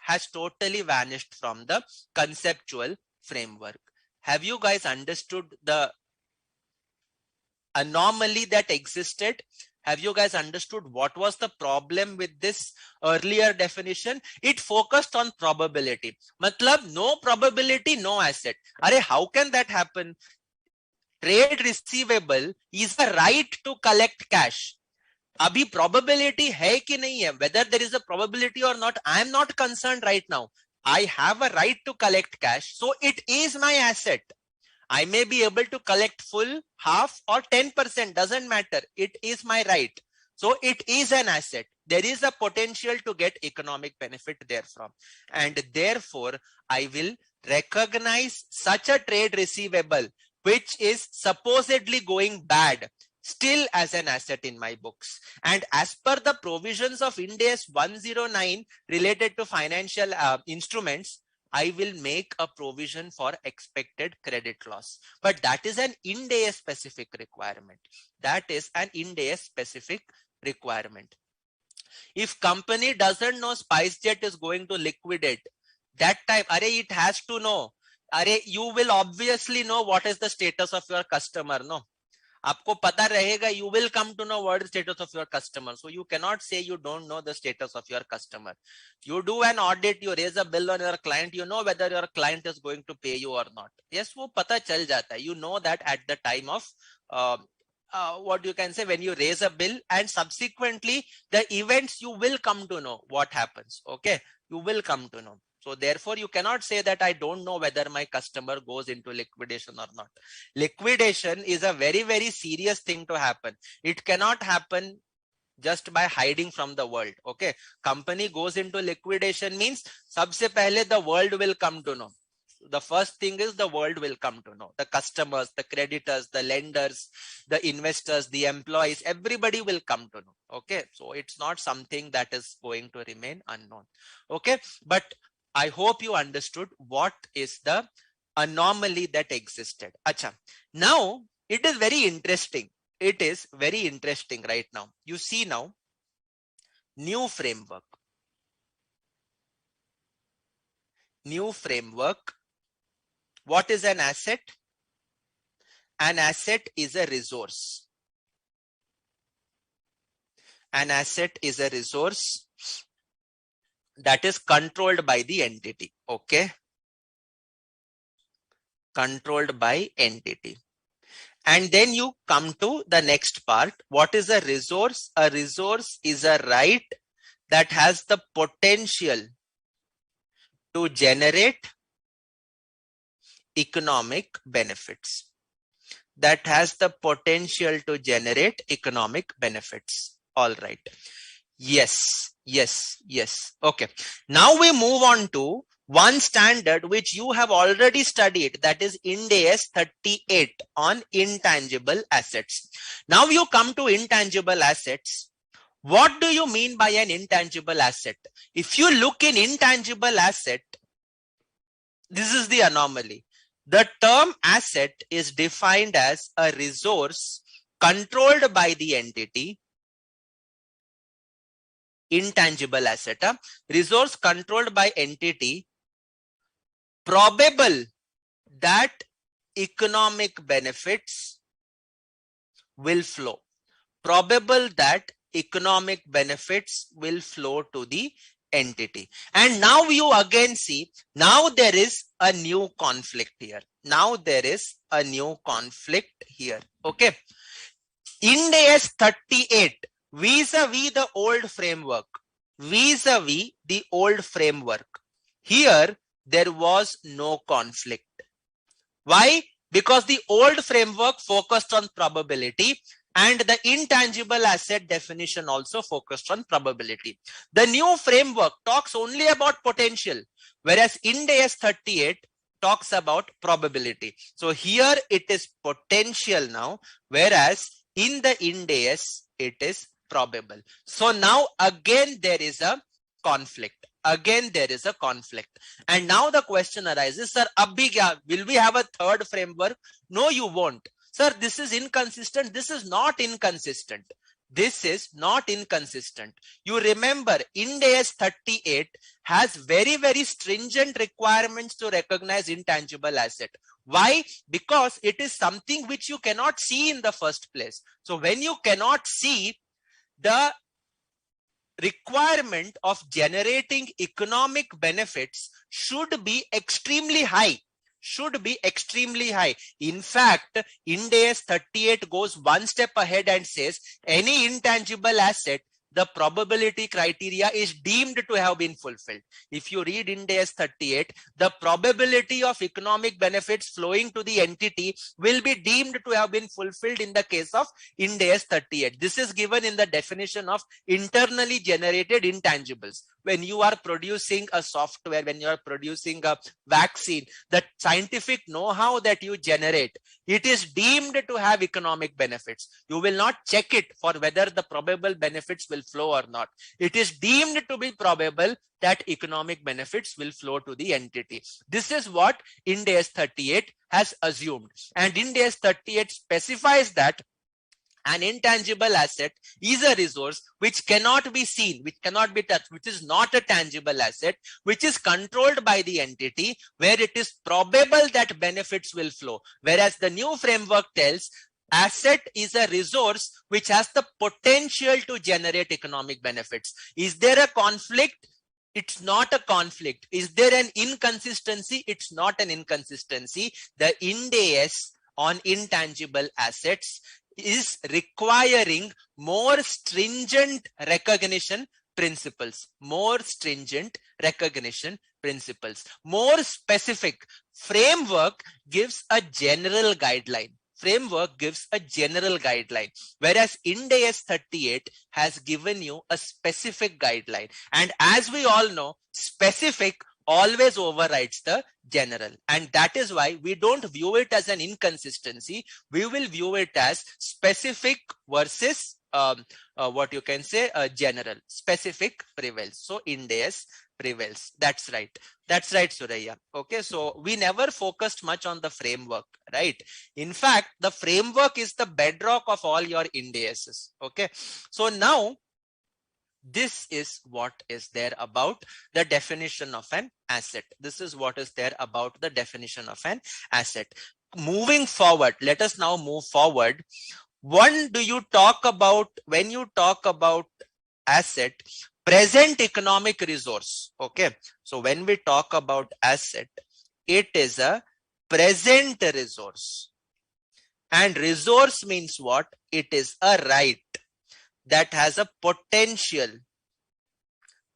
Have you guys understood the anomaly that existed? Have you guys understood what was the problem with this earlier definition? It focused on probability. Matlab, no probability, no asset. Arey, how can that happen? Trade receivable is a right to collect cash. Abhi probability hai ki nahi hai? Whether there is a probability or not, I am not concerned right now. I have a right to collect cash, so it is my asset. I may be able to collect full, half or 10%, doesn't matter. It is my right. So it is an asset. There is a potential to get economic benefit therefrom. And therefore, I will recognize such a trade receivable, which is supposedly going bad, still as an asset in my books. And as per the provisions of Ind AS 109 related to financial instruments, I will make a provision for expected credit loss. But that is an Ind AS specific requirement. That is an Ind AS specific requirement. If company doesn't know SpiceJet is going to liquidate, that time, it has to know. You will obviously know what is the status of your customer, no? आपको पता रहेगा, you will come to know what is the status of your customer. So you cannot say you don't know the status of your customer. You do an audit, you raise a bill on your client, you know whether your client is going to pay you or not. Yes, वो पता चल जाता है. You know that at the time of what you can say, when you raise a bill, and subsequently the events, you will come to know what happens. Okay, you will come to know. So therefore, you cannot say that I don't know whether my customer goes into liquidation or not. Liquidation is a very, very serious thing to happen. It cannot happen just by hiding from the world. Okay, company goes into liquidation means sabse pehle the world will come to know. The first thing is the world will come to know. The customers, the creditors, the lenders, the investors, the employees, everybody will come to know. Okay, so it's not something that is going to remain unknown. Okay, but I hope you understood what is the anomaly that existed. Acha. Now it is very interesting. It is very interesting right now. You see now, new framework. New framework. What is an asset? An asset is a resource. An asset is a resource that is controlled by the entity. Okay. Controlled by entity. And then you come to the next part. What is a resource? A resource is a right that has the potential to generate economic benefits. That has the potential to generate economic benefits. All right. Yes, yes, yes. Okay. Now we move on to one standard which you have already studied, that is Ind AS 38 on intangible assets. Now you come to intangible assets. What do you mean by an intangible asset? If you look in intangible asset, this is the anomaly. The term asset is defined as a resource controlled by the entity. Intangible asset, resource controlled by entity, probable that economic benefits will flow. Probable that economic benefits will flow to the entity. And now you again see, now there is a new conflict here. Now there is a new conflict here. Okay. Ind AS 38 vis-a-vis the old framework. Vis-a-vis the old framework. Here there was no conflict. Why? Because the old framework focused on probability, and the intangible asset definition also focused on probability. The new framework talks only about potential, whereas Ind AS 38 talks about probability. So here it is potential now, whereas in the Ind AS it is probable. So now again there is a conflict. Again there is a conflict. And now the question arises, sir, will we have a third framework? No, you won't. Sir, this is inconsistent. This is not inconsistent. This is not inconsistent. You remember, Ind AS 38 has very, very stringent requirements to recognize intangible asset. Why? Because it is something which you cannot see in the first place. So when you cannot see, the requirement of generating economic benefits should be extremely high. Should be extremely high. In fact, Ind AS 38 goes one step ahead and says any intangible asset, the probability criteria is deemed to have been fulfilled. If you read Ind AS 38, the probability of economic benefits flowing to the entity will be deemed to have been fulfilled in the case of Ind AS 38. This is given in the definition of internally generated intangibles. When you are producing a software, when you are producing a vaccine, the scientific know-how that you generate, it is deemed to have economic benefits. You will not check it for whether the probable benefits will flow or not. It is deemed to be probable that economic benefits will flow to the entity. This is what Ind AS 38 has assumed. And Ind AS 38 specifies that an intangible asset is a resource which cannot be seen, which cannot be touched, which is not a tangible asset, which is controlled by the entity, where it is probable that benefits will flow. Whereas the new framework tells asset is a resource which has the potential to generate economic benefits. Is there a conflict? It's not a conflict. Is there an inconsistency? It's not an inconsistency. The Ind AS on intangible assets is requiring more stringent recognition principles, more stringent recognition principles, more specific. Framework gives a general guideline. Framework gives a general guideline, whereas Ind AS 38 has given you a specific guideline. And as we all know, specific always overrides the general, and that is why we don't view it as an inconsistency. We will view it as specific versus what you can say general. Specific prevails, so Ind AS prevails. That's right, Suraya. Okay, so we never focused much on the framework, right? In fact, the framework is the bedrock of all your Ind ASs. Okay, so now this is what is there about the definition of an asset. This is what is there about the definition of an asset. Moving forward, let us now move forward. When you talk about asset, present economic resource. Okay, so when we talk about asset, it is a present resource. And resource means what? It is a right that has a potential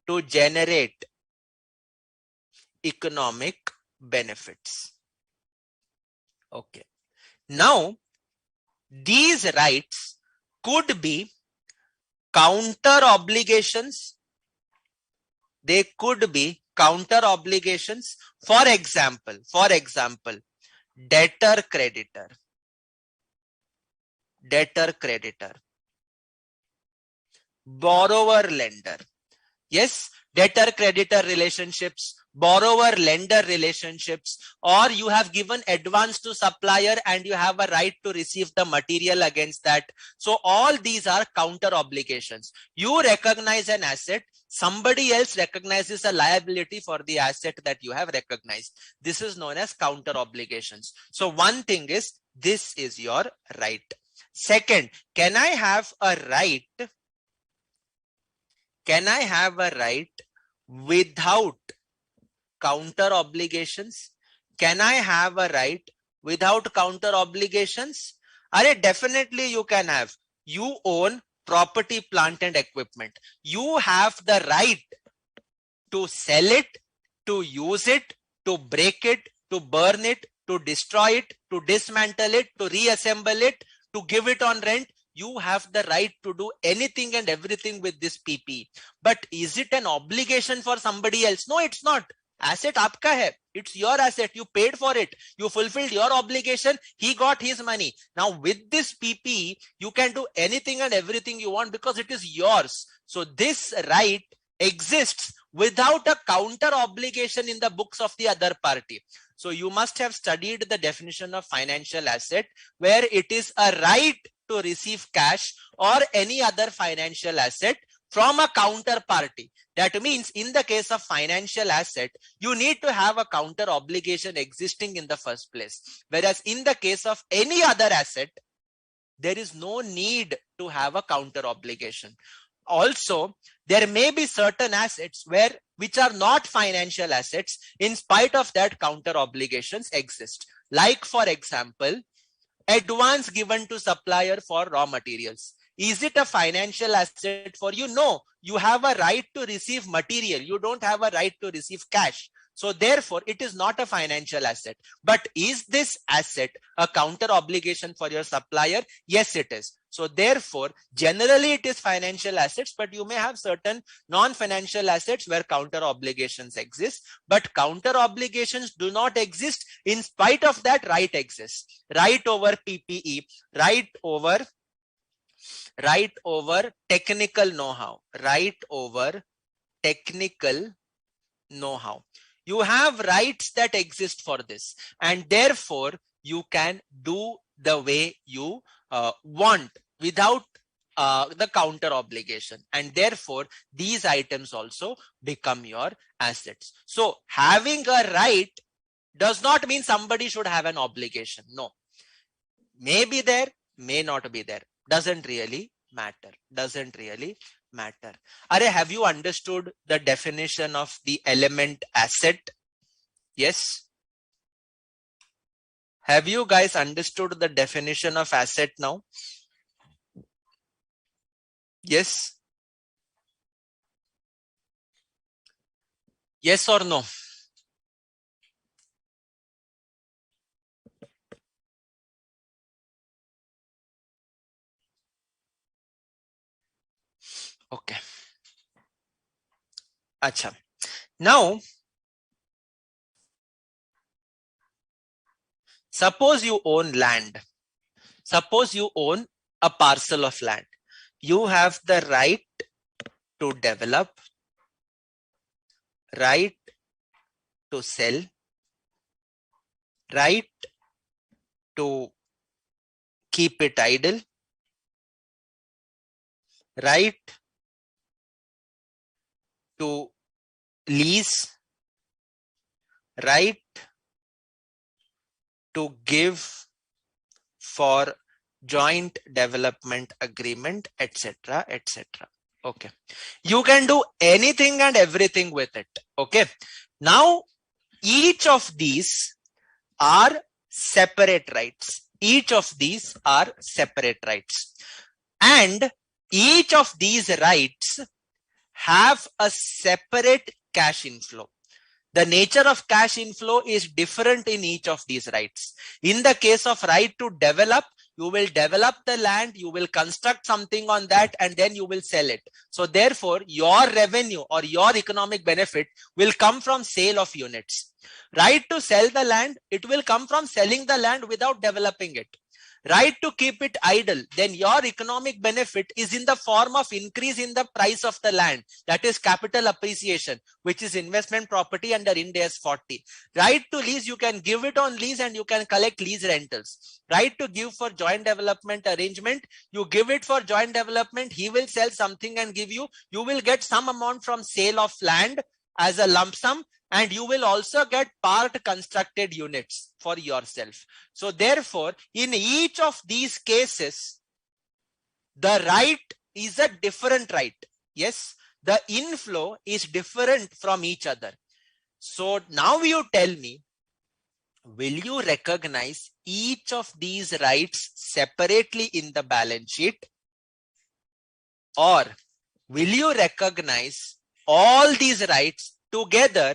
to generate economic benefits. Okay. Now, these rights could be counter obligations. They could be counter obligations. For example, debtor creditor, borrower lender. Yes, debtor creditor relationships, borrower lender relationships, or you have given advance to supplier and you have a right to receive the material against that. So all these are counter obligations. You recognize an asset, somebody else recognizes a liability for the asset that you have recognized. This is known as counter obligations. So one thing is, this is your right. Second, can I have a right without counter obligations? Can I have a right without counter obligations? Definitely you can have. You own property, plant and equipment. You have the right to sell it, to use it, to break it, to burn it, to destroy it, to dismantle it, to reassemble it, to give it on rent. You have the right to do anything and everything with this PP. But is it an obligation for somebody else? No, it's not. Asset aapka hai. It's your asset. You paid for it. You fulfilled your obligation. He got his money. Now with this PP, you can do anything and everything you want because it is yours. So this right exists without a counter obligation in the books of the other party. So you must have studied the definition of financial asset, where it is a right to receive cash or any other financial asset from a counterparty. That means in the case of financial asset, you need to have a counter obligation existing in the first place. Whereas in the case of any other asset, there is no need to have a counter obligation. Also, there may be certain assets which are not financial assets. In spite of that, counter obligations exist. Like for example, advance given to supplier for raw materials. Is it a financial asset for you? No, you have a right to receive material. You don't have a right to receive cash. So therefore, it is not a financial asset. But is this asset a counter obligation for your supplier? Yes, it is. So therefore, generally it is financial assets, but you may have certain non-financial assets where counter obligations exist. But counter obligations do not exist. In spite of that, right exists. Right over PPE, right over Right over technical know-how. Right over technical know-how. You have rights that exist for this, and therefore you can do the way you want without the counter obligation, and therefore these items also become your assets. So having a right does not mean somebody should have an obligation. No, may be there, may not be there, doesn't really matter, doesn't really matter. Are, have you understood the definition of the element asset? Yes. Have you guys understood the definition of asset now? Yes. Yes or no? Okay. Acha. Now, suppose you own land. Suppose you own a parcel of land. You have the right to develop, right to sell, right to keep it idle, right to lease, right to give for joint development agreement, etc., etc. Okay. You can do anything and everything with it. Okay. Now, each of these are separate rights. Each of these are separate rights. And each of these rights have a separate cash inflow. The nature of cash inflow is different in each of these rights. In the case of right to develop, you will develop the land, you will construct something on that, and then you will sell it. So therefore, your revenue or your economic benefit will come from sale of units. Right to sell the land, it will come from selling the land without developing it. Right to keep it idle, then your economic benefit is in the form of increase in the price of the land, that is capital appreciation, which is investment property under Ind AS 40. Right to lease, you can give it on lease and you can collect lease rentals. Right to give for joint development arrangement, you give it for joint development, he will sell something and give you, you will get some amount from sale of land as a lump sum, and you will also get part constructed units for yourself. So therefore, in each of these cases, the right is a different right. Yes, the inflow is different from each other. So now you tell me, will you recognize each of these rights separately in the balance sheet, or will you recognize all these rights together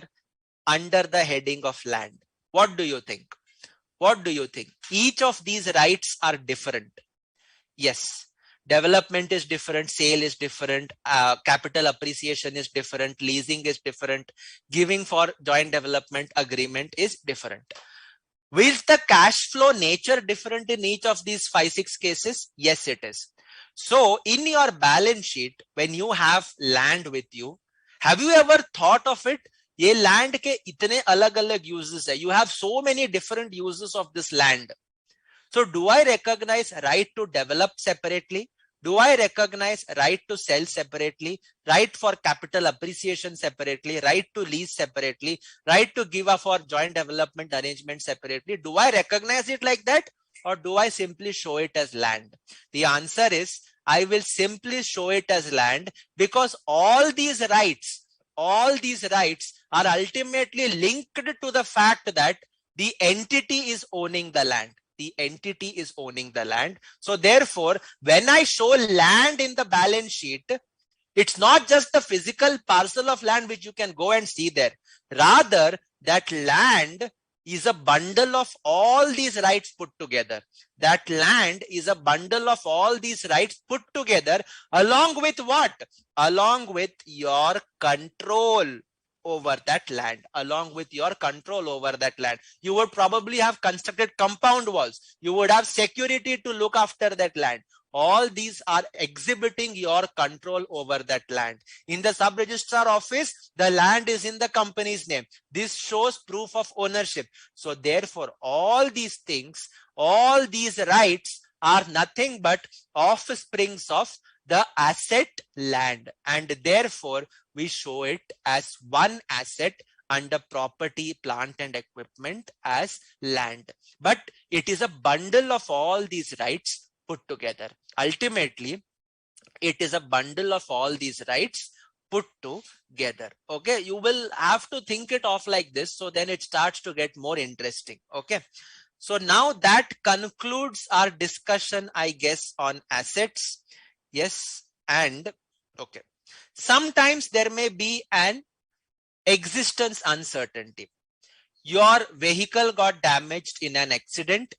under the heading of land? What do you think? What do you think? Each of these rights are different. Yes, development is different, sale is different, capital appreciation is different, leasing is different, giving for joint development agreement is different. Is the cash flow nature different in each of these 5-6 cases? Yes, it is. So in your balance sheet, when you have land with you, have you ever thought of it? ये land के इतने अलग-अलग uses है. You have so many different uses of this land. So do I recognize right to develop separately? Do I recognize right to sell separately? Right for capital appreciation separately? Right to lease separately? Right to give up for joint development arrangement separately? Do I recognize it like that? Or do I simply show it as land? The answer is, I will simply show it as land, because all these rights are ultimately linked to the fact that the entity is owning the land. The entity is owning the land. So therefore, when I show land in the balance sheet, it's not just the physical parcel of land which you can go and see there. Rather, that land is a bundle of all these rights put together. That land is a bundle of all these rights put together, along with what? Along with your control over that land. Along with your control over that land. You would probably have constructed compound walls. You would have security to look after that land. all these are exhibiting your control over that land. In the sub-registrar office, the land is in the company's name. This shows proof of ownership. So therefore, all these things, all these rights are nothing but offsprings of the asset land, and therefore we show it as one asset under property, plant and equipment as land. But it is a bundle of all these rights put together. Ultimately, it is a bundle of all these rights put together. Okay, you will have to think it off like this, so then it starts to get more interesting. Okay, so now that concludes our discussion, I guess, on assets. Yes, and okay, sometimes there may be an existence uncertainty. Your vehicle got damaged in an accident.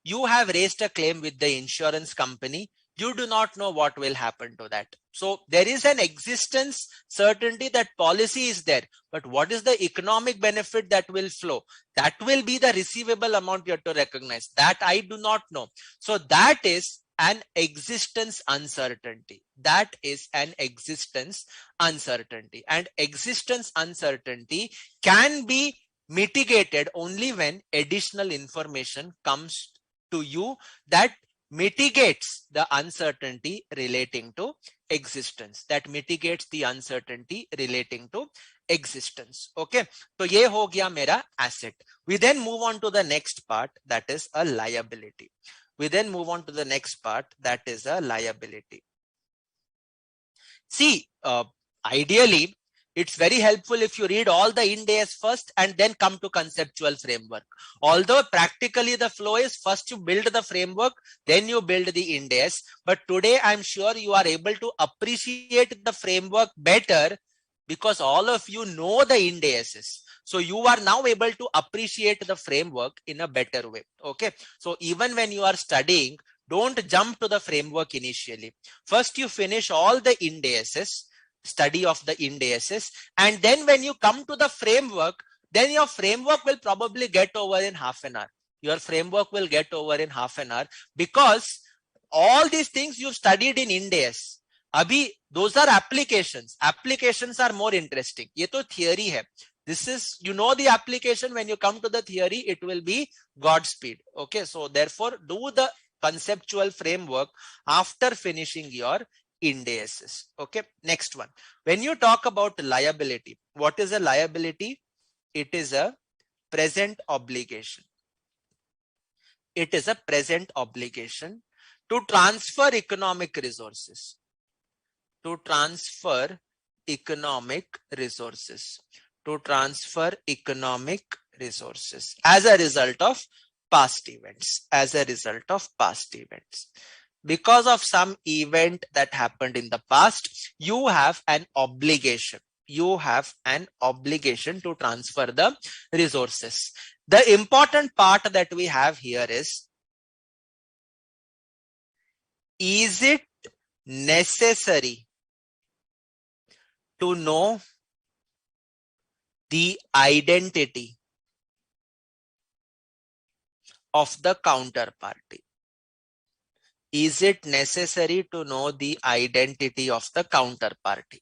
You have raised a claim with the insurance company. You do not know what will happen to that. So there is an existence certainty that policy is there, but what is the economic benefit that will flow? That will be the receivable amount you have to recognize. That I do not know. So that is an existence uncertainty. That is an existence uncertainty. And existence uncertainty can be mitigated only when additional information comes to you that mitigates the uncertainty relating to existence, that mitigates the uncertainty relating to existence. Okay, so ye ho gaya mera asset. We then move on to the next part, that is a liability. We then move on to the next part, that is a liability. See, ideally, it's very helpful if you read all the Ind AS first and then come to conceptual framework. Although practically the flow is first you build the framework, then you build the Ind AS. But today I'm sure you are able to appreciate the framework better because all of you know the Ind AS. So you are now able to appreciate the framework in a better way. Okay. So even when you are studying, don't jump to the framework initially. First you finish all the Ind AS, study of the Ind AS, and then when you come to the framework, then your framework will probably get over in half an hour. Your framework will get over in half an hour because all these things you've studied in Ind AS. Abhi, those are applications. Applications are more interesting. Ye to theory hai. This is, you know, the application. When you come to the theory, it will be Godspeed. Okay, so therefore do the conceptual framework after finishing your Ind AS. Okay, next one. When you talk about liability, what is a liability? It is a present obligation. It is a present obligation to transfer economic resources. To transfer economic resources. To transfer economic resources as a result of past events. As a result of past events. Because of some event that happened in the past, you have an obligation. You have an obligation to transfer the resources. The important part that we have here is it necessary to know the identity of the counterparty? Is it necessary to know the identity of the counterparty?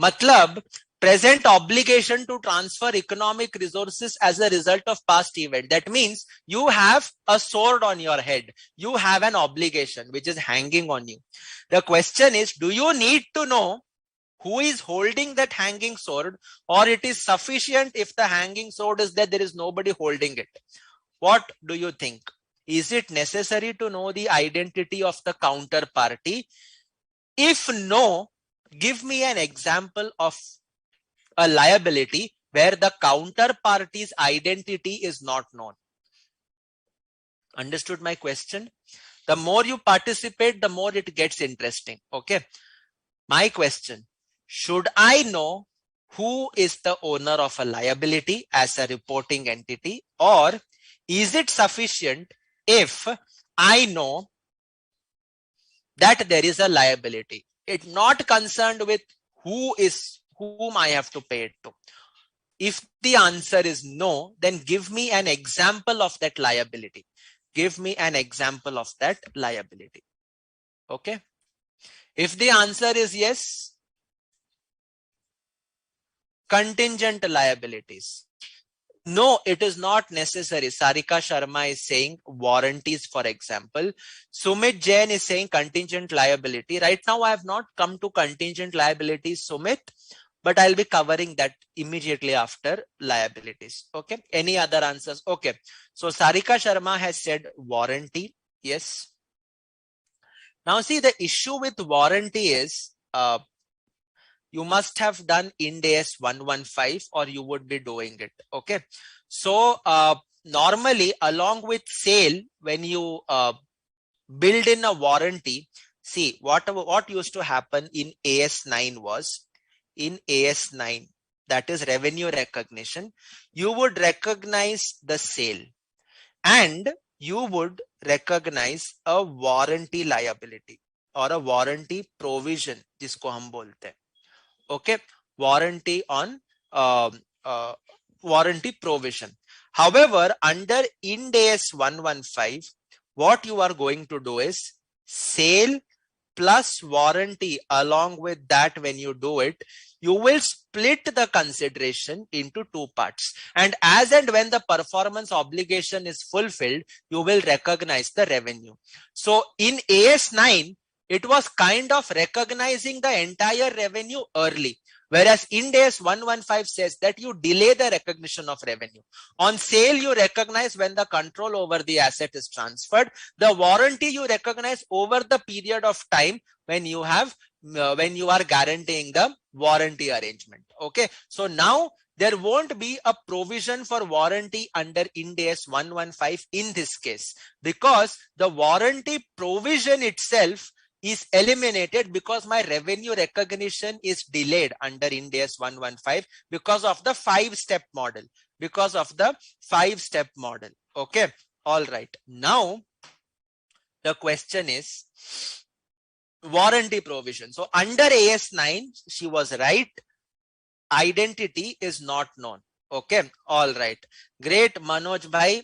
Matlab, present obligation to transfer economic resources as a result of past event. That means you have a sword on your head. You have an obligation which is hanging on you. The question is, do you need to know who is holding that hanging sword, or it is sufficient if the hanging sword is that there is nobody holding it? What do you think? Is it necessary to know the identity of the counterparty? If no, give me an example of a liability where the counterparty's identity is not known. Understood my question? The more you participate, the more it gets interesting. Okay. My question, should I know who is the owner of a liability as a reporting entity, or is it sufficient if I know that there is a liability? It's not concerned with whom I have to pay it to. If the answer is no, then give me an example of that liability. Give me an example of that liability. Okay. If the answer is yes, contingent liabilities. No, it is not necessary. Sarika Sharma is saying warranties, for example. Sumit Jain is saying contingent liability. Right now, I have not come to contingent liabilities, Sumit, but I'll be covering that immediately after liabilities. Okay. Any other answers? Okay. So Sarika Sharma has said warranty. Yes. Now see, the issue with warranty is you must have done Ind AS 115 or you would be doing it. Okay. So normally along with sale, when you build in a warranty, see what used to happen in AS9 was, in AS9, that is revenue recognition, you would recognize the sale and you would recognize a warranty liability or a warranty provision, जिसको हम बोलते हैं. Okay, warranty on uh, warranty provision. However, under Ind AS 115, what you are going to do is sale plus warranty. Along with that, when you do it, you will split the consideration into two parts, and as and when the performance obligation is fulfilled, you will recognize the revenue. So in AS9, it was kind of recognizing the entire revenue early, whereas Ind AS 115 says that you delay the recognition of revenue. On sale, you recognize when the control over the asset is transferred. The warranty you recognize over the period of time when you have when you are guaranteeing the warranty arrangement. Okay, so now there won't be a provision for warranty under Ind AS 115 in this case, because the warranty provision itself is eliminated because my revenue recognition is delayed under Ind AS 115 because of the 5-step model. Because of the 5-step model. Okay. All right. Now, the question is warranty provision. So under AS9, she was right. Identity is not known. Okay. All right. Great. Manoj Bhai,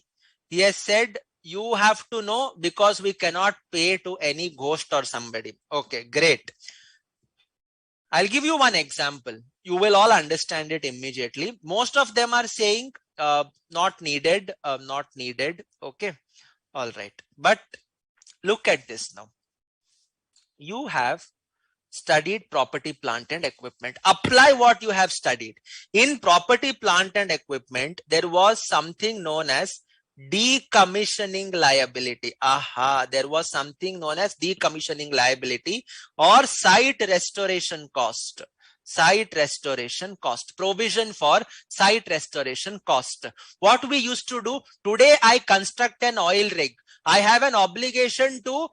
he has said you have to know because we cannot pay to any ghost or somebody. Okay. Great. I'll give you one example. You will all understand it immediately. Most of them are saying not needed, not needed. Okay. All right. But look at this now. You have studied property, plant and equipment. Apply what you have studied. In property, plant and equipment, there was something known as decommissioning liability. Aha, there was something known as decommissioning liability or site restoration cost. Site restoration cost, provision for site restoration cost. What we used to do, today I construct an oil rig. I have an obligation to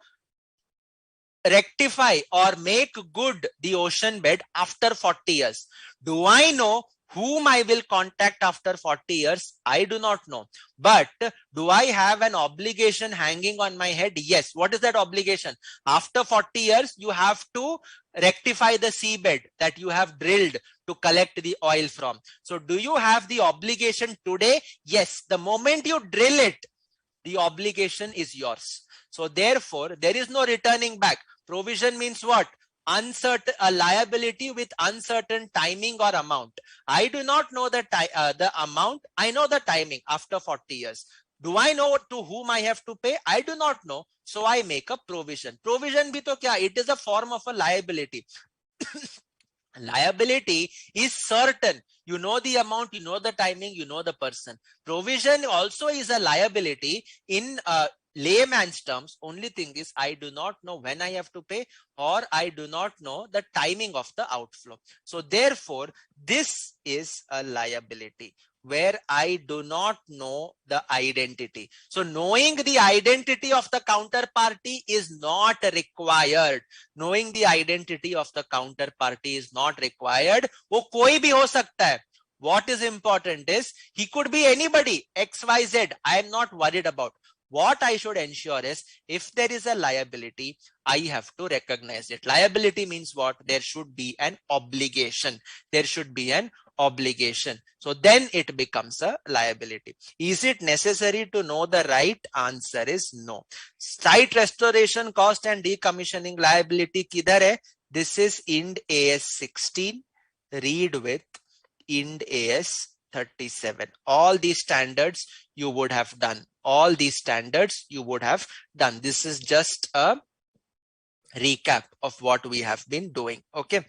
rectify or make good the ocean bed after 40 years. Do I know whom I will contact after 40 years? I do not know. But do I have an obligation hanging on my head? Yes. What is that obligation? After 40 years, you have to rectify the seabed that you have drilled to collect the oil from. So do you have the obligation today? Yes. The moment you drill it, the obligation is yours. So therefore, there is no returning back. Provision means what? Uncertain, a liability with uncertain timing or amount. I do not know the amount. I know the timing after 40 years. Do I know to whom I have to pay? I do not know. So I make a provision. Provision bhi to kya? It is a form of a liability. Liability is certain. You know the amount, you know the timing, you know the person. Provision also is a liability in layman's terms. Only thing is I do not know when I have to pay or I do not know the timing of the outflow. So therefore, this is a liability where I do not know the identity. So knowing the identity of the counterparty is not required. Knowing the identity of the counterparty is not required. वो कोई भी हो सकता है. What is important is he could be anybody, XYZ. I am not worried about. What I should ensure is if there is a liability, I have to recognize it. Liability means what? There should be an obligation. There should be an obligation. So then it becomes a liability. Is it necessary to know the right? Answer is no. Site restoration cost and decommissioning liability kidhar hai? This is Ind AS 16. Read with Ind AS 37. All these standards you would have done. All these standards you would have done. This is just a recap of what we have been doing. Okay.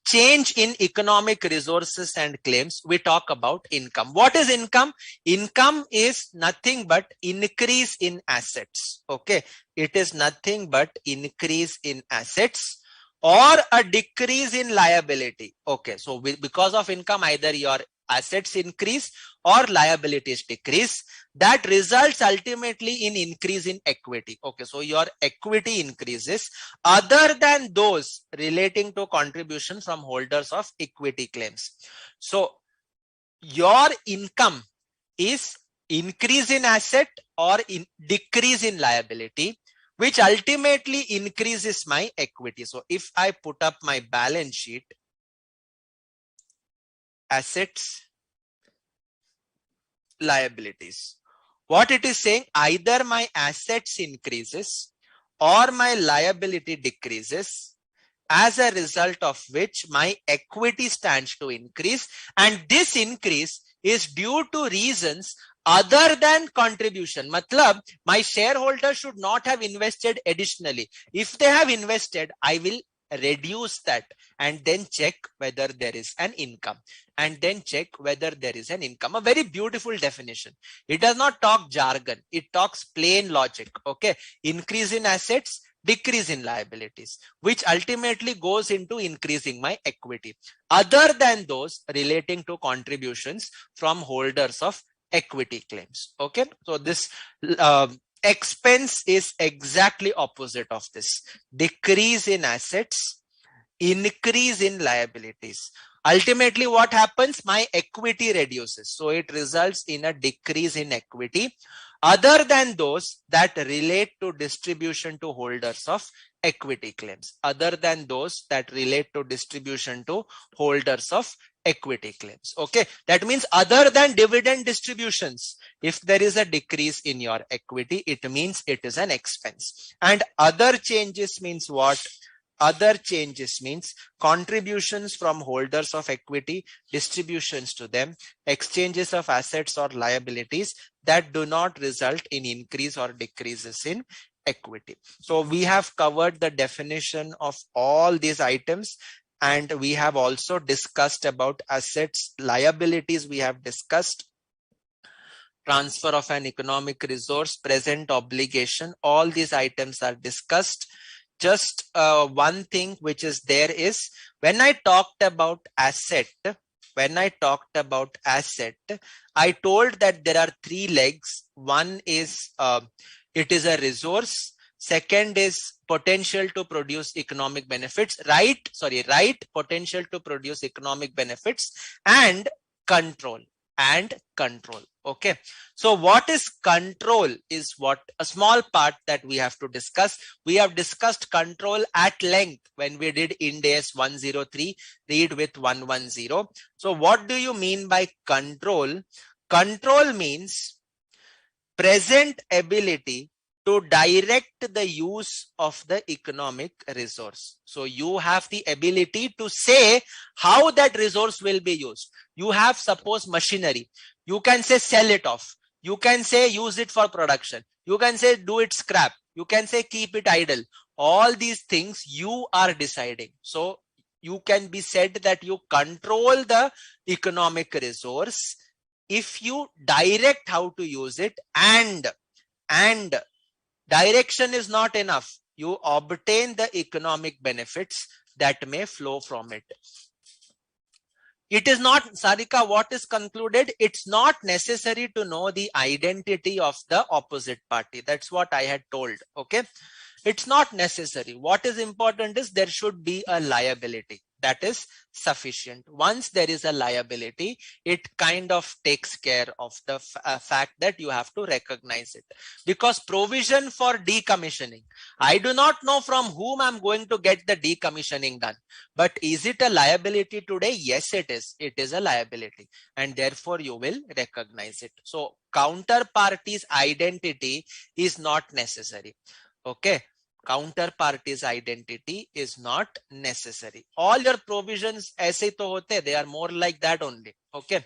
Change in economic resources and claims. We talk about income. What is income? Income is nothing but increase in assets. Okay. It is nothing but increase in assets or a decrease in liability. Okay. So because of income, either your assets increase or liabilities decrease. That results ultimately in increase in equity. Okay, so your equity increases other than those relating to contribution from holders of equity claims. So your income is increase in asset or decrease in liability, which ultimately increases my equity. So if I put up my balance sheet, assets, liabilities, what it is saying, either my assets increases or my liability decreases, as a result of which my equity stands to increase, and this increase is due to reasons other than contribution. Matlab, my shareholders should not have invested additionally. If they have invested, I will reduce that and then check whether there is an income, and then check whether there is an income. A very beautiful definition. It does not talk jargon. It talks plain logic. Okay. Increase in assets, decrease in liabilities, which ultimately goes into increasing my equity, other than those relating to contributions from holders of equity claims. Okay. So this expense is exactly opposite of this. Decrease in assets, increase in liabilities. Ultimately, what happens? My equity reduces. So it results in a decrease in equity, other than those that relate to distribution to holders of equity claims. Other than those that relate to distribution to holders of equity claims. Okay. That means other than dividend distributions, if there is a decrease in your equity, it means it is an expense. And other changes means what? Other changes means contributions from holders of equity, distributions to them, exchanges of assets or liabilities that do not result in increase or decreases in equity. So we have covered the definition of all these items, and we have also discussed about assets, liabilities. We have discussed transfer of an economic resource, present obligation. All these items are discussed. Just one thing which is there is, when I talked about asset, I told that there are three legs. One is it is a resource. Second is potential to produce economic benefits, right? Potential to produce economic benefits, and control. Okay. So what is control is what a small part that we have to discuss. We have discussed control at length when we did Ind AS 103, read with 110. So what do you mean by control? Control means present ability to direct the use of the economic resource. So you have the ability to say how that resource will be used. You have, suppose, machinery. You can say sell it off. You can say use it for production. You can say do it scrap. You can say keep it idle. All these things you are deciding. So you can be said that you control the economic resource if you direct how to use it, and direction is not enough. You obtain the economic benefits that may flow from it. It is not, Sarika, what is concluded? It's not necessary to know the identity of the opposite party. That's what I had told. Okay. It's not necessary. What is important is there should be a liability. that is sufficient. Once there is a liability, it kind of takes care of the fact that you have to recognize it. Because provision for decommissioning, I do not know from whom I'm going to get the decommissioning done. But is it a liability today? Yes, it is. It is a liability. And therefore, you will recognize it. So counterparty's identity is not necessary. Okay. Counterparty's identity is not necessary. All your provisions aise to hote, they are more like that only. Okay.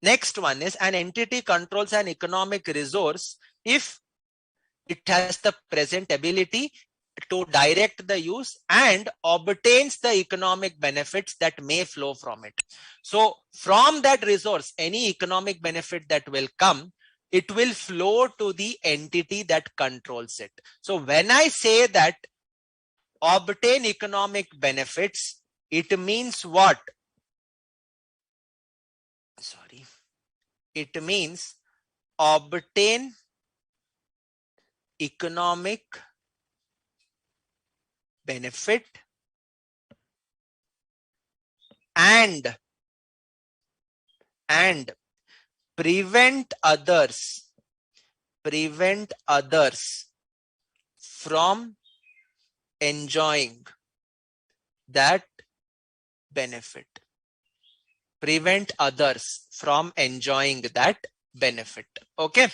Next one is an entity controls an economic resource if it has the present ability to direct the use and obtains the economic benefits that may flow from it. So from that resource, any economic benefit that will come, it will flow to the entity that controls it. So when I say that obtain economic benefits, it means what? Sorry. It means obtain economic benefit and prevent others from enjoying that benefit. Prevent others from enjoying that benefit. Okay.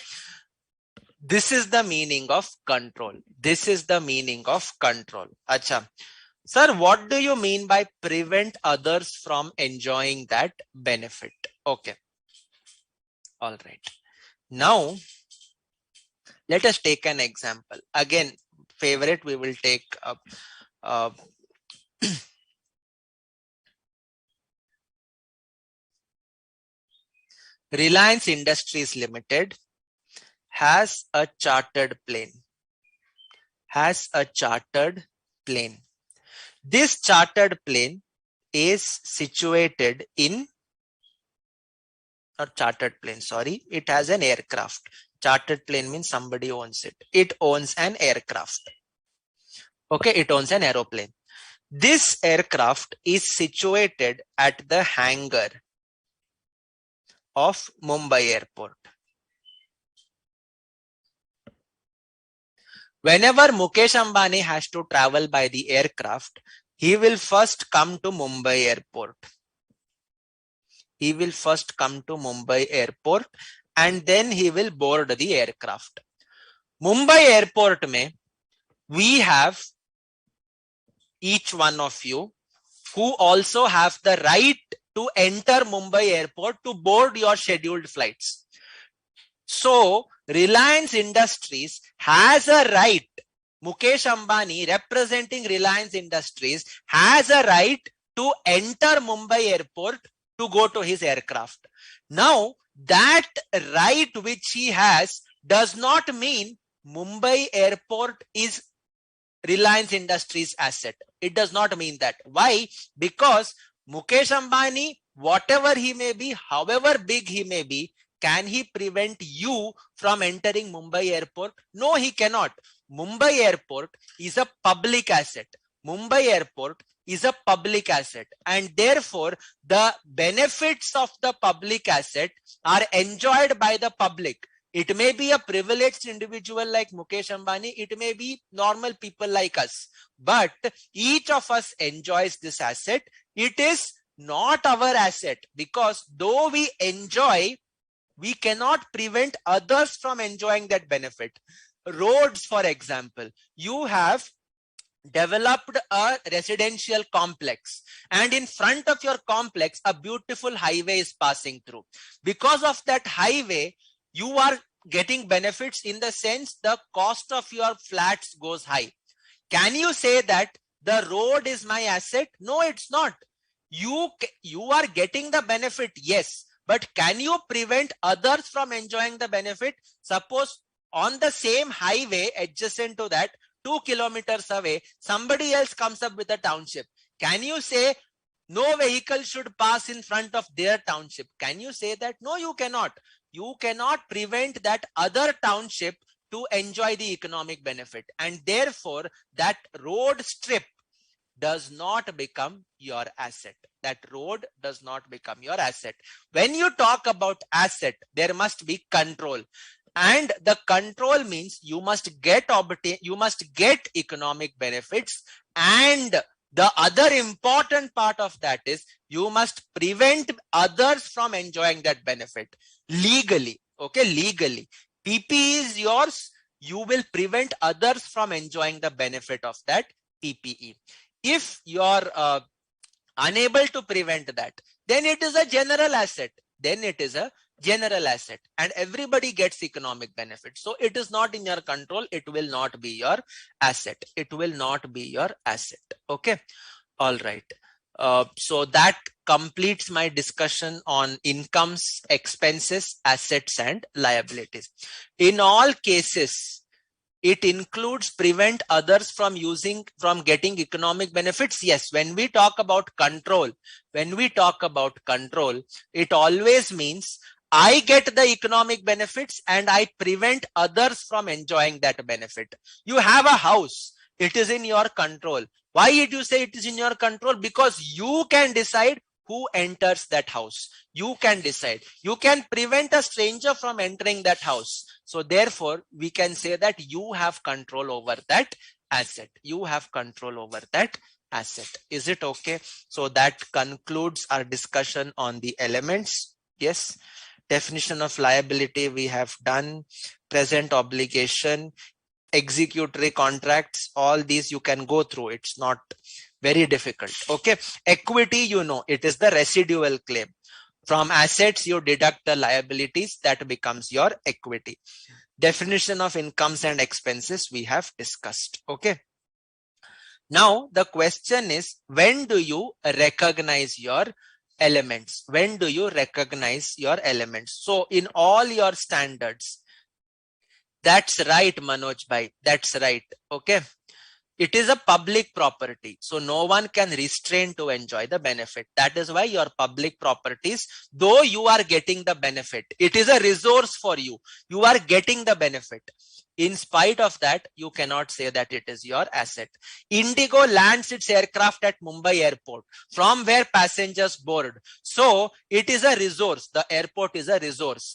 This is the meaning of control. This is the meaning of control. Acha. Sir, what do you mean by prevent others from enjoying that benefit? Okay. All right. Now, let us take an example. Again, favorite, we will take Reliance Industries Limited has a chartered plane. This chartered plane is situated in, not chartered plane, sorry, it has an aircraft. Chartered plane means somebody owns it. It owns an aircraft. Okay, it owns an aeroplane. This aircraft is situated at the hangar of Mumbai Airport. Whenever Mukesh Ambani has to travel by the aircraft, he will first come to Mumbai Airport. He will first come to Mumbai Airport and then he will board the aircraft. Mumbai Airport mein, we have each one of you who also have the right to enter Mumbai Airport to board your scheduled flights. So, Reliance Industries has a right, Mukesh Ambani representing Reliance Industries has a right to enter Mumbai Airport to go to his aircraft. Now, that right which he has does not mean Mumbai Airport is Reliance Industries asset. It does not mean that. Why? Because Mukesh Ambani, whatever he may be, however big he may be, can he prevent you from entering Mumbai Airport? No, he cannot. Mumbai Airport is a public asset. Mumbai Airport is a public asset, and therefore the benefits of the public asset are enjoyed by the public. It may be a privileged individual like Mukesh Ambani. It may be normal people like us. But each of us enjoys this asset. It is not our asset because though we enjoy, we cannot prevent others from enjoying that benefit. Roads, for example, you have developed a residential complex and in front of your complex, a beautiful highway is passing through. Because of that highway, you are getting benefits in the sense the cost of your flats goes high. Can you say that the road is my asset? No, it's not. You are getting the benefit, yes, but can you prevent others from enjoying the benefit? Suppose on the same highway adjacent to that, 2 kilometers away, somebody else comes up with a township. Can you say no vehicle should pass in front of their township? Can you say that? No, you cannot. You cannot prevent that other township to enjoy the economic benefit. And therefore, that road strip, does not become your asset. That road does not become your asset. When you talk about asset, there must be control. And the control means you must get economic benefits, and the other important part of that is you must prevent others from enjoying that benefit legally. Okay, legally. PPE is yours. You will prevent others from enjoying the benefit of that PPE. If you're unable to prevent that, then it is a general asset. Then it is a general asset and everybody gets economic benefit. So it is not in your control. It will not be your asset. It will not be your asset. Okay. All right. So that completes my discussion on incomes, expenses, assets, and liabilities. In all cases, it includes prevent others from getting economic benefits. Yes, when we talk about control, it always means I get the economic benefits and I prevent others from enjoying that benefit. You have a house, it is in your control. Why did you say it is in your control? Because you can decide who enters that house. You can decide. You can prevent a stranger from entering that house. So therefore, we can say that you have control over that asset. You have control over that asset. Is it okay? So that concludes our discussion on the elements. Yes. Definition of liability we have done. Present obligation, executory contracts, all these you can go through. It's not very difficult. Okay. Equity, you know, it is the residual claim. From assets, you deduct the liabilities, that becomes your equity. Definition of incomes and expenses we have discussed. Okay. Now the question is, when do you recognize your elements? When do you recognize your elements? So in all your standards, that's right, Manoj bhai. That's right. Okay. It is a public property. So no one can restrain to enjoy the benefit. That is why your public properties, though you are getting the benefit, it is a resource for you. You are getting the benefit. In spite of that, you cannot say that it is your asset. Indigo lands its aircraft at Mumbai airport from where passengers board. So it is a resource. The airport is a resource.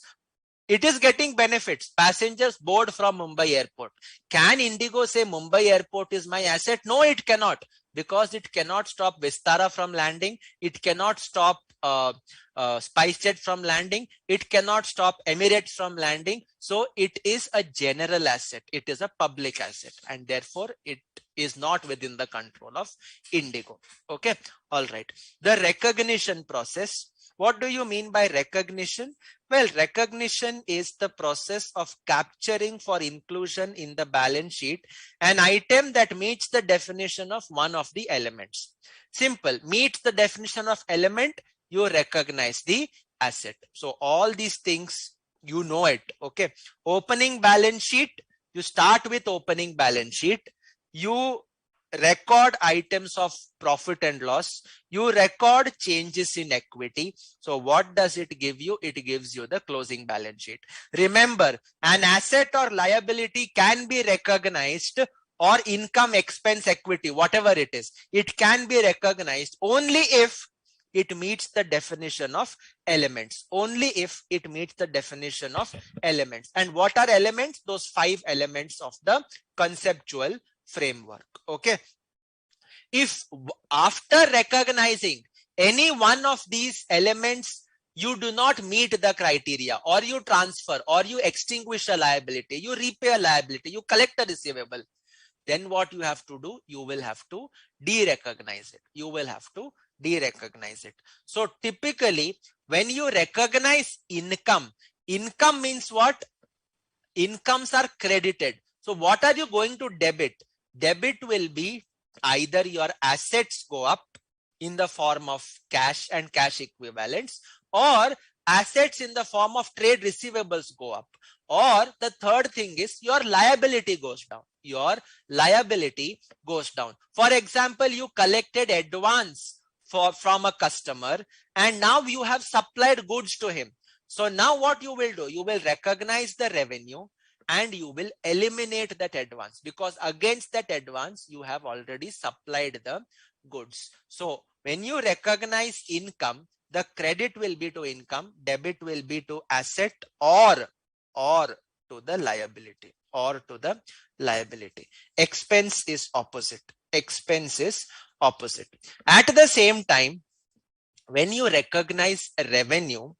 It is getting benefits. Passengers board from Mumbai airport. Can Indigo say Mumbai airport is my asset? No, it cannot, because it cannot stop Vistara from landing. It cannot stop SpiceJet from landing. It cannot stop Emirates from landing. So it is a general asset. It is a public asset, and therefore it is not within the control of Indigo. Okay. All right. The recognition process. What do you mean by recognition? Well, recognition is the process of capturing for inclusion in the balance sheet an item that meets the definition of one of the elements. Simple. Meets the definition of element, you recognize the asset. So all these things, you know it. Okay. Opening balance sheet, you start with opening balance sheet. You record items of profit and loss. You record changes in equity. So what does it give you? It gives you the closing balance sheet. Remember, an asset or liability can be recognized, or income, expense, equity, whatever it is. It can be recognized only if it meets the definition of elements. Only if it meets the definition of elements. And what are elements? Those 5 elements of the conceptual framework. Okay. If after recognizing any one of these elements, you do not meet the criteria, or you transfer, or you extinguish a liability, you repay a liability, you collect a receivable, then what you have to do? You will have to de-recognize it. You will have to de-recognize it. So typically, when you recognize income, income means what? Incomes are credited. So what are you going to debit? Debit will be either your assets go up in the form of cash and cash equivalents, or assets in the form of trade receivables go up, or the third thing is your liability goes down. Your liability goes down. For example, you collected advance from a customer and now you have supplied goods to him. So now what you will do? You will recognize the revenue and you will eliminate that advance, because against that advance you have already supplied the goods. So when you recognize income, the credit will be to income, debit will be to asset or to the liability, or to the liability. Expense is opposite. Expense is opposite. At the same time, when you recognize revenue,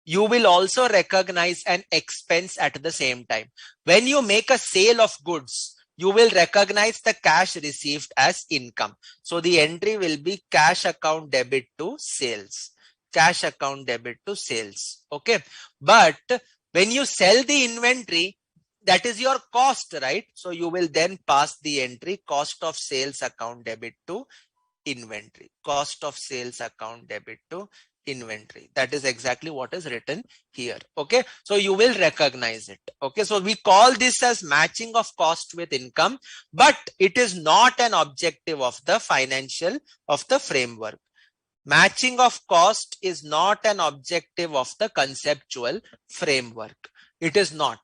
you will also recognize an expense at the same time. When you make a sale of goods, you will recognize the cash received as income. So the entry will be cash account debit to sales. Cash account debit to sales. Okay. But when you sell the inventory, that is your cost, right? So you will then pass the entry cost of sales account debit to inventory. Cost of sales account debit to inventory. That is exactly what is written here. Okay. So you will recognize it. Okay. So we call this as matching of cost with income, but it is not an objective of the financial, of the framework. Matching of cost is not an objective of the conceptual framework. It is not.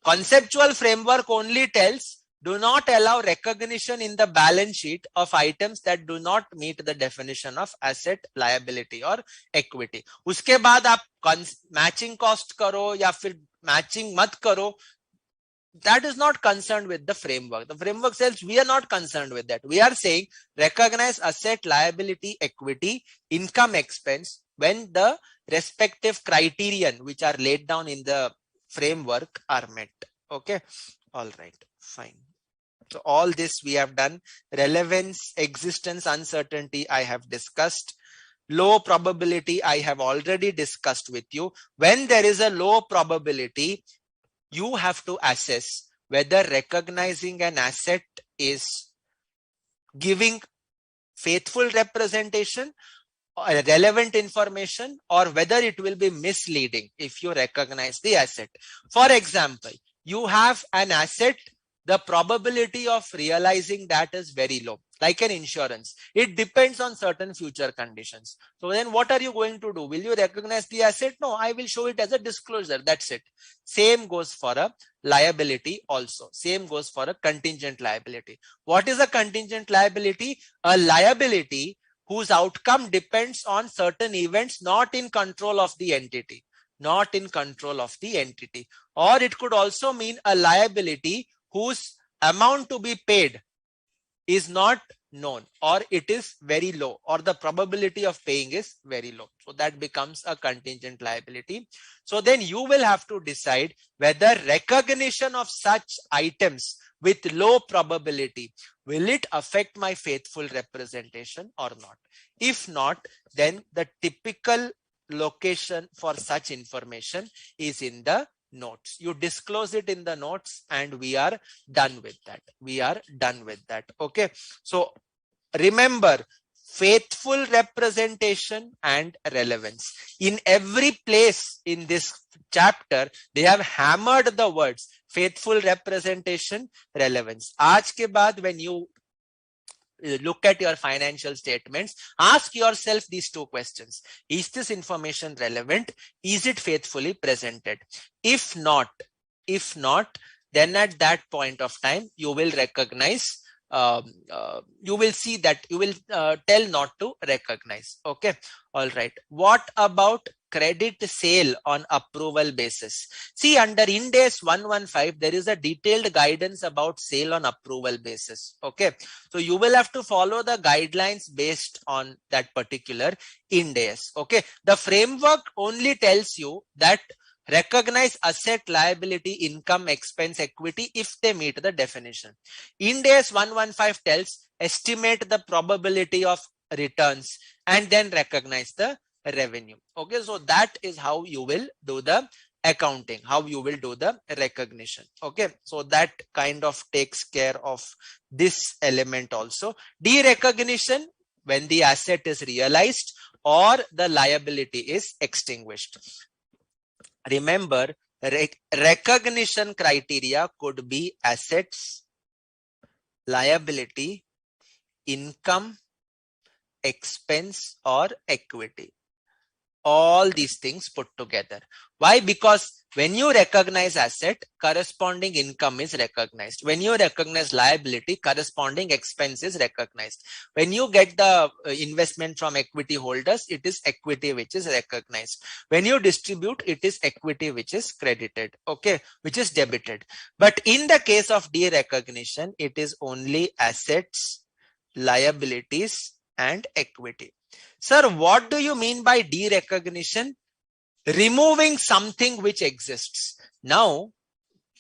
Conceptual framework only tells, do not allow recognition in the balance sheet of items that do not meet the definition of asset, liability or equity. उसके बाद आप matching cost करो या फिर matching मत करो, that is not concerned with the framework. The framework says we are not concerned with that. We are saying recognize asset, liability, equity, income, expense when the respective criterion which are laid down in the framework are met. Okay. All right. Fine. So all this we have done. Relevance, existence, uncertainty I have discussed. Low probability I have already discussed with you. When there is a low probability, you have to assess whether recognizing an asset is giving faithful representation or relevant information, or whether it will be misleading if you recognize the asset. For example, you have an asset, the probability of realizing that is very low, like an insurance. It depends on certain future conditions. So then what are you going to do? Will you recognize the asset? No, I will show it as a disclosure. That's it. Same goes for a liability also. Same goes for a contingent liability. What is a contingent liability? A liability whose outcome depends on certain events not in control of the entity. Not in control of the entity. Or it could also mean a liability whose amount to be paid is not known, or it is very low, or the probability of paying is very low. So that becomes a contingent liability. So then you will have to decide whether recognition of such items with low probability, will it affect my faithful representation or not? If not, then the typical location for such information is in the notes. You disclose it in the notes and we are done with that. We are done with that. Okay. So remember, faithful representation and relevance. In every place in this chapter, they have hammered the words faithful representation, relevance. आज के बाद when you look at your financial statements, ask yourself these two questions. Is this information relevant? Is it faithfully presented? If not, then at that point of time, you will recognize, you will see that you will tell not to recognize. Okay. All right. What about credit sale on approval basis? See, under Ind AS 115, there is a detailed guidance about sale on approval basis. Okay. So you will have to follow the guidelines based on that particular Ind AS. Okay. The framework only tells you that recognize asset, liability, income, expense, equity if they meet the definition. Ind AS 115 tells estimate the probability of returns and then recognize the revenue. Okay, so that is how you will do the accounting, how you will do the recognition. Okay, so that kind of takes care of this element also. Derecognition when the asset is realized or the liability is extinguished. Remember, recognition criteria could be assets, liability, income, expense, or equity. all these things put together. Why? Because when you recognize asset, corresponding income is recognized. When you recognize liability, corresponding expense is recognized. When you get the investment from equity holders, it is equity which is recognized. When you distribute, it is equity which is credited, okay, which is debited. But in the case of derecognition, it is only assets, liabilities, and equity. Sir, what do you mean by derecognition? Removing something which exists. Now,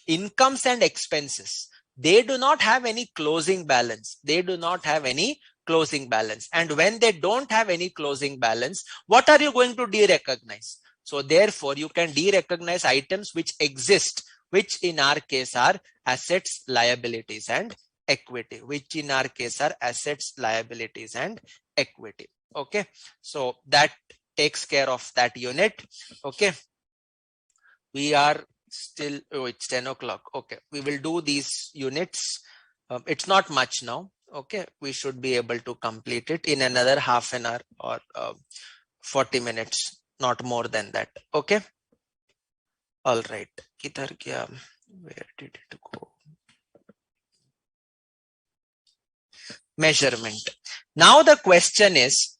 incomes and expenses, they do not have any closing balance. They do not have any closing balance. And when they don't have any closing balance, what are you going to derecognize? So therefore, you can derecognize items which exist, which in our case are assets, liabilities, and equity, which in our case are assets, liabilities, and equity. Okay, so that takes care of that unit. Okay, we are still, oh, it's 10 o'clock. Okay, we will do these units. It's not much now. Okay, we should be able to complete it in another half an hour or 40 minutes, not more than that. Okay, all right. Where did it go? Measurement. Now the question is,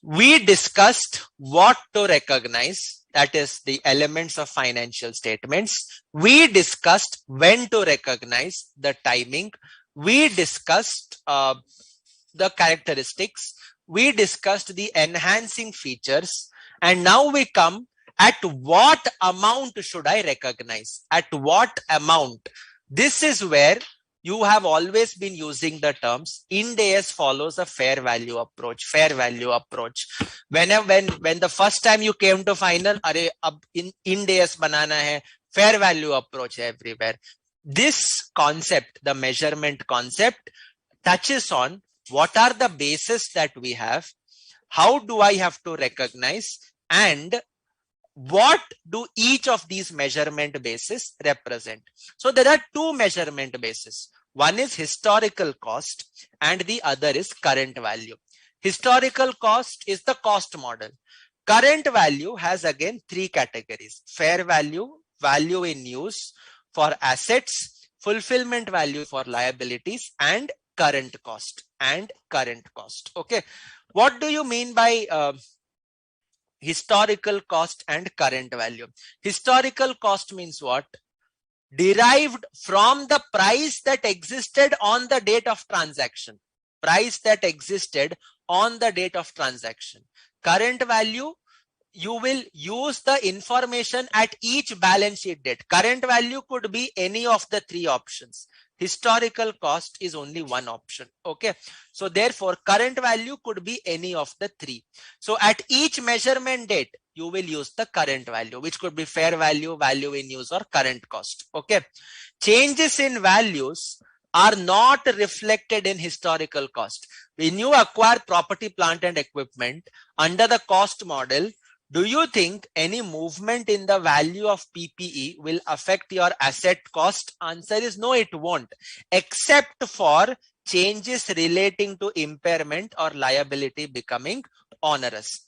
we discussed what to recognize, that is the elements of financial statements. We discussed when to recognize, the timing. We discussed the characteristics. We discussed the enhancing features. And now we come at what amount should I recognize? At what amount? This is where you have always been using the terms. Ind AS follows a fair value approach. Fair value approach. When the first time you came to final, array in Ind AS banana hai, fair value approach hai everywhere. This concept, the measurement concept, touches on what are the bases that we have, how do I have to recognize, and what do each of these measurement bases represent. So there are two measurement bases. One is historical cost and the other is current value. Historical cost is the cost model. Current value has again three categories: fair value, value in use for assets, fulfillment value for liabilities, and current cost. Okay, what do you mean by historical cost and current value? Historical cost means what? Derived from the price that existed on the date of transaction. Price that existed on the date of transaction. Current value, you will use the information at each balance sheet date. Current value could be any of the three options. Historical cost is only one option. Okay, so therefore current value could be any of the three. So at each measurement date, you will use the current value, which could be fair value, value in use, or current cost. Okay, changes in values are not reflected in historical cost. When you acquire property, plant, and equipment under the cost model, do you think any movement in the value of PPE will affect your asset cost? Answer is no, it won't, except for changes relating to impairment or liability becoming onerous.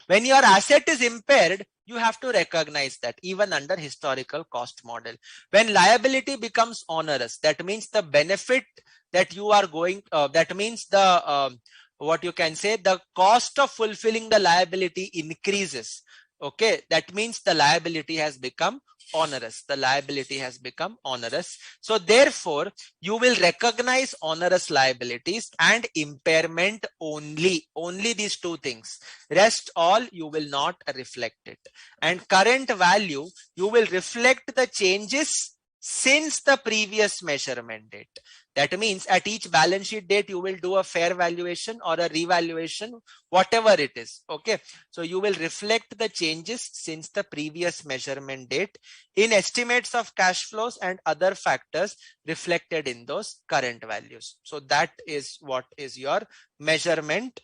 When your asset is impaired, you have to recognize that even under historical cost model. When liability becomes onerous, that means the benefit that you are going, that means the what you can say, the cost of fulfilling the liability increases. Okay, that means the liability has become onerous. So therefore, you will recognize onerous liabilities and impairment only these two things. Rest all you will not reflect it. And current value, you will reflect the changes since the previous measurement date. That means at each balance sheet date, you will do a fair valuation or a revaluation, whatever it is. Okay, so you will reflect the changes since the previous measurement date in estimates of cash flows and other factors reflected in those current values. So that is what is your measurement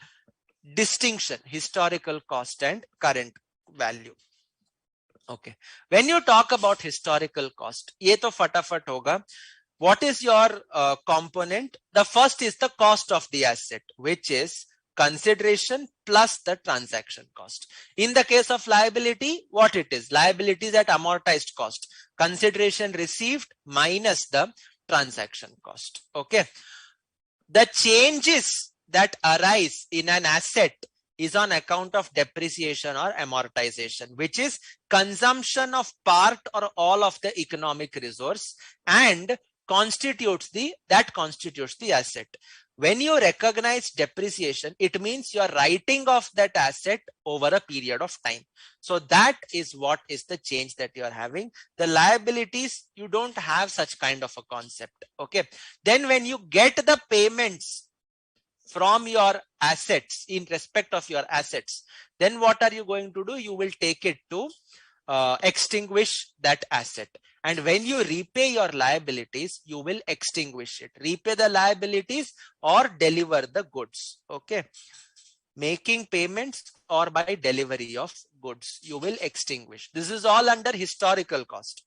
distinction: historical cost and current value. Okay, when you talk about historical cost, ye to fatafat hoga. What is your component? The first is the cost of the asset, which is consideration plus the transaction cost. In the case of liability, what it is? Liability is at amortized cost. Consideration received minus the transaction cost. Okay. The changes that arise in an asset is on account of depreciation or amortization, which is consumption of part or all of the economic resource and constitutes the asset. When you recognize depreciation, it means you are writing off that asset over a period of time. So that is what is the change that you are having. The liabilities, you don't have such kind of a concept. Okay. Then when you get the payments from your assets in respect of your assets, then what are you going to do? You will take it to extinguish that asset. And when you repay your liabilities, you will extinguish it. Repay the liabilities or deliver the goods. Okay. Making payments or by delivery of goods, you will extinguish. This is all under historical cost.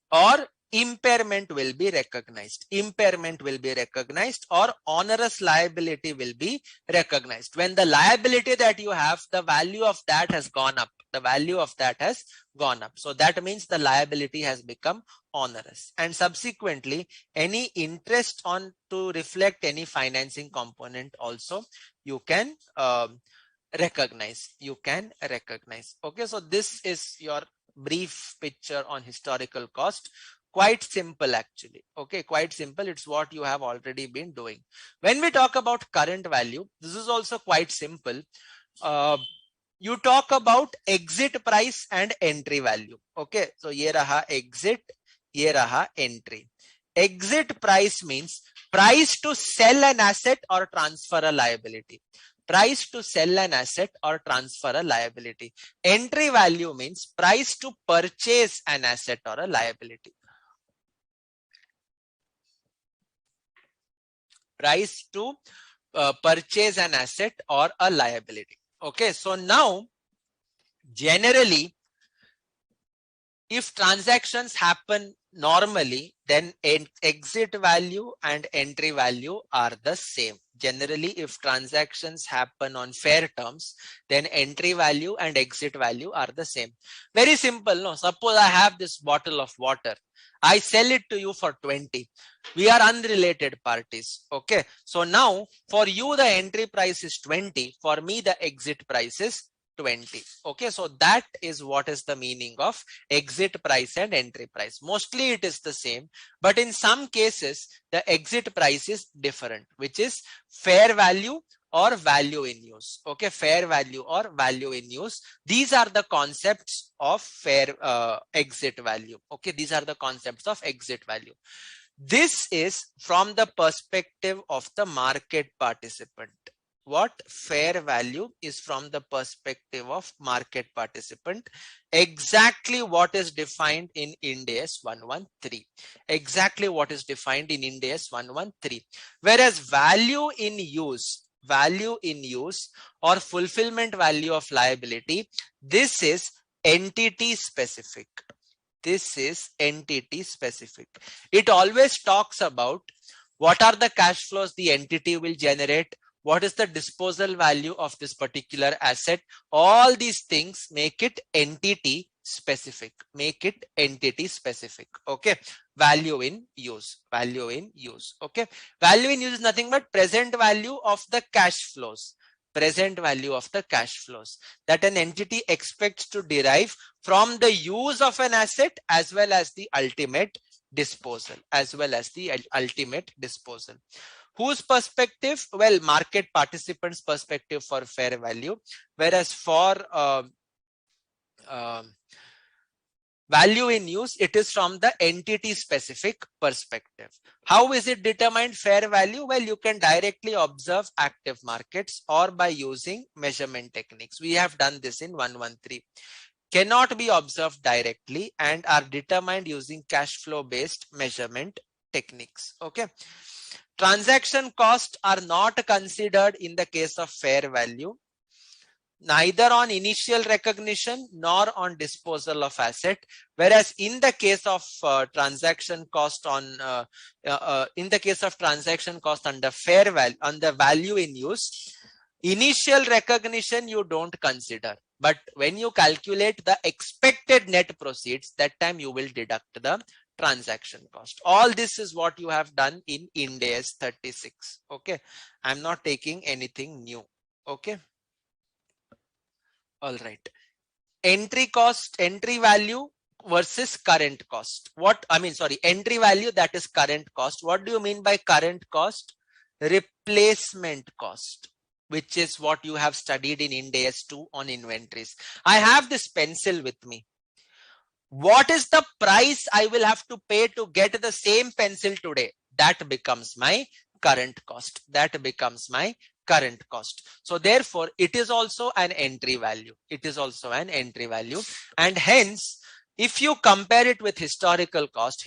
Or impairment will be recognized. Impairment will be recognized or onerous liability will be recognized. When the liability that you have, the value of that has gone up. The value of that has gone up. So that means the liability has become onerous. And subsequently, any interest on to reflect any financing component also you can recognize. You can recognize. Okay, so this is your brief picture on historical cost. Quite simple actually. Okay, quite simple. It's what you have already been doing. When we talk about current value, this is also quite simple. You talk about exit price and entry value. Okay, so ye raha exit, ye raha entry. Exit price means price to sell an asset or transfer a liability. Price to sell an asset or transfer a liability. Entry value means price to purchase an asset or a liability. Price to purchase an asset or a liability. Okay, so now generally, if transactions happen normally, then exit value and entry value are the same. Generally, if transactions happen on fair terms, then entry value and exit value are the same. Very simple, no? Suppose I have this bottle of water. I sell it to you for 20. We are unrelated parties. Okay. So now for you, the entry price is 20. For me, the exit price is 20. Okay, so that is what is the meaning of exit price and entry price. Mostly it is the same, but in some cases the exit price is different, which is fair value or value in use. Okay, fair value or value in use. These are the concepts of fair exit value. Okay, these are the concepts of exit value. This is from the perspective of the market participant. What fair value is from the perspective of market participant, exactly what is defined in Ind AS 113. Exactly what is defined in Ind AS 113. Whereas value in use or fulfillment value of liability, this is entity specific. This is entity specific. It always talks about what are the cash flows the entity will generate, what is the disposal value of this particular asset. All these things make it entity specific. Make it entity specific. Okay. Value in use. Value in use. Okay. Value in use is nothing but present value of the cash flows. Present value of the cash flows that an entity expects to derive from the use of an asset as well as the ultimate disposal. Whose perspective? Well, market participants' perspective for fair value, whereas for value in use, it is from the entity specific perspective. How is it determined fair value? Well, you can directly observe active markets or by using measurement techniques. We have done this in 113. Cannot be observed directly and are determined using cash flow based measurement techniques. Okay. Transaction costs are not considered in the case of fair value. neither on initial recognition nor on disposal of asset. Whereas in the case of transaction cost under fair value, under value in use, initial recognition you don't consider, but when you calculate the expected net proceeds, that time you will deduct the transaction cost. All this is what you have done in Ind AS 36. Okay, I'm not taking anything new. Okay, all right. Entry cost, entry value versus current cost. Entry value, that is current cost. What do you mean by current cost? Replacement cost, which is what you have studied in Ind AS 2 on inventories. I have this pencil with me. What is the price I will have to pay to get the same pencil today? That becomes my current cost. That becomes my current cost. So therefore, it is also an entry value. It is also an entry value. And hence, if you compare it with historical cost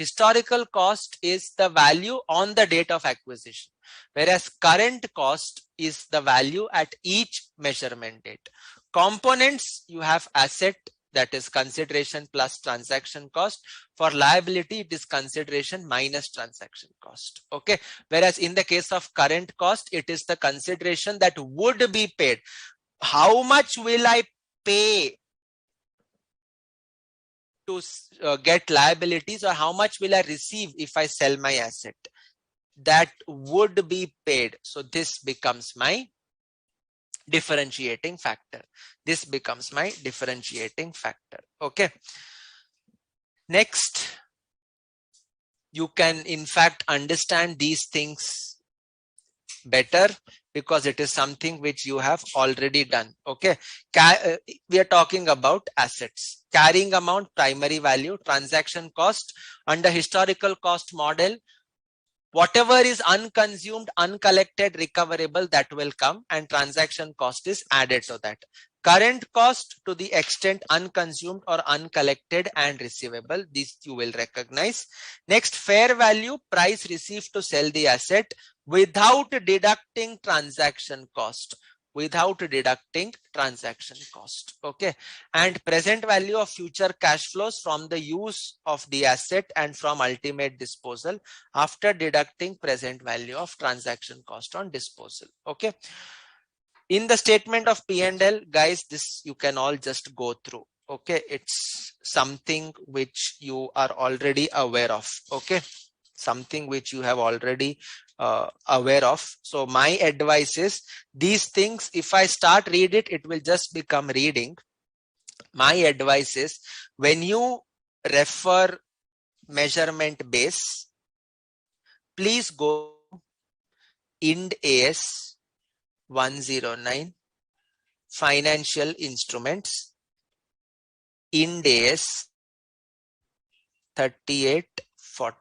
is the value on the date of acquisition, whereas current cost is the value at each measurement date. Components, you have asset, that is consideration plus transaction cost. For liability, it is consideration minus transaction cost. Okay. Whereas in the case of current cost, it is the consideration that would be paid. How much will I pay to get liabilities, or how much will I receive if I sell my asset? That would be paid. So this becomes my differentiating factor. This becomes my differentiating factor. Okay. Next, you can in fact understand these things better because it is something which you have already done. Okay. We are talking about assets. Carrying amount, primary value, transaction cost. Under historical cost model, whatever is unconsumed, uncollected, recoverable, that will come, and transaction cost is added to that. Current cost, to the extent unconsumed or uncollected and receivable, this you will recognize. Next, fair value, price received to sell the asset without deducting transaction cost. Without deducting transaction cost. Okay. And present value of future cash flows from the use of the asset and from ultimate disposal after deducting present value of transaction cost on disposal. Okay. In the statement of P&L, guys, this you can all just go through. Okay. It's something which you are already aware of. Okay. Something which you have already aware of. So my advice is, these things, if I start read it, it will just become reading. My advice is, when you refer measurement base, please go Ind AS 109 financial instruments, Ind AS 3840.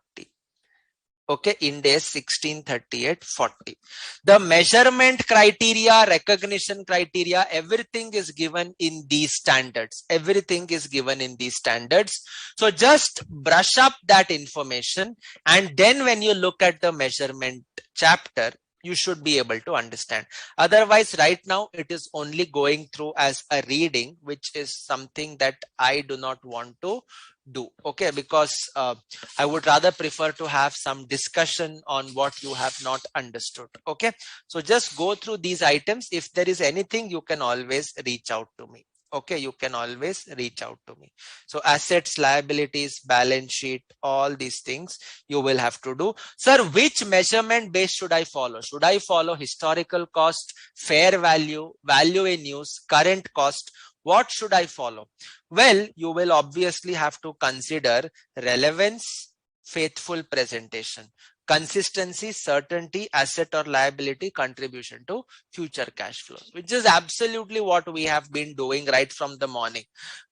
Okay, Ind AS 163840. The measurement criteria, recognition criteria, everything is given in these standards. Everything is given in these standards. So just brush up that information, and then when you look at the measurement chapter, you should be able to understand. Otherwise, right now it is only going through as a reading, which is something that I do not want to do. Okay, because I would rather prefer to have some discussion on what you have not understood. Okay, so just go through these items. If there is anything, you can always reach out to me. Okay, you can always reach out to me. So assets, liabilities, balance sheet, all these things you will have to do. Sir, which measurement base should I follow? Should I follow historical cost, fair value, value in use, current cost? What should I follow? Well, you will obviously have to consider relevance, faithful presentation, consistency, certainty, asset or liability, contribution to future cash flows, which is absolutely what we have been doing right from the morning.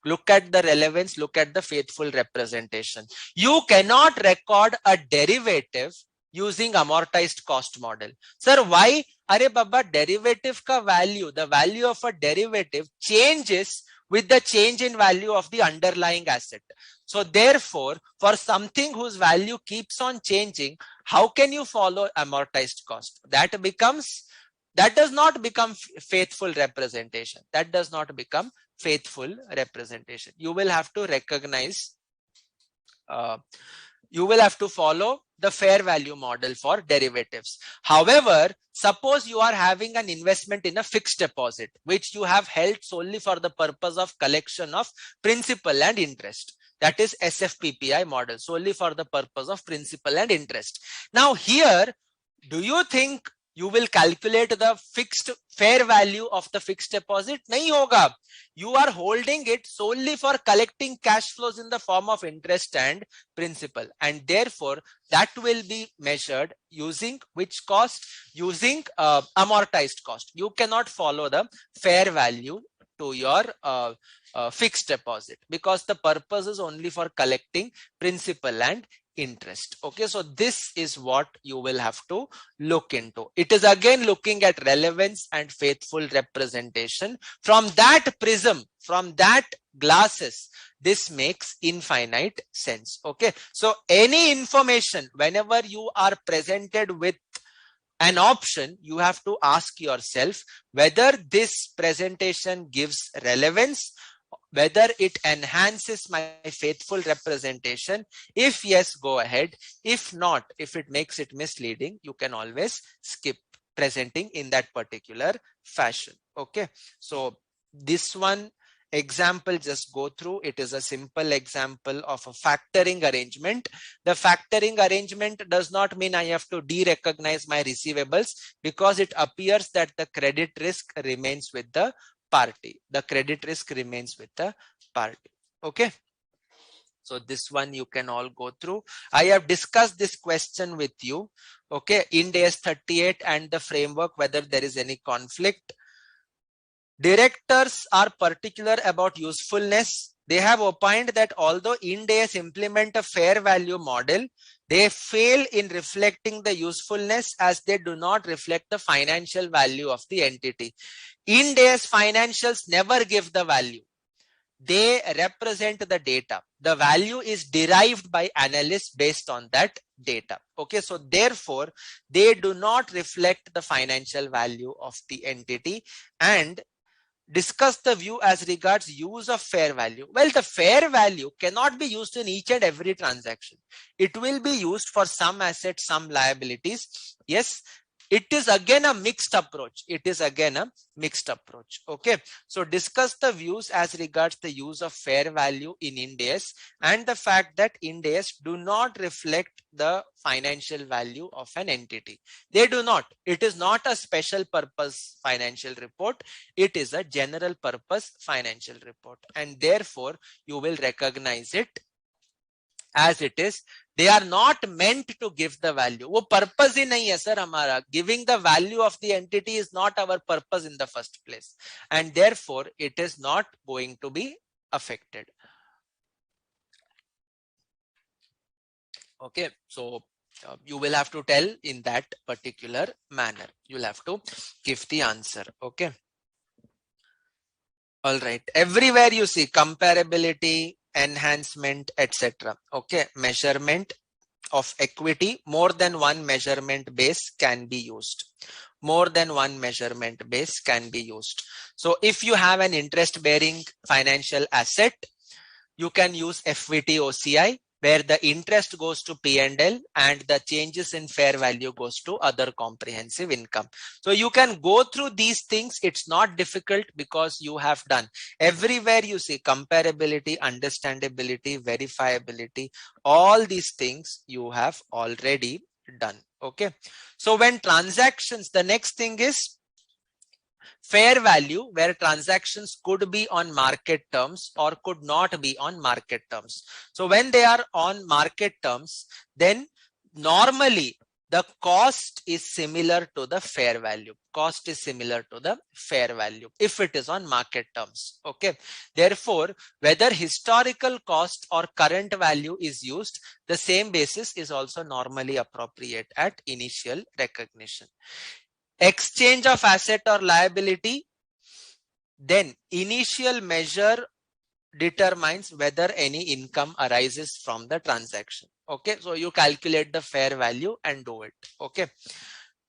Look at the relevance, look at the faithful representation. You cannot record a derivative using amortized cost model. Sir, why? Are Baba, derivative ka value, the value of a derivative changes with the change in value of the underlying asset. So therefore, for something whose value keeps on changing, how can you follow amortized cost? That becomes that does not become faithful representation. That does not become faithful representation. You will have to recognize, you will have to follow the fair value model for derivatives. However, suppose you are having an investment in a fixed deposit, which you have held solely for the purpose of collection of principal and interest. That is SFPPI model, solely for the purpose of principal and interest. Now here, do you think you will calculate the fixed fair value of the fixed deposit? Nahi hoga. You are holding it solely for collecting cash flows in the form of interest and principal, and therefore that will be measured using which cost? Using amortized cost. You cannot follow the fair value to your fixed deposit, because the purpose is only for collecting principal and interest. Okay, so this is what you will have to look into. It is again looking at relevance and faithful representation. From that prism, from that glasses, this makes infinite sense. Okay, so any information, whenever you are presented with an option, you have to ask yourself whether this presentation gives relevance, whether it enhances my faithful representation. If yes, go ahead. If not, if it makes it misleading, you can always skip presenting in that particular fashion. Okay, so this one example, just go through. It is a simple example of a factoring arrangement. The factoring arrangement does not mean I have to de-recognize my receivables, because it appears that the credit risk remains with the party. The credit risk remains with the party. Okay, so this one you can all go through. I have discussed this question with you. Okay, Ind AS 38 and the framework, whether there is any conflict. Directors are particular about usefulness. They have opined that although Ind AS implement a fair value model, they fail in reflecting the usefulness, as they do not reflect the financial value of the entity. Ind AS financials never give the value. They represent the data. The value is derived by analysts based on that data. Okay, so therefore they do not reflect the financial value of the entity. And discuss the view as regards use of fair value. Well, the fair value cannot be used in each and every transaction. It will be used for some assets, some liabilities. Yes, it is again a mixed approach. It is again a mixed approach. Okay, so discuss the views as regards the use of fair value in Ind AS, and the fact that Ind AS do not reflect the financial value of an entity. They do not. It is not a special purpose financial report. It is a general purpose financial report, and therefore you will recognize it as it is. They are not meant to give the value. वो purpose ही नहीं है sir हमारा. Giving the value of the entity is not our purpose in the first place, and therefore it is not going to be affected. Okay, so you will have to tell in that particular manner. You will have to give the answer. Okay. All right. Everywhere you see comparability, enhancement, etc. Okay. Measurement of equity, more than one measurement base can be used. More than one measurement base can be used. So if you have an interest bearing financial asset, you can use FVT OCI, where the interest goes to P&L and the changes in fair value goes to other comprehensive income. So you can go through these things. It's not difficult, because you have done. Everywhere you see comparability, understandability, verifiability, all these things you have already done. Okay, so when transactions, the next thing is fair value, where transactions could be on market terms or could not be on market terms. So when they are on market terms, then normally the cost is similar to the fair value. Cost is similar to the fair value if it is on market terms. Okay, therefore whether historical cost or current value is used, the same basis is also normally appropriate at initial recognition. Exchange of asset or liability, then initial measure determines whether any income arises from the transaction. Okay, so you calculate the fair value and do it. Okay,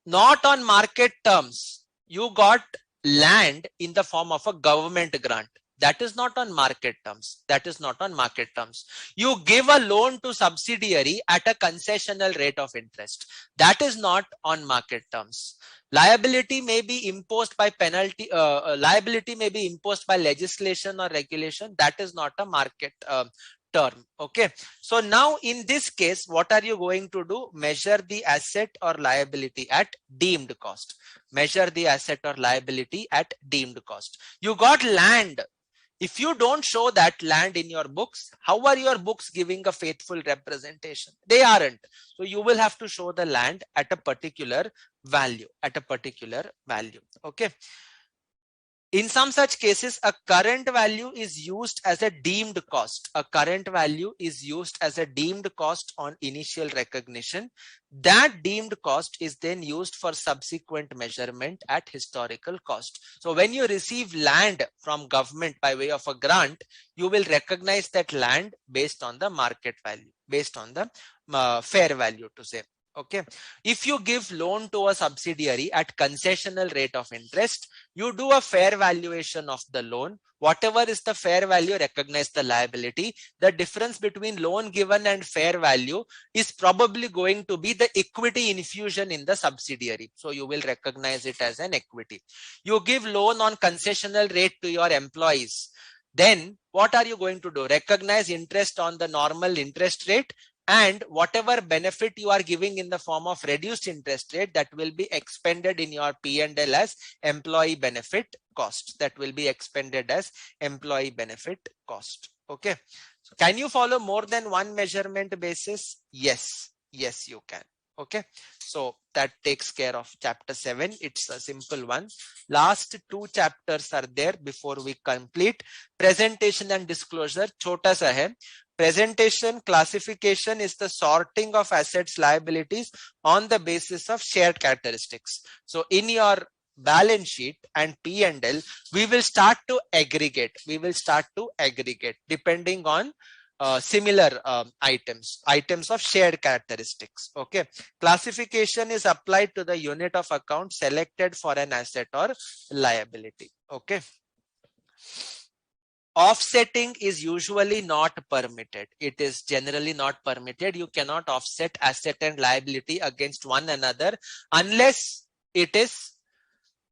not on market terms. You got land in the form of a government grant. That is not on market terms. That is not on market terms. You give a loan to subsidiary at a concessional rate of interest. That is not on market terms. Liability may be imposed by penalty. Liability may be imposed by legislation or regulation. That is not a market term. Okay. So now in this case, what are you going to do? Measure the asset or liability at deemed cost. Measure the asset or liability at deemed cost. You got land. If you don't show that land in your books, how are your books giving a faithful representation? They aren't. So you will have to show the land at a particular value, Okay. In some such cases, a current value is used as a deemed cost. A current value is used as a deemed cost on initial recognition. That deemed cost is then used for subsequent measurement at historical cost. So when you receive land from government by way of a grant, you will recognize that land based on the market value, based on the fair value to say. Okay. If you give loan to a subsidiary at concessional rate of interest, you do a fair valuation of the loan. Whatever is the fair value, recognize the liability. The difference between loan given and fair value is probably going to be the equity infusion in the subsidiary. So you will recognize it as an equity. You give loan on concessional rate to your employees. Then what are you going to do? Recognize interest on the normal interest rate, and whatever benefit you are giving in the form of reduced interest rate, that will be expended in your P&L as employee benefit cost. That will be expended as employee benefit cost. Okay. So can you follow more than one measurement basis? Yes. Yes, you can. Okay. So that takes care of chapter 7. It's a simple one. Last 2 chapters are there before we complete. Presentation and disclosure. Chota sa hai. Presentation classification is the sorting of assets liabilities on the basis of shared characteristics. So in your balance sheet and P&L, we will start to aggregate. Depending on similar items of shared characteristics. Okay. Classification is applied to the unit of account selected for an asset or liability. Okay. Offsetting is usually not permitted. It is generally not permitted. You cannot offset asset and liability against one another unless it is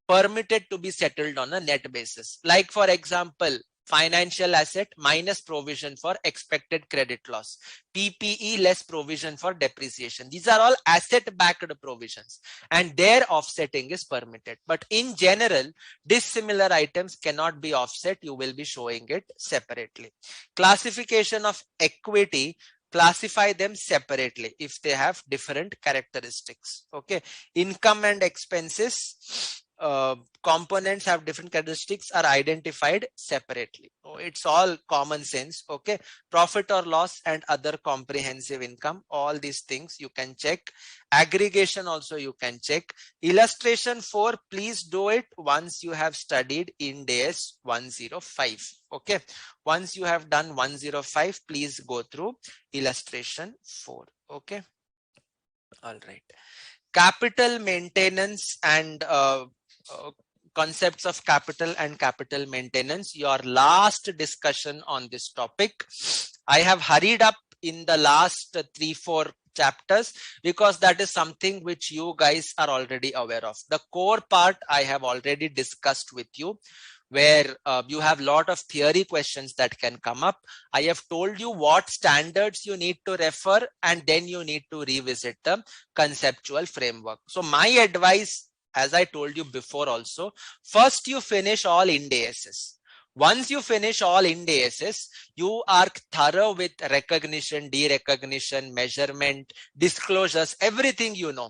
permitted to be settled on a net basis. Like for example, financial asset minus provision for expected credit loss, PPE less provision for depreciation. These are all asset backed provisions and their offsetting is permitted. But in general, dissimilar items cannot be offset. You will be showing it separately. Classification of equity, classify them separately if they have different characteristics. Okay. Income and expenses, components have different characteristics, are identified separately. So it's all common sense. Okay. Profit or loss and other comprehensive income, all these things you can check. Aggregation also you can check. Illustration 4, please do it once you have studied Ind AS 105. Okay. Once you have done 105, please go through illustration 4. Okay. All right. Capital maintenance and concepts of capital and capital maintenance, your last discussion on this topic. I have hurried up in the last 3-4 chapters because that is something which you guys are already aware of. The core part I have already discussed with you, where you have a lot of theory questions that can come up. I have told you what standards you need to refer, and then you need to revisit the conceptual framework. So my advice, as I told you before also, first you finish all Ind ASs. Once you finish all Ind ASs, you are thorough with recognition, derecognition, measurement, disclosures, everything you know.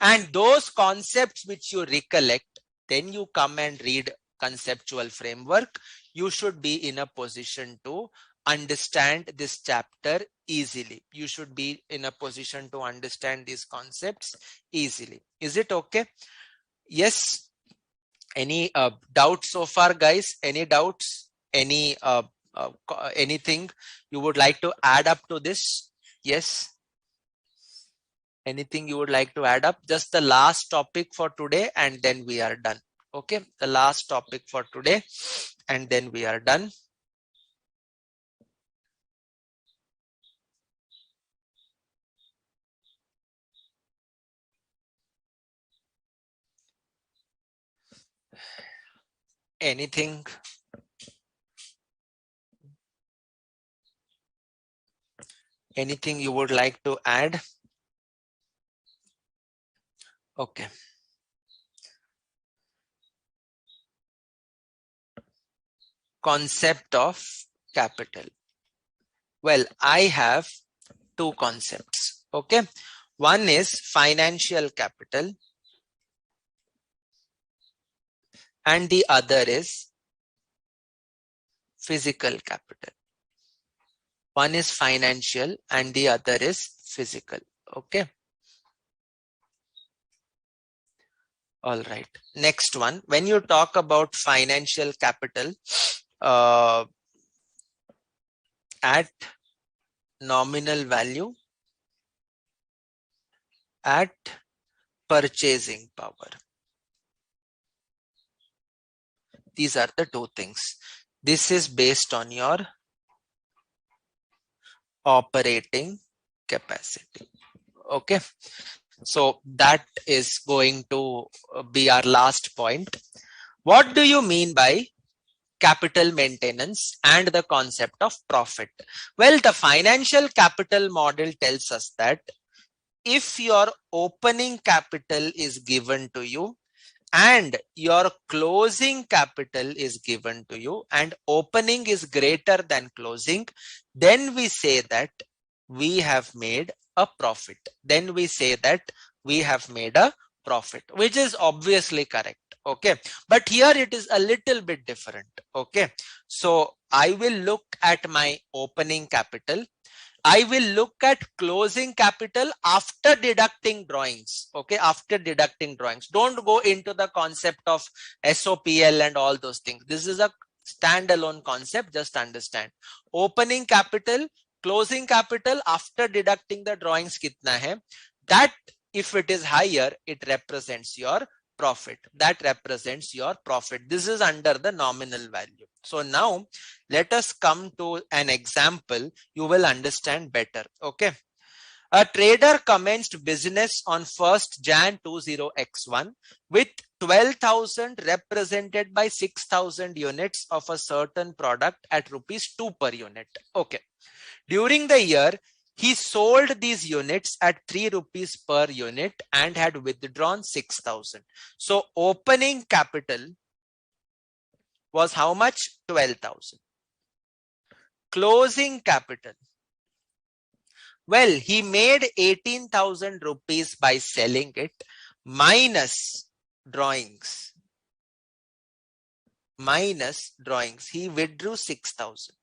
And those concepts which you recollect, then you come and read conceptual framework. You should be in a position to understand this chapter easily. You should be in a position to understand these concepts easily. Is it okay? Yes. Any doubts so far, guys? Any doubts? Any anything you would like to add up to this? Yes. Anything you would like to add up? Just the last topic for today, and then we are done. Okay, the last topic for today, and then we are done. Anything? Anything you would like to add? Okay. Concept of capital. Well, I have two concepts. Okay. One is financial capital and the other is physical capital. One is financial and the other is physical. Okay. All right. Next one. When you talk about financial capital, at nominal value, at purchasing power. These are the two things. This is based on your operating capacity. Okay. So that is going to be our last point. What do you mean by capital maintenance and the concept of profit? Well, the financial capital model tells us that if your opening capital is given to you and your closing capital is given to you and opening is greater than closing, then we say that we have made a profit. Then we say that we have made a profit, which is obviously correct. Okay. But here it is a little bit different. Okay. So I will look at my opening capital. I will look at closing capital after deducting drawings. Okay, after deducting drawings. Don't go into the concept of SOPL and all those things. This is a standalone concept. Just understand. Opening capital, closing capital after deducting the drawings kitna hai. That if it is higher, it represents your profit. That represents your profit. This is under the nominal value. So now let us come to an example. You will understand better. Okay. A trader commenced business on 1st Jan 20X1 with 12,000 represented by 6,000 units of a certain product at rupees 2 per unit. Okay. During the year, he sold these units at 3 rupees per unit and had withdrawn 6,000. So opening capital was how much? 12,000. Closing capital. Well, he made 18,000 rupees by selling it minus drawings. Minus drawings. He withdrew 6,000.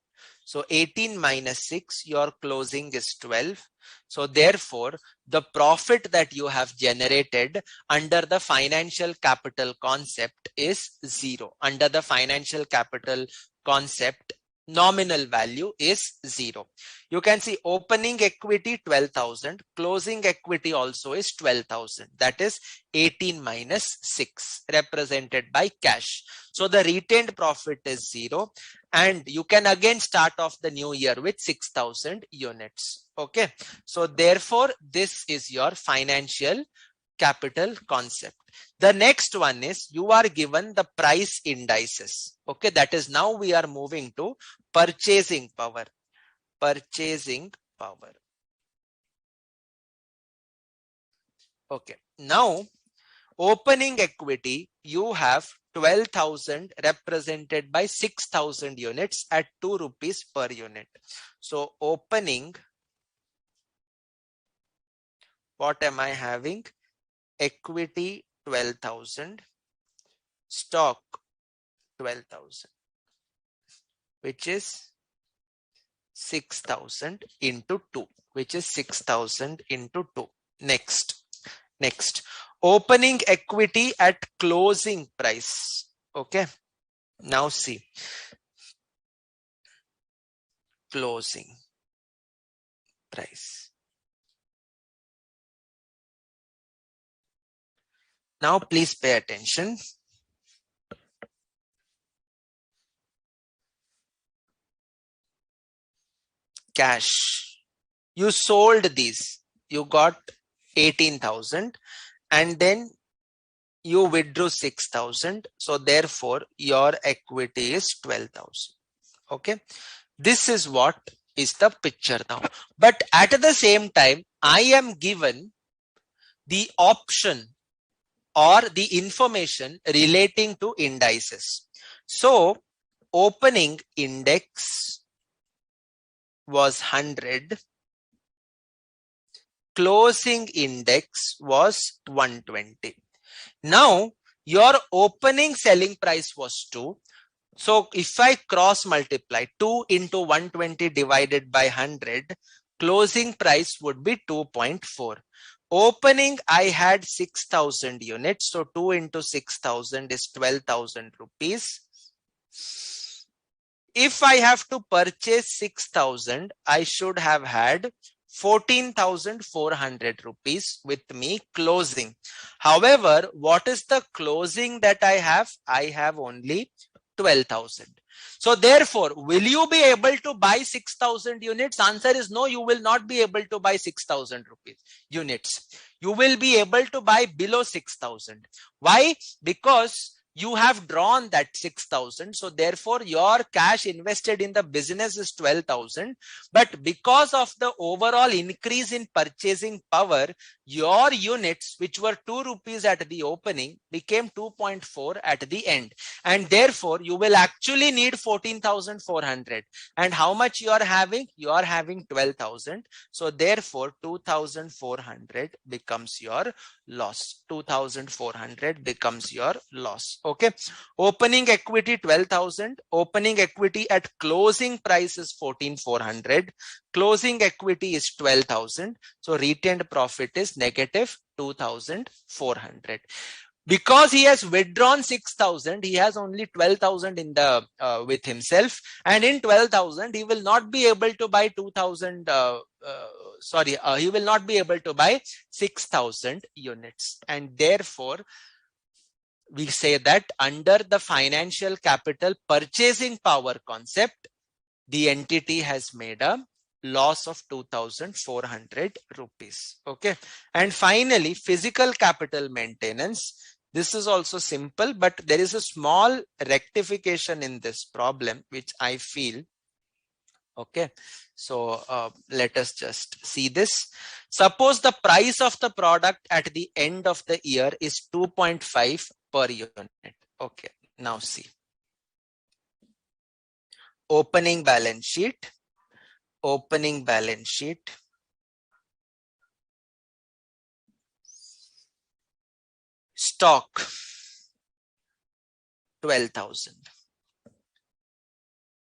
So 18 minus 6, your closing is 12. So therefore, the profit that you have generated under the financial capital concept is 0. Under the financial capital concept, nominal value is 0. You can see opening equity 12,000, closing equity also is 12,000. That is 18 minus 6 represented by cash. So the retained profit is 0. And you can again start off the new year with 6,000 units. Okay. So therefore, this is your financial capital concept. The next one is you are given the price indices. Okay. That is now we are moving to purchasing power. Purchasing power. Okay. Now, opening equity, you have 12,000 represented by 6,000 units at 2 rupees per unit. So opening, what am I having? Equity 12,000, stock 12,000, which is 6,000 into 2, which is 6,000 into 2. Next, opening equity at closing price. Okay. Now see, closing price. Now please pay attention. cash. You sold these. You got 18,000 and then you withdrew 6,000. So therefore your equity is 12,000. Okay. This is what is the picture now. But at the same time, I am given the option or the information relating to indices. So opening index was 100. Closing index was 120. Now your opening selling price was 2. So if I cross multiply 2 into 120 divided by 100, closing price would be 2.4. Opening I had 6,000 units. So 2 into 6,000 is 12,000 rupees. If I have to purchase 6,000, I should have had 14,400 rupees with me closing. However, what is the closing that I have? I have only 12,000. So therefore, will you be able to buy 6,000 units? Answer is no, you will not be able to buy 6,000 rupees units. You will be able to buy below 6,000. Why? Because you have drawn that 6,000. So therefore your cash invested in the business is 12,000. But because of the overall increase in purchasing power, your units, which were 2 rupees at the opening, became 2.4 at the end. And therefore you will actually need 14,400. And how much you are having? You are having 12,000. So therefore 2,400 becomes your loss. 2,400 becomes your loss. Okay. Opening equity 12,000. Opening equity at closing price is 14,400. Closing equity is 12,000. So retained profit is negative 2,400. Because he has withdrawn 6,000, he has only 12,000 in the with himself, and in 12,000 he will not be able to buy 2,000. He will not be able to buy 6,000 units, and therefore we say that under the financial capital purchasing power concept, the entity has made a loss of 2,400 rupees. Okay. And finally, physical capital maintenance. This is also simple, but there is a small rectification in this problem, which I feel. Okay. So let us just see this. Suppose the price of the product at the end of the year is 2.5 per unit. Okay. Now see. Opening balance sheet. Opening balance sheet. Stock 12,000.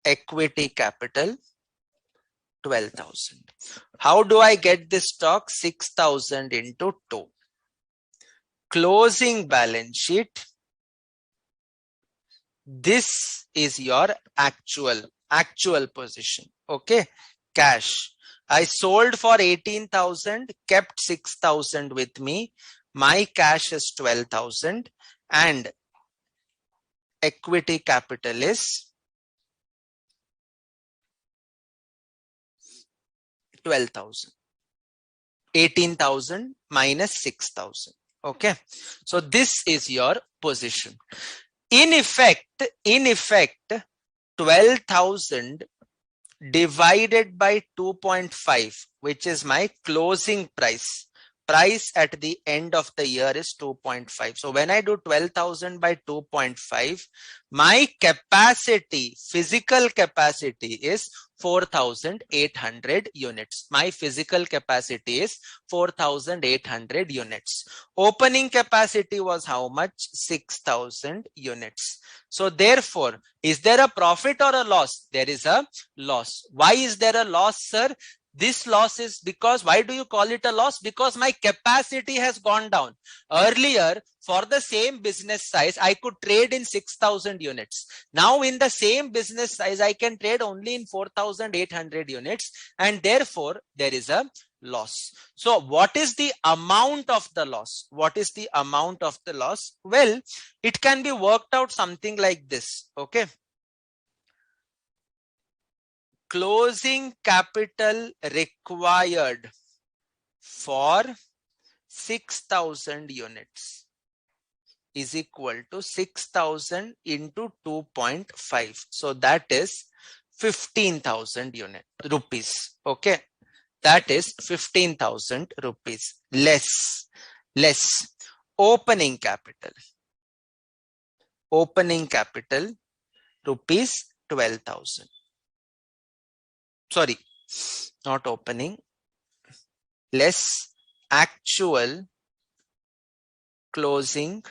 Equity capital 12,000. How do I get this stock? 6,000 into 2. Closing balance sheet. This is your actual position. Okay. Cash. I sold for 18,000, kept 6,000 with me. My cash is 12,000 and equity capital is 12,000. 18,000 minus 6,000. Okay. So this is your position. In effect, 12,000 divided by 2.5, which is my closing price. Price at the end of the year is 2.5. So when I do 12,000 by 2.5, my capacity, physical capacity is 4,800 units. My physical capacity is 4,800 units. Opening capacity was how much? 6,000 units. So therefore, is there a profit or a loss? There is a loss. Why is there a loss, sir? This loss is because, why do you call it a loss? Because my capacity has gone down. Earlier, for the same business size, I could trade in 6,000 units. Now in the same business size, I can trade only in 4,800 units, and therefore there is a loss. So what is the amount of the loss? What is the amount of the loss? Well, it can be worked out something like this. Okay. closing capital required for 6,000 units is equal to 6,000 into 2.5. So that is 15,000 rupees. Okay. That is 15,000 rupees less opening capital rupees 12,000. Sorry, not opening, less actual closing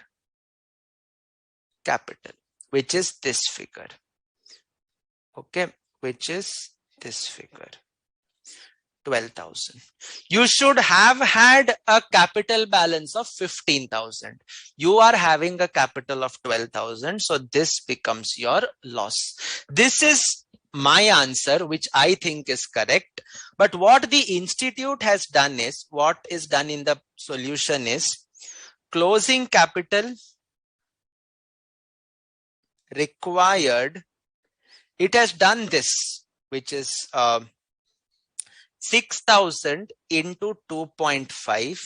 capital, which is this figure. Okay, which is this figure, 12,000. You should have had a capital balance of 15,000. You are having a capital of 12,000. So this becomes your loss. This is my answer, which I think is correct. But what the institute has done is, what is done in the solution is, closing capital required. It has done this, which is 6,000 into 2.5,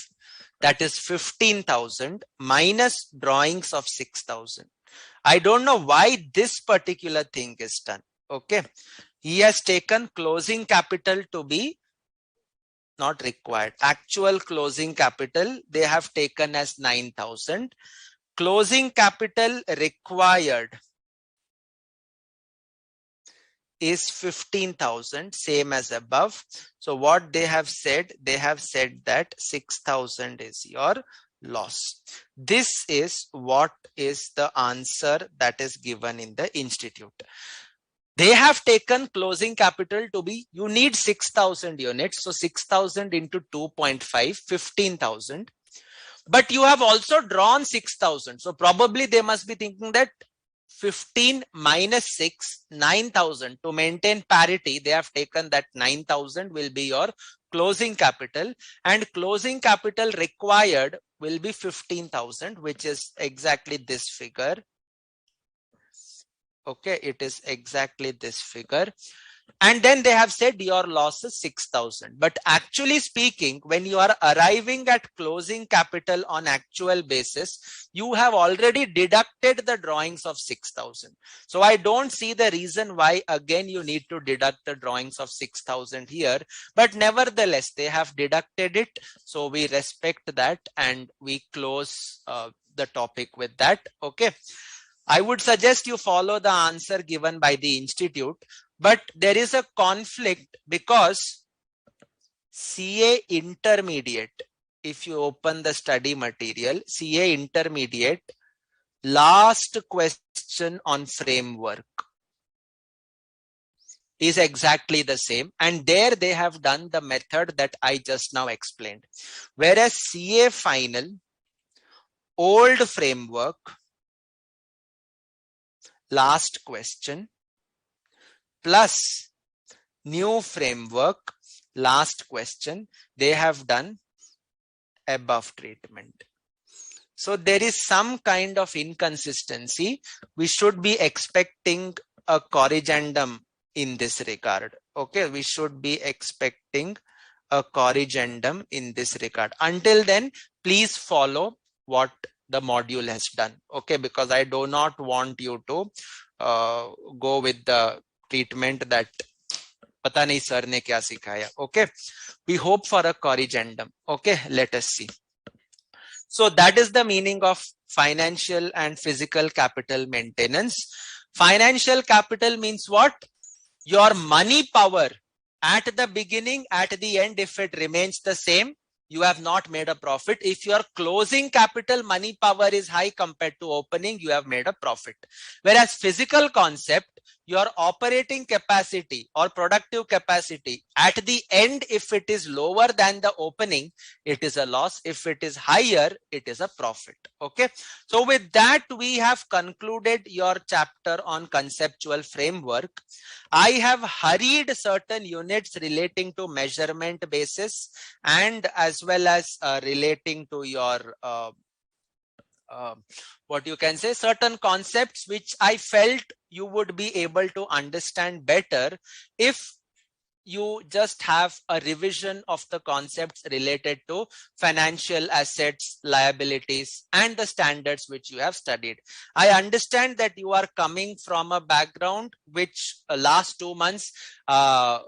that is 15,000 minus drawings of 6,000. I don't know why this particular thing is done. Okay. He has taken closing capital to be not required. Actual closing capital they have taken as 9,000. Closing capital required is 15,000, same as above. So what they have said that 6,000 is your loss. This is what is the answer that is given in the institute. They have taken closing capital to be, you need 6,000 units. So 6,000 into 2.5, 15,000. But you have also drawn 6,000. So probably they must be thinking that 15 minus 6, 9,000. To maintain parity, they have taken that 9,000 will be your closing capital, and closing capital required will be 15,000, which is exactly this figure. Okay, it is exactly this figure. And then they have said your loss is 6,000. But actually speaking, when you are arriving at closing capital on actual basis, you have already deducted the drawings of 6,000. So I don't see the reason why again you need to deduct the drawings of 6,000 here. But nevertheless, they have deducted it. So we respect that and we close the topic with that. Okay. I would suggest you follow the answer given by the institute, but there is a conflict because CA intermediate, if you open the study material, CA intermediate, last question on framework is exactly the same. And there they have done the method that I just now explained. Whereas CA final, old framework, last question, plus new framework, last question, they have done above treatment. So there is some kind of inconsistency. We should be expecting a corrigendum in this regard. Okay, we should be expecting a corrigendum in this regard. Until then, please follow what the module has done. Okay, because I do not want you to go with the treatment that pata nahi sir ne kya sikhaya. Okay, we hope for a corrigendum. Okay, let us see. So that is the meaning of financial and physical capital maintenance. Financial capital means what? Your money power at the beginning, at the end, if it remains the same, you have not made a profit. If your closing capital money power is high compared to opening, you have made a profit. Whereas physical concept, your operating capacity or productive capacity at the end, if it is lower than the opening, it is a loss. If it is higher, it is a profit. Okay. So with that, we have concluded your chapter on conceptual framework. I have hurried certain units relating to measurement basis and as well as relating to your what you can say, certain concepts which I felt you would be able to understand better if you just have a revision of the concepts related to financial assets, liabilities, and the standards which you have studied. I understand that you are coming from a background which last 2 months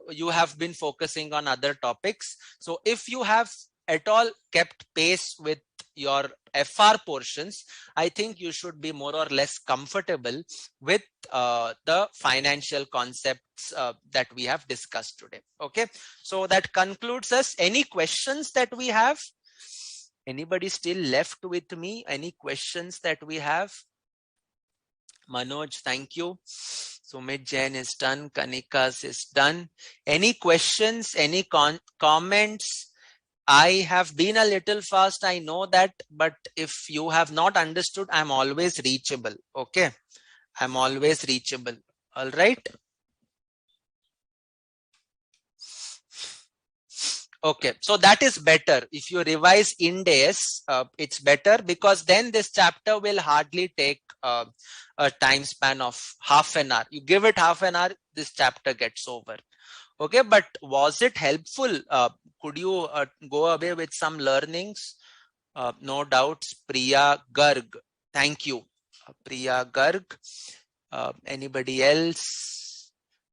you have been focusing on other topics. So if you have at all kept pace with your FR portions, I think you should be more or less comfortable with the financial concepts that we have discussed today. Okay, so that concludes us. Any questions that we have? Anybody still left with me? Any questions that we have? Manoj, thank you. Sumit Jain is done. Kanikas is done. Any questions? Any comments? I have been a little fast, I know that, but if you have not understood, I'm always reachable. Okay, I'm always reachable. All right. Okay, so that is better. If you revise in days, it's better, because then this chapter will hardly take a time span of half an hour. You give it half an hour, this chapter gets over. Okay, but was it helpful? Could you go away with some learnings? No doubts. Priya Garg, thank you. Priya Garg. Anybody else?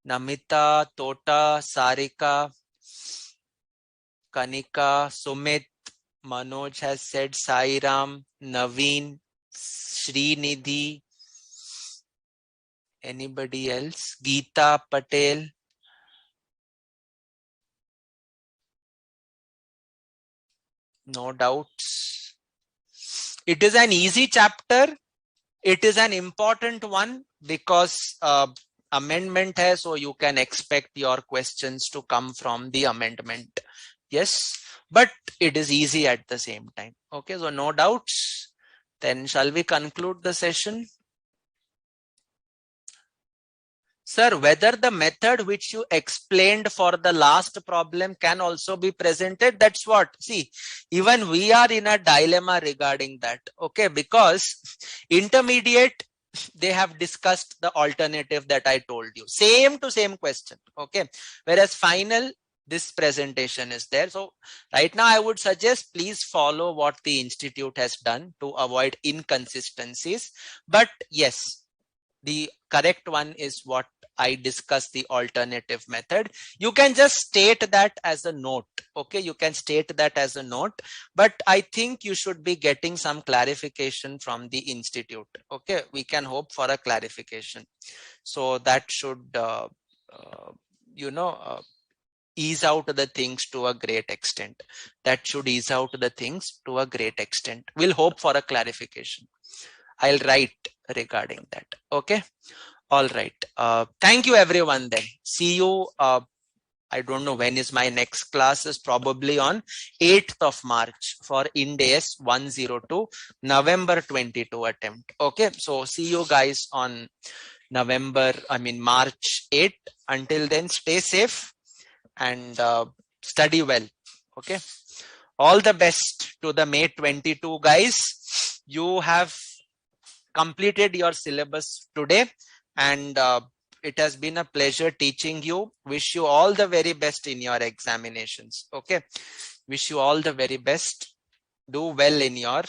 Namita, Tota, Sarika, Kanika, Sumit, Manoj has said, Sairam, Naveen, Srinidhi. Anybody else? Geeta Patel. No doubts. It is an easy chapter. It is an important one because amendment hai, so you can expect your questions to come from the amendment. Yes, but it is easy at the same time. Okay, so no doubts. Then shall we conclude the session? Sir, whether the method which you explained for the last problem can also be presented, that's what. See, even we are in a dilemma regarding that. Okay, because intermediate, they have discussed the alternative that I told you. Same to same question. Okay, whereas final, this presentation is there. So right now I would suggest please follow what the institute has done to avoid inconsistencies. But yes, the correct one is what I discussed, the alternative method. You can just state that as a note. Okay, you can state that as a note, but I think you should be getting some clarification from the institute. Okay, we can hope for a clarification. So that should, you know, ease out the things to a great extent. That should ease out the things to a great extent. We'll hope for a clarification. I'll write regarding that. Okay. All right. Thank you, everyone. Then see you. I don't know when is my next class. Is probably on 8th of March for Ind AS 102 November 22 attempt. Okay. So see you guys on March 8th. Until then, stay safe and study well. Okay. All the best to the May 22 guys. You have completed your syllabus today, and it has been a pleasure teaching you. Wish you all the very best in your examinations. Okay, wish you all the very best. Do well in your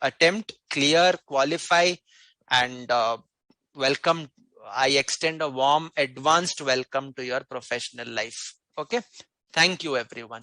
attempt, clear, qualify, and welcome. I extend a warm advanced welcome to your professional life. Okay, thank you everyone.